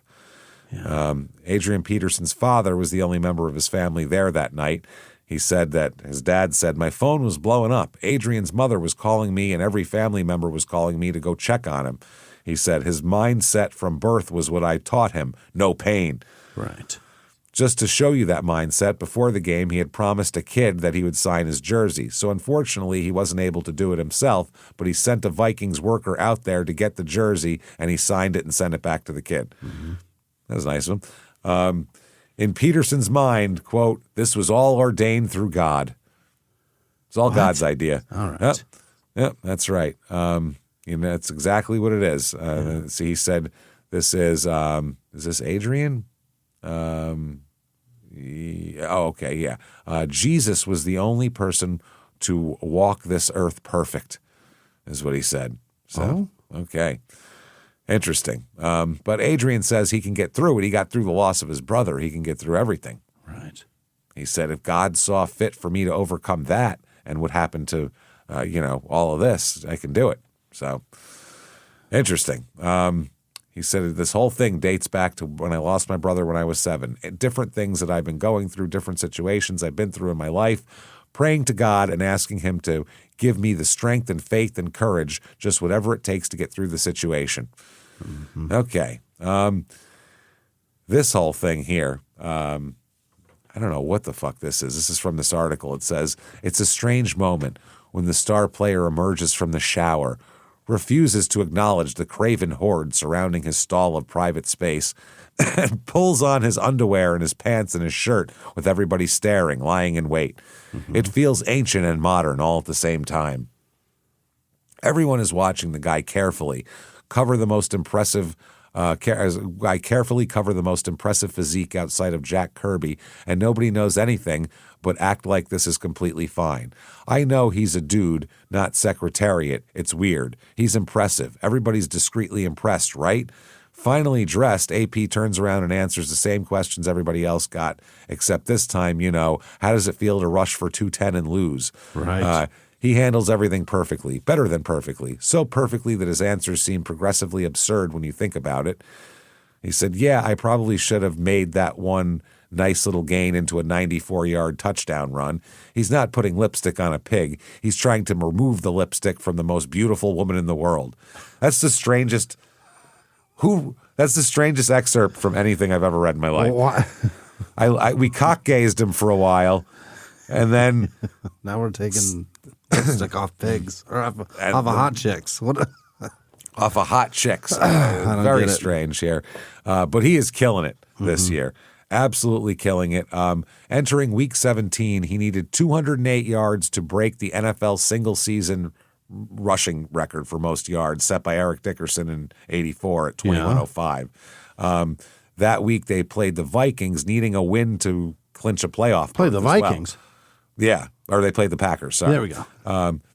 Yeah. Adrian Peterson's father was the only member of his family there that night. He said that his dad said, my phone was blowing up. Adrian's mother was calling me, and every family member was calling me to go check on him. He said his mindset from birth was what I taught him, no pain. Right. Just to show you that mindset, before the game, he had promised a kid that he would sign his jersey. So unfortunately, he wasn't able to do it himself, but he sent a Vikings worker out there to get the jersey, and he signed it and sent it back to the kid. Mm-hmm. That was nice of him. In Peterson's mind, quote, this was all ordained through God. It's all God's idea. All right. Yep, that's right. That's exactly what it is. So he said, this is this Adrian? Jesus was the only person to walk this earth perfect, is what he said. So, okay. Interesting. But Adrian says he can get through it. He got through the loss of his brother. He can get through everything. Right. He said, if God saw fit for me to overcome that and what happened to, all of this, I can do it. So, interesting. He said this whole thing dates back to when I lost my brother when I was 7. Different things that I've been going through, different situations I've been through in my life, praying to God and asking him to give me the strength and faith and courage, just whatever it takes to get through the situation. Mm-hmm. Okay. This whole thing here, I don't know what the fuck this is. This is from this article. It says, it's a strange moment when the star player emerges from the shower, refuses to acknowledge the craven horde surrounding his stall of private space, and pulls on his underwear and his pants and his shirt with everybody staring, lying in wait. Mm-hmm. It feels ancient and modern all at the same time. Everyone is watching the guy carefully cover the most impressive physique outside of Jack Kirby, and nobody knows anything but act like this is completely fine. I know he's a dude, not secretariat. It's weird. He's impressive. Everybody's discreetly impressed, right? Finally dressed, AP turns around and answers the same questions everybody else got, except this time, how does it feel to rush for 210 and lose? Right. He handles everything perfectly, better than perfectly, so perfectly that his answers seem progressively absurd when you think about it. He said, yeah, I probably should have made that one nice little gain into a 94-yard touchdown run. He's not putting lipstick on a pig. He's trying to remove the lipstick from the most beautiful woman in the world. That's the strangest excerpt from anything I've ever read in my life. We cock-gazed him for a while, and then now we're taking lipstick off pigs or off of hot chicks. What? Off of hot chicks. Very strange here. But he is killing it this year. Absolutely killing it. Entering week 17, he needed 208 yards to break the NFL single-season rushing record for most yards set by Eric Dickerson in 84 at 2105. That week, they played the Vikings, needing a win to clinch a playoff. Play the Vikings? Well. Yeah, or they played the Packers. Sorry. There we go.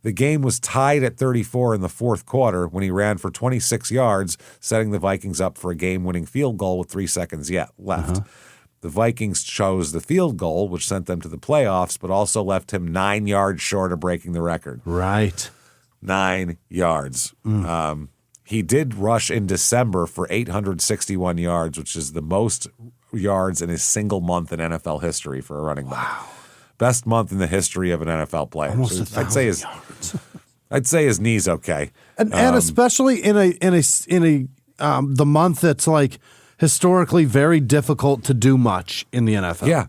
The game was tied at 34 in the fourth quarter when he ran for 26 yards, setting the Vikings up for a game-winning field goal with 3 seconds left. Uh-huh. The Vikings chose the field goal, which sent them to the playoffs, but also left him 9 yards short of breaking the record. Right. 9 yards. He did rush in December for 861 yards, which is the most yards in a single month in NFL history for a running back. Wow. Best month in the history of an NFL player. Almost So 1,000 yards. I'd say his knee's okay. And especially in the month that's like historically very difficult to do much in the NFL. Yeah.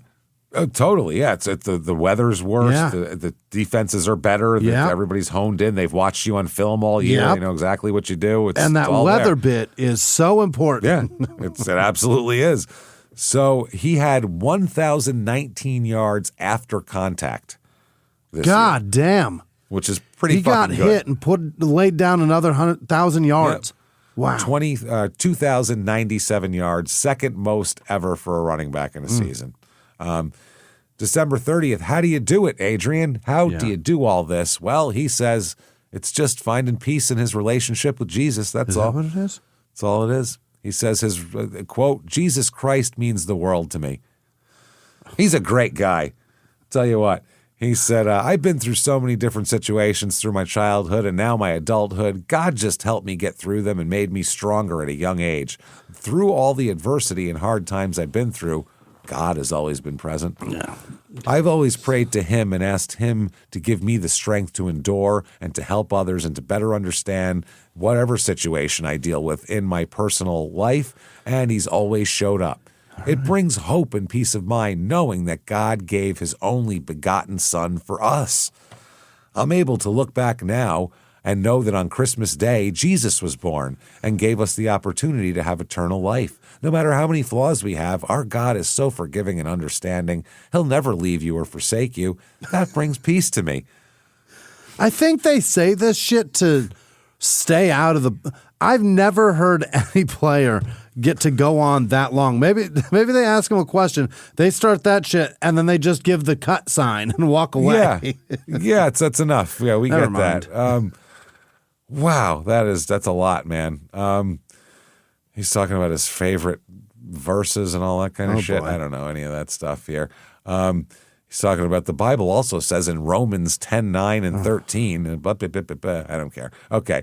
Totally, yeah. It's the weather's worse. Yeah. The defenses are better. Yeah. Everybody's honed in. They've watched you on film all year. Yep. They know exactly what you do. And that weather bit is so important. Yeah, it absolutely is. So he had 1,019 yards after contact this year. God damn. which is pretty He got fucking good. hit and laid down another 100,000 yards. Wow. 2,097 yards, second most ever for a running back in a season. December 30th, how do you do it, Adrian? How do you do all this? Well, he says it's just finding peace in his relationship with Jesus. That's all. Is that what it is? That's all it is. He says his, quote, Jesus Christ means the world to me. He's a great guy. Tell you what. He said, I've been through so many different situations through my childhood and now my adulthood. God just helped me get through them and made me stronger at a young age. Through all the adversity and hard times I've been through, God has always been present. Yeah. I've always prayed to him and asked him to give me the strength to endure and to help others and to better understand whatever situation I deal with in my personal life, and he's always showed up. It brings hope and peace of mind knowing that God gave his only begotten Son for us. I'm able to look back now and know that on Christmas Day, Jesus was born and gave us the opportunity to have eternal life. No matter how many flaws we have, our God is so forgiving and understanding. He'll never leave you or forsake you. That brings peace to me. I think they say this shit to stay out of the. I've never heard any player get to go on that long. Maybe they ask them a question, they start that shit, and then they just give the cut sign and walk away. Yeah, that's enough. Yeah, we Never get that. Wow, that's a lot, man. He's talking about his favorite verses and all that kind of shit. Boy. I don't know any of that stuff here. He's talking about the Bible also says in Romans 10:9 and 13. I don't care. Okay.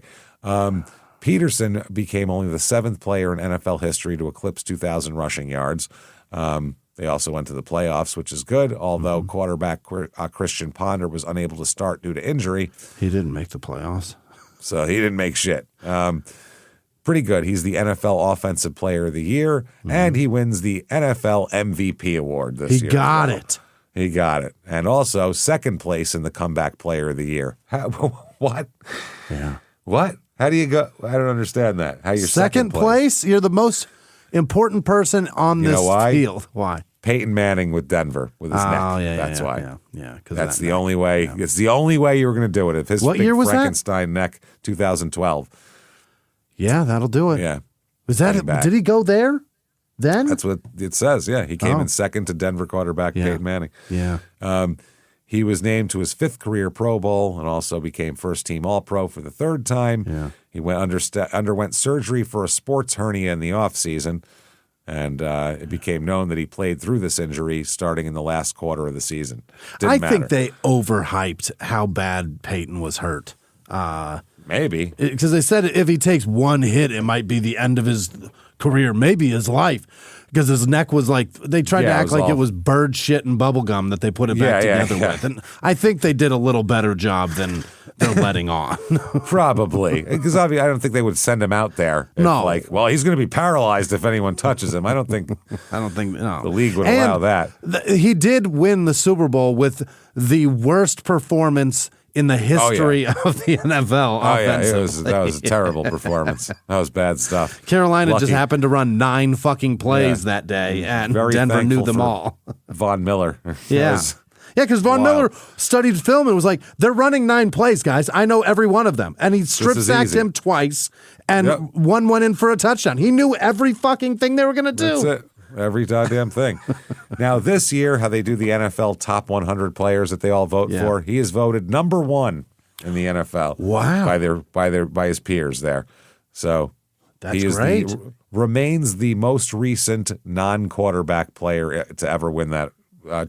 Peterson became only the 7th player in NFL history to eclipse 2,000 rushing yards. They also went to the playoffs, which is good, although quarterback Christian Ponder was unable to start due to injury. He didn't make the playoffs. So he didn't make shit. Pretty good. He's the NFL Offensive Player of the Year, and he wins the NFL MVP award this year. He got it. He got it. And also second place in the Comeback Player of the Year. What? Yeah. What? How do you go? I don't understand that. How you're Second place? You're the most important person on this field. Why? Peyton Manning with Denver with his neck. Yeah, That's why. Yeah, that's the only way. Yeah. It's the only way you were going to do it. If his what big year was Frankenstein neck, 2012. Yeah, that'll do it. Yeah. Was that it? Did he go there then? That's what it says. Yeah, he came in second to Denver quarterback Peyton Manning. Yeah. He was named to his 5th career Pro Bowl and also became first-team All-Pro for the 3rd time. Yeah. He underwent surgery for a sports hernia in the offseason, and it became known that he played through this injury starting in the last quarter of the season. I think they overhyped how bad Peyton was hurt. Maybe. Because they said if he takes one hit, it might be the end of his career, maybe his life. Because his neck was like, they tried to act like it was bird shit and bubble gum that they put it back together with. And I think they did a little better job than they're letting on. Probably. Because I don't think they would send him out there. No. Like, well, he's going to be paralyzed if anyone touches him. I don't think no. The league would allow that. He did win the Super Bowl with the worst performance in the history of the NFL. That was a terrible performance. That was bad stuff. Carolina just happened to run 9 fucking plays that day, and Denver knew them all. Von Miller. Yeah, because Von Miller studied film and was like, they're running 9 plays, guys. I know every one of them. And he strip-sacked him twice, and one went in for a touchdown. He knew every fucking thing they were going to do. That's it. Every goddamn thing. Now, this year, how they do the NFL top 100 players that they all vote for, he is voted number 1 in the NFL. Wow. By his peers there. So that's great. Remains the most recent non-quarterback player to ever win that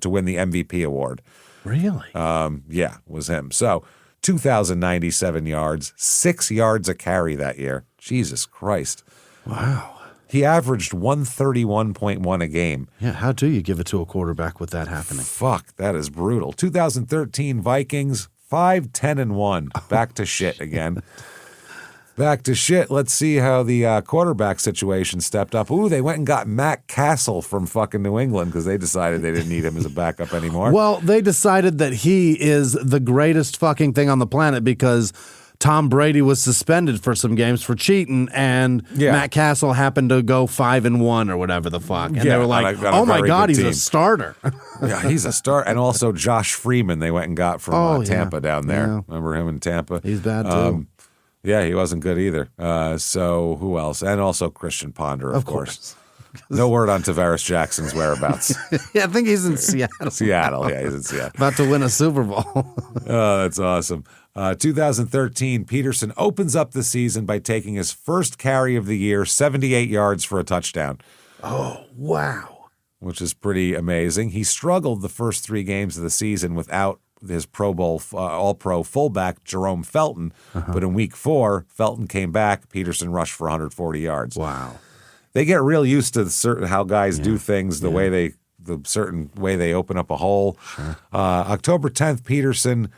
to win the MVP award. Really? Yeah, was him. So 2,097 yards, 6 yards a carry that year. Jesus Christ. Wow. He averaged 131.1 a game. Yeah, how do you give it to a quarterback with that happening? Fuck, that is brutal. 2013 Vikings, 5-10-1. Back to shit again. Back to shit. Let's see how the quarterback situation stepped up. Ooh, they went and got Matt Castle from fucking New England because they decided they didn't need him as a backup anymore. Well, they decided that he is the greatest fucking thing on the planet because Tom Brady was suspended for some games for cheating, and Matt Castle happened to go 5-1 or whatever the fuck. And they were like, oh my God, he's a starter. Yeah, he's a star. And also Josh Freeman they went and got from Tampa down there. Yeah. Remember him in Tampa? He's bad too. Yeah, he wasn't good either. So who else? And also Christian Ponder, of course. No word on Tavares Jackson's whereabouts. Yeah, I think he's in Seattle. Seattle, yeah, he's in Seattle. About to win a Super Bowl. Oh, that's awesome. 2013, Peterson opens up the season by taking his first carry of the year, 78 yards for a touchdown. Oh, wow. Which is pretty amazing. He struggled the first 3 games of the season without his Pro Bowl All-Pro fullback, Jerome Felton. But in week 4, Felton came back. Peterson rushed for 140 yards. Wow. They get real used to how guys do things, the certain way they open up a hole. Sure. October 10th, Peterson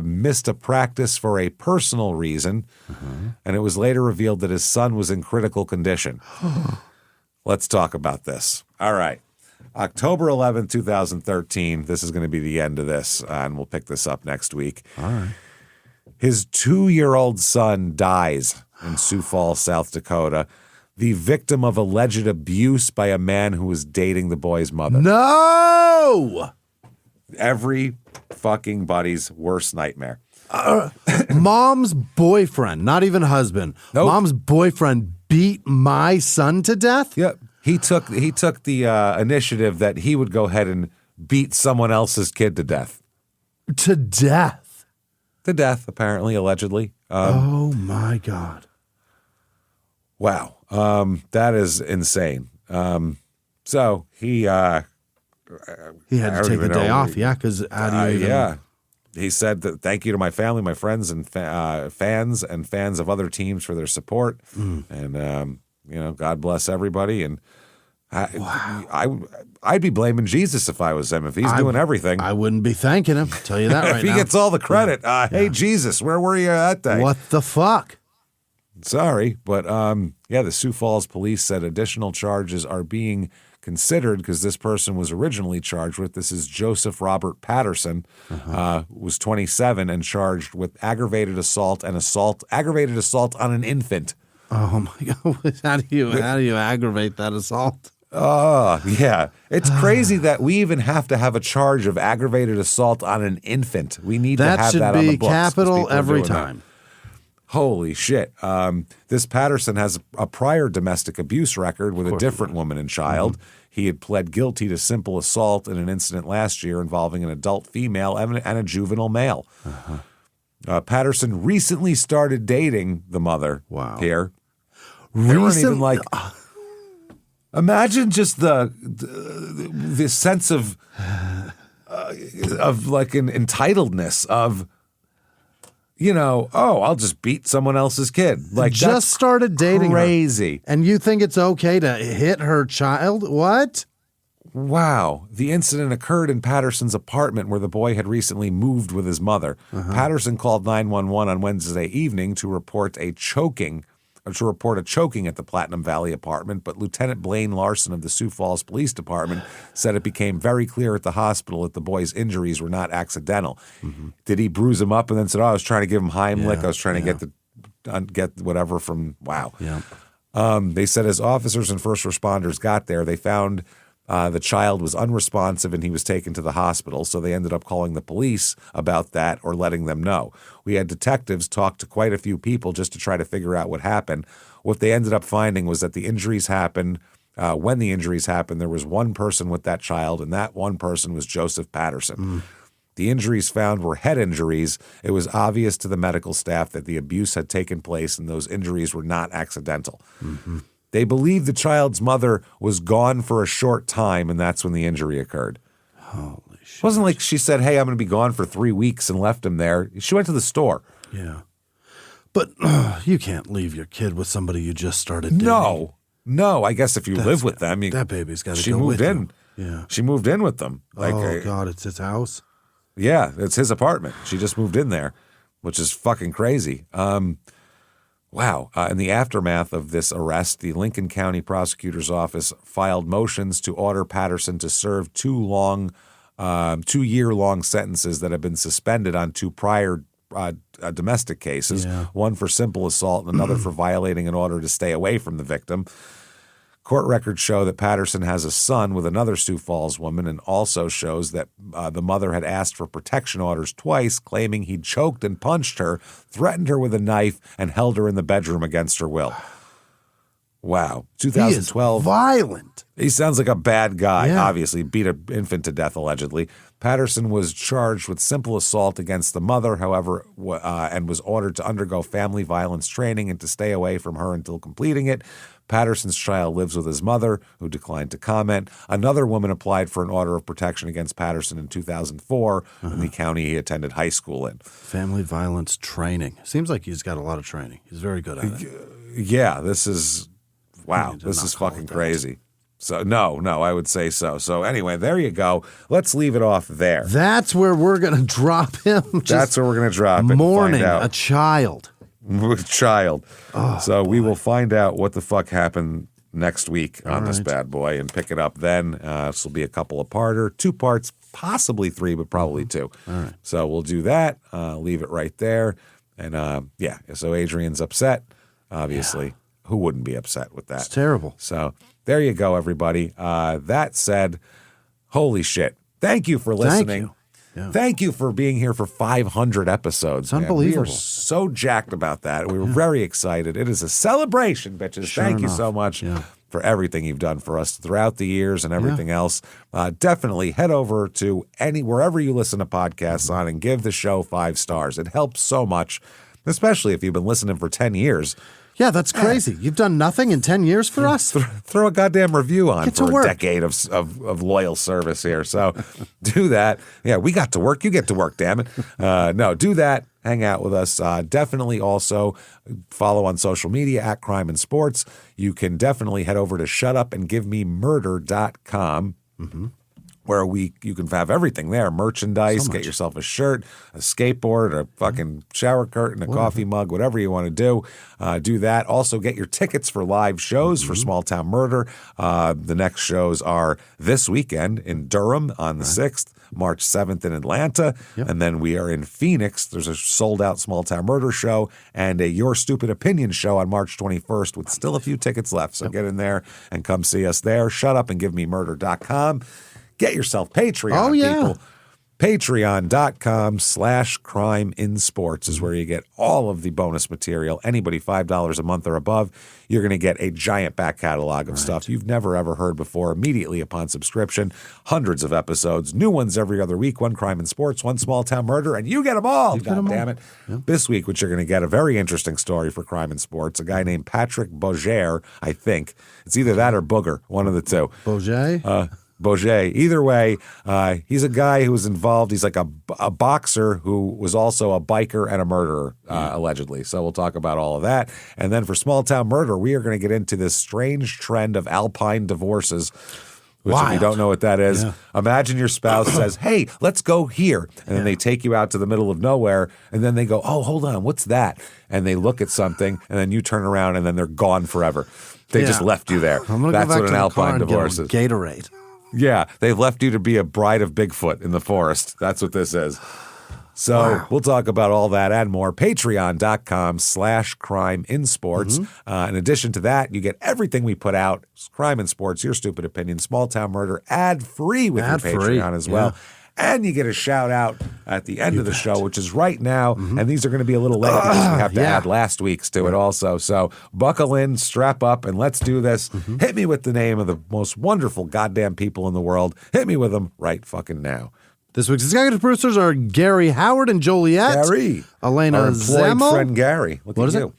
missed a practice for a personal reason, and it was later revealed that his son was in critical condition. Let's talk about this. All right. October 11th, 2013. This is going to be the end of this, and we'll pick this up next week. All right. His 2-year-old son dies in Sioux Falls, South Dakota, the victim of alleged abuse by a man who was dating the boy's mother. No! Every fucking buddy's worst nightmare. Mom's boyfriend, not even husband. Nope. Mom's boyfriend beat my son to death? Yep. He took the initiative that he would go ahead and beat someone else's kid to death. To death? To death, apparently, allegedly. Oh, my God. Wow. That is insane. So he had to take the day off, because how do you even... Yeah. He said that thank you to my family, my friends, and fans of other teams for their support. And, God bless everybody. And I'd be blaming Jesus if I was him, if he's doing everything. I wouldn't be thanking him. I'll tell you that right now. If he gets all the credit. Hey, Jesus, where were you that day? What the fuck? Sorry, but the Sioux Falls police said additional charges are being considered because this person was originally charged with. This is Joseph Robert Patterson, was 27 and charged with aggravated assault on an infant. Oh my God! How do you aggravate that assault? Yeah. It's crazy that we even have to have a charge of aggravated assault on an infant. We need to have that on the books. That should be capital every time. Holy shit. This Patterson has a prior domestic abuse record with a different woman and child. He had pled guilty to simple assault in an incident last year involving an adult female and a juvenile male. Patterson recently started dating the mother here. They weren't even like... Imagine just the sense of like an entitledness of... I'll just beat someone else's kid. Like just started dating crazy. Her. And you think it's okay to hit her child? What? Wow. The incident occurred in Patterson's apartment where the boy had recently moved with his mother. Patterson called 911 on Wednesday evening to report a choking at the Platinum Valley apartment, but Lieutenant Blaine Larson of the Sioux Falls Police Department said it became very clear at the hospital that the boy's injuries were not accidental. Did he bruise him up and then said, I was trying to give him Heimlich, I was trying to get whatever from, wow. Yeah. They said as officers and first responders got there, they found the child was unresponsive and he was taken to the hospital, so they ended up calling the police about that or letting them know. We had detectives talk to quite a few people just to try to figure out what happened. What they ended up finding was that the injuries happened. When the injuries happened, there was one person with that child, and that one person was Joseph Patterson. The injuries found were head injuries. It was obvious to the medical staff that the abuse had taken place and those injuries were not accidental. They believe the child's mother was gone for a short time, and that's when the injury occurred. Holy shit. It wasn't like she said, hey, I'm going to be gone for 3 weeks and left him there. She went to the store. Yeah. But you can't leave your kid with somebody you just started dating. No. I guess if you live with them. That baby's got to She go moved with in. you. Yeah. She moved in with them. God, it's his house? Yeah, it's his apartment. She just moved in there, which is fucking crazy. Wow. In the aftermath of this arrest, the Lincoln County Prosecutor's Office filed motions to order Patterson to serve 2 year-long sentences that had been suspended on 2 prior domestic cases, Yeah. one for simple assault and another for violating an order to stay away from the victim. Court records show that Patterson has a son with another Sioux Falls woman, and also shows that the mother had asked for protection orders twice, claiming he'd choked and punched her, threatened her with a knife, and held her in the bedroom against her will. Wow. 2012. He is violent. He sounds like a bad guy, Yeah. obviously. Beat an infant to death, allegedly. Patterson was charged with simple assault against the mother, however, and was ordered to undergo family violence training and to stay away from her until completing it. Patterson's child lives with his mother, who declined to comment. Another woman applied for an order of protection against Patterson in 2004 in the county he attended high school in. Family violence training. Seems like he's got a lot of training. He's very good at it. Yeah, this is, wow, need to this not is call fucking it that. crazy. So, no, I would say so. So, anyway, there you go. Let's leave it off there. That's where we're going to drop him. That's where we're going to drop it. Mourning and find a out. child. Child. Oh, so we will find out what the fuck happened next week on this right. bad boy and pick it up then. This will be a couple of parter, 2 parts, possibly 3, but probably 2. All right. So we'll do that. Leave it right there. And yeah, so Adrian's upset. Obviously, who wouldn't be upset with that? It's terrible. So there you go, everybody. That said, holy shit. Thank you for listening. you. Yeah. Thank you for being here for 500 episodes. It's man. unbelievable. We are so jacked about that. We were very excited. It is a celebration, bitches. Sure Thank you enough. so much Yeah. for everything you've done for us throughout the years and everything else. Definitely head over to wherever you listen to podcasts on and give the show 5 stars. It helps so much, especially if you've been listening for 10 years. Yeah, that's crazy. You've done nothing in 10 years for us? Throw a goddamn review on Get to for a work. decade of loyal service here. So do that. Yeah, we got to work. You get to work, damn it. No, do that. Hang out with us. Definitely also follow on social media at Crime and Sports. You can definitely head over to shutupandgivememurder.com. Where you can have everything there, merchandise, get yourself a shirt, a skateboard, a fucking shower curtain, a coffee mug, whatever you want to do. Do that. Also get your tickets for live shows for Small Town Murder. The next shows are this weekend in Durham on the 6th, March 7th in Atlanta, and then we are in Phoenix. There's a sold-out Small Town Murder show and a Your Stupid Opinion show on March 21st with still a few tickets left. So get in there and come see us there. Shutupandgivememurder.com. Get yourself Patreon, people. Patreon.com/crimeinsports is where you get all of the bonus material. Anybody $5 a month or above, you're going to get a giant back catalog of stuff you've never, ever heard before immediately upon subscription. Hundreds of episodes, new ones every other week, 1 Crime and Sports, 1 Small Town Murder, and you get them all. God damn it. This week, what you're going to get, a very interesting story for Crime and Sports. A guy named Patrick Boger, I think. It's either that or Booger, one of the two. Boger? Boger. Either way, he's a guy who was involved. He's like a boxer who was also a biker and a murderer, allegedly. So we'll talk about all of that. And then for Small Town Murder, we are going to get into this strange trend of alpine divorces. Which, if you don't know what that is, imagine your spouse says, hey, let's go here. And then they take you out to the middle of nowhere. And then they go, oh, hold on, what's that? And they look at something. And then you turn around and then they're gone forever. They just left you there. I'm gonna That's go back what to an the car alpine and get divorce a is. Gatorade. Yeah, they've left you to be a bride of Bigfoot in the forest. That's what this is. So we'll talk about all that and more. Patreon.com/crimeinsports. In addition to that, you get everything we put out. Crime and Sports, Your Stupid Opinion, Small Town Murder, ad-free with your Patreon as well. And you get a shout out at the end of the show, which is right now. And these are going to be a little late because we have to add last week's to it also. So buckle in, strap up, and let's do this. Hit me with the name of the most wonderful goddamn people in the world. Hit me with them right fucking now. This week's executive producers are Gary Howard and Joliet. Gary. Elena Our employed Zemmel. friend Gary. Look What at is you. it?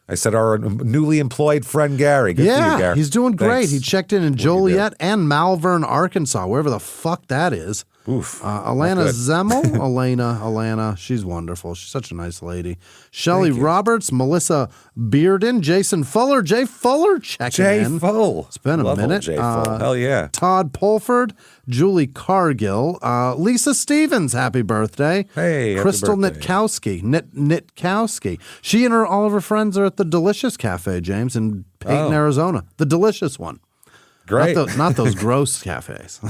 I said our newly employed friend Gary. Good for you, Gary. He's doing great. Thanks. He checked in Joliet and Malvern, Arkansas, wherever the fuck that is. Oof. Elena good. Zemmel. Elena. She's wonderful. She's such a nice lady. Shelley Roberts, Melissa Bearden, Jason Fuller, Jay Fuller checking Jay in. Full. It's been a Love old minute. Jay Full. Hell yeah. Todd Pulford, Julie Cargill, Lisa Stevens, happy birthday. Hey, happy Crystal birthday. Nitkowski. She and all of her friends are at the Delicious Cafe, James, in Peyton, Arizona. The delicious one. Great. Not those gross cafes.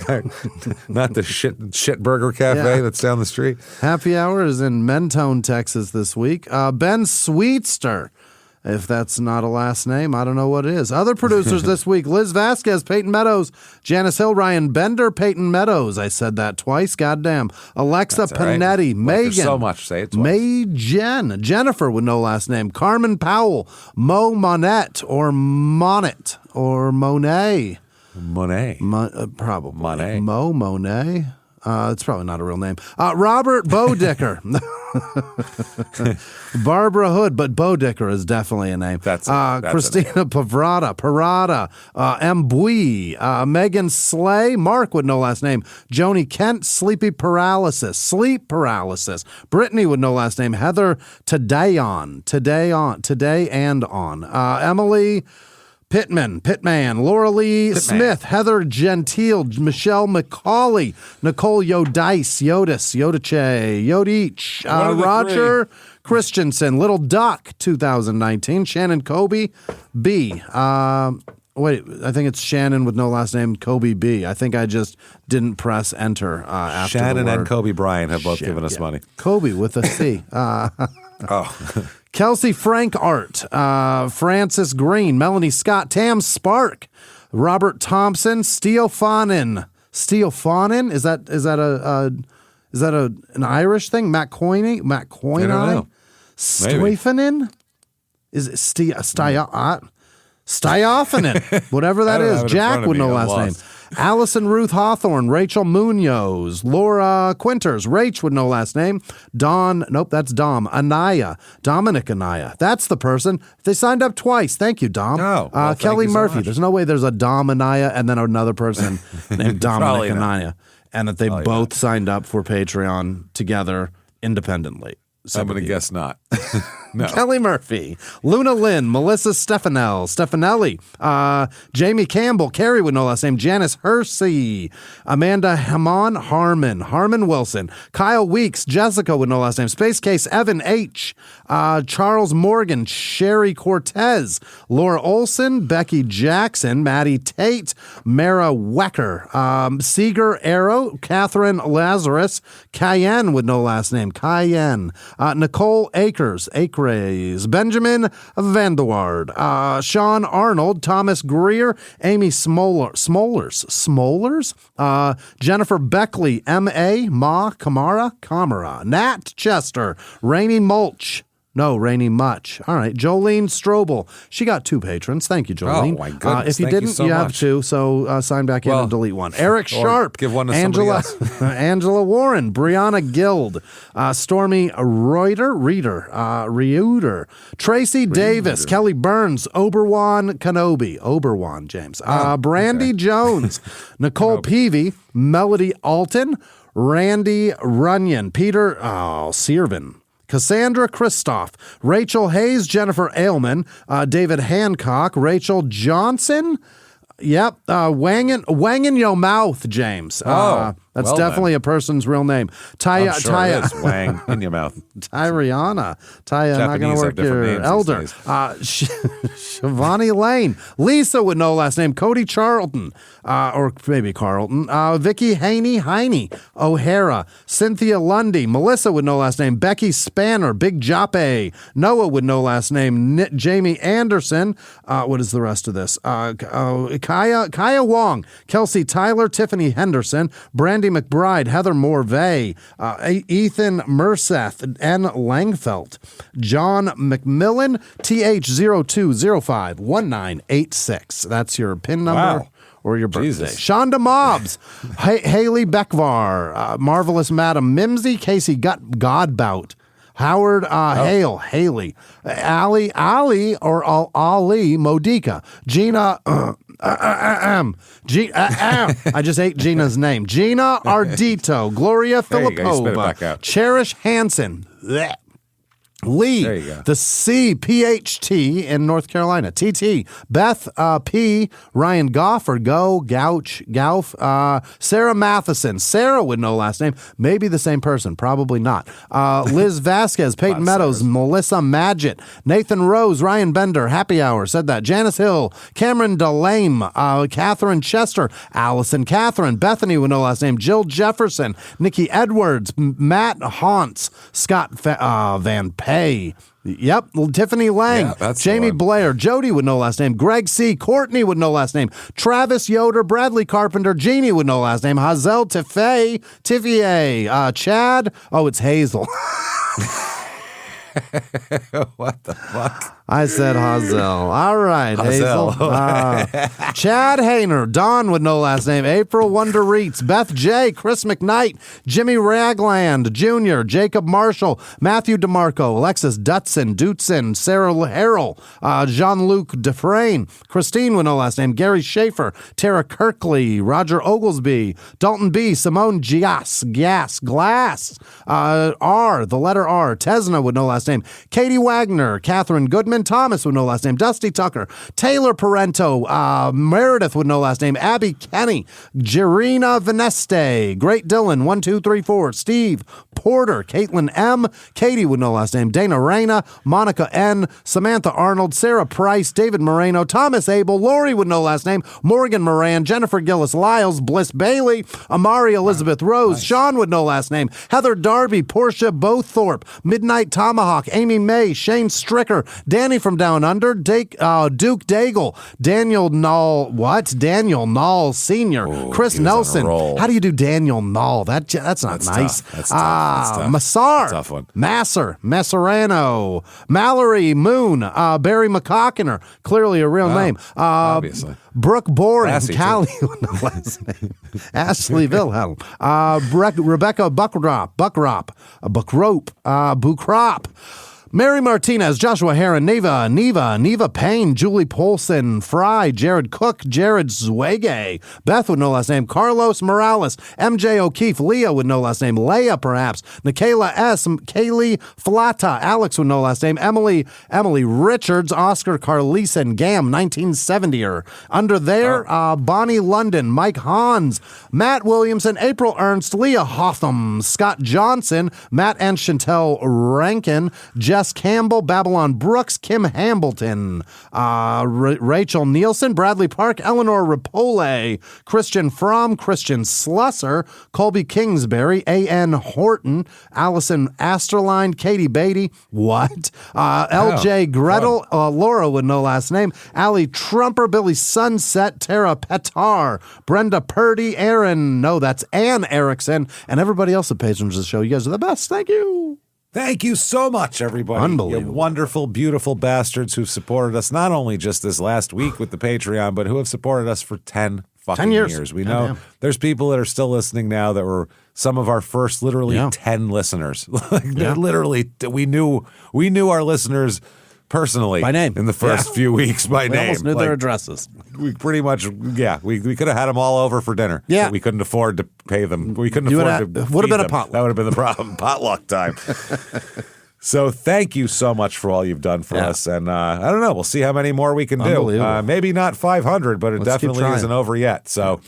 Not the shit burger cafe that's down the street. Happy hour is in Mentone, Texas this week. Ben Sweetster. If that's not a last name, I don't know what it is. Other producers this week: Liz Vasquez, Peyton Meadows, Janice Hill, Ryan Bender, Peyton Meadows. I said that twice. Goddamn. Alexa Panetti, Right. Megan. So much. Say it twice. May Jen, Jennifer with no last name, Carmen Powell, Mo Monette or Monet or Monet. Monet. Probably. Monet. Mo Monet. It's probably not a real name. Robert Bodicker. Barbara Hood, but Bodicker is definitely a name. That's Christina Parada, M. Bui, Megan Slay, Mark with no last name, Joni Kent, sleep paralysis, Brittany with no last name, Heather Today and on, Emily Pittman, Laura Lee Smith, Heather Gentile, Michelle McCauley, Nicole Yodice, Yodich, Roger Christensen, Little Duck, 2019, Shannon Kobe, B. Wait, I think it's Shannon with no last name, Kobe B. I think I just didn't press enter after Shannon the word. and Kobe Bryant have both given us money. Kobe with a C. Kelsey Frank Art, Francis Green, Melanie Scott, Tam Spark, Robert Thompson, Steofanin. Is that an Irish thing? Matt Coyne? I don't know. Stefanin? Is it Styofanin? Whatever that is. Jack with no last name. Allison Ruth Hawthorne, Rachel Munoz, Laura Quinters, Rach with no last name, that's Dom, Dominic Anaya. That's the person. They signed up twice. Thank you, Dom. Oh, well, Kelly thank you so Murphy. much. There's no way there's a Dom Anaya and then another person named Dominic Anaya. And that they both signed up for Patreon together independently. I'm going to guess not. No. Kelly Murphy, Luna Lynn, Melissa Stefanelli, Jamie Campbell, Carrie with no last name, Janice Hersey, Amanda Harmon Wilson, Kyle Weeks, Jessica with no last name, Space Case, Evan H., Charles Morgan, Sherry Cortez, Laura Olson, Becky Jackson, Maddie Tate, Mara Wecker, Seeger Arrow, Catherine Lazarus, Cayenne with no last name, Nicole Akers, Benjamin Vanderward, Sean Arnold, Thomas Greer, Amy Smolers, Jennifer Beckley, M.A., Kamara, Nat Chester, Rainey Mulch. No, Rainey Much. All right. Jolene Strobel. She got 2 patrons. Thank you, Jolene. Oh, my goodness. If you Thank didn't, you so have much. 2. So sign back in and delete 1. Eric Sharp. Give one to somebody else. Angela Warren. Brianna Guild. Stormy Reuter. Tracy Davis. Kelly Burns. Oberwan Kenobi. James. Brandy Jones. Nicole Peavy. Melody Alton. Randy Runyon. Peter Siervin. Cassandra Christoph, Rachel Hayes, Jennifer Ailman, David Hancock, Rachel Johnson. Yep, wangin' yo mouth, James. That's definitely a person's real name. I'm sure it is. Wang in your mouth. Tyriana. Taya, not going to work your elder. Shivani Lane. Lisa with no last name. Cody Charlton. Or maybe Carlton. Vicky Heine. O'Hara. Cynthia Lundy. Melissa with no last name. Becky Spanner. Big Joppe. Noah with no last name. Jamie Anderson. What is the rest of this? Kaya Wong. Kelsey Tyler. Tiffany Henderson. Brandy McBride, Heather Morvay, Ethan Merseth, N. Langfelt, John McMillan, TH02051986. That's your PIN number. Wow. Or your birthday. Jesus. Shonda Mobbs, Haley Beckvar, Marvelous Madam Mimsy, Casey Godbout, Howard Hale, Haley, Ali or Ali Modica, Gina. I just ate Gina's name. Gina Ardito, Gloria There you go. You spit it back Filipova, out. Cherish Hansen, bleh. Lee, There you go. the CPHT in North Carolina. TT, Beth P, Ryan Goff or Gauf, Sarah Matheson. Sarah would know last name. Maybe the same person. Probably not. Liz Vasquez, Peyton Meadows, Melissa Madgett, Nathan Rose, Ryan Bender, Happy Hour, said that. Janice Hill, Cameron Delame, Catherine Chester, Allison Catherine, Bethany would know last name, Jill Jefferson, Nikki Edwards, Matt Hauntz, Scott Van Pay. Yep, Tiffany Lang, Jamie Blair, Jody would know last name, Greg C, Courtney would know last name, Travis Yoder, Bradley Carpenter, Jeannie would know last name, Hazel Tivier, Chad, it's Hazel. What the fuck? I said Hazel. All right, Hazel. Chad Hayner, Don would know last name, April Wonder Reitz, Beth J, Chris McKnight, Jimmy Ragland Jr., Jacob Marshall, Matthew DeMarco, Alexis Dutzen, Sarah Harrell, Jean-Luc Dufresne, Christine would know last name, Gary Schaefer, Tara Kirkley, Roger Oglesby, Dalton B, Simone Glass, R, the letter R, Tesna would know last name, Katie Wagner, Catherine Goodman, Thomas would know last name, Dusty Tucker, Taylor Parento, Meredith would know last name, Abby Kenny, Jirina Veneste, Great Dylan, 1, 2, 3, 4, Steve Porter, Caitlin M, Katie would know last name, Dana Reyna, Monica N, Samantha Arnold, Sarah Price, David Moreno, Thomas Abel, Lori would know last name, Morgan Moran, Jennifer Gillis Lyles, Bliss Bailey, Amari Elizabeth Rose, Sean would know last name, Heather Darby, Portia Bothorpe, Midnight Tomahawk, Amy May, Shane Stricker, Danny from Down Under, Duke Daigle, Daniel Knoll Sr., Chris Nelson. How do you do Daniel Knoll? That's not nice. Tough. That's tough. Massar, Tough one. Masserano, Mallory Moon, Barry McCockiner, clearly a real name. Obviously. Brooke Boring, Classy, Callie, last name, Ashley Wilhelm, Rebecca Buckrope, Mary Martinez, Joshua Heron, Neva Payne, Julie Polson, Fry, Jared Cook, Jared Zwege, Beth would know last name, Carlos Morales, MJ O'Keefe, Leah would know last name, Leah perhaps, Nikayla S, Kaylee Flata, Alex would know last name, Emily Richards, Oscar Carlison, Gam, 1970er. Under there, Bonnie London, Mike Hans, Matt Williamson, April Ernst, Leah Hotham, Scott Johnson, Matt and Chantel Rankin, Jess Campbell, Babylon Brooks, Kim Hambleton, Rachel Nielsen, Bradley Park, Eleanor Rapole, Christian Fromm, Christian Slusser, Colby Kingsbury, A.N. Horton, Allison Asterline, Katie Beatty, L.J. Gretel, Laura would know last name, Allie Trumper, Billy Sunset, Tara Petar, Brenda Purdy, Aaron, no, that's Ann Erickson, and everybody else that patrons the show. You guys are the best. Thank you. Thank you so much, everybody. Unbelievable. You wonderful, beautiful bastards who've supported us not only just this last week with the Patreon, but who have supported us for 10 fucking years. We know there's people that are still listening now that were some of our first literally 10 listeners. Literally, we knew our listeners personally by name in the first few weeks by name. We almost knew their addresses. We pretty much, we could have had them all over for dinner. Yeah. But we couldn't afford to pay them. We couldn't afford to would have been them. a potluck. That would have been the problem. Potluck time. So thank you so much for all you've done for us. And I don't know. We'll see how many more we can do. Maybe not 500, but it definitely isn't over yet. So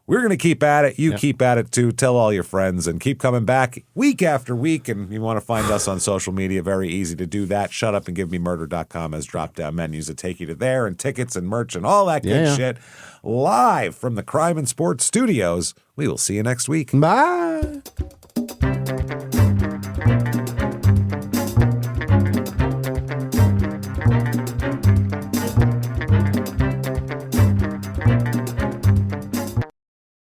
we're going to keep at it. You keep at it too. Tell all your friends and keep coming back week after week. And you want to find us on social media, very easy to do that. ShutUpAndGiveMeMurder.com has drop-down menus that take you to there and tickets and merch and all that good shit. Live from the Crime and Sports Studios. We will see you next week. Bye.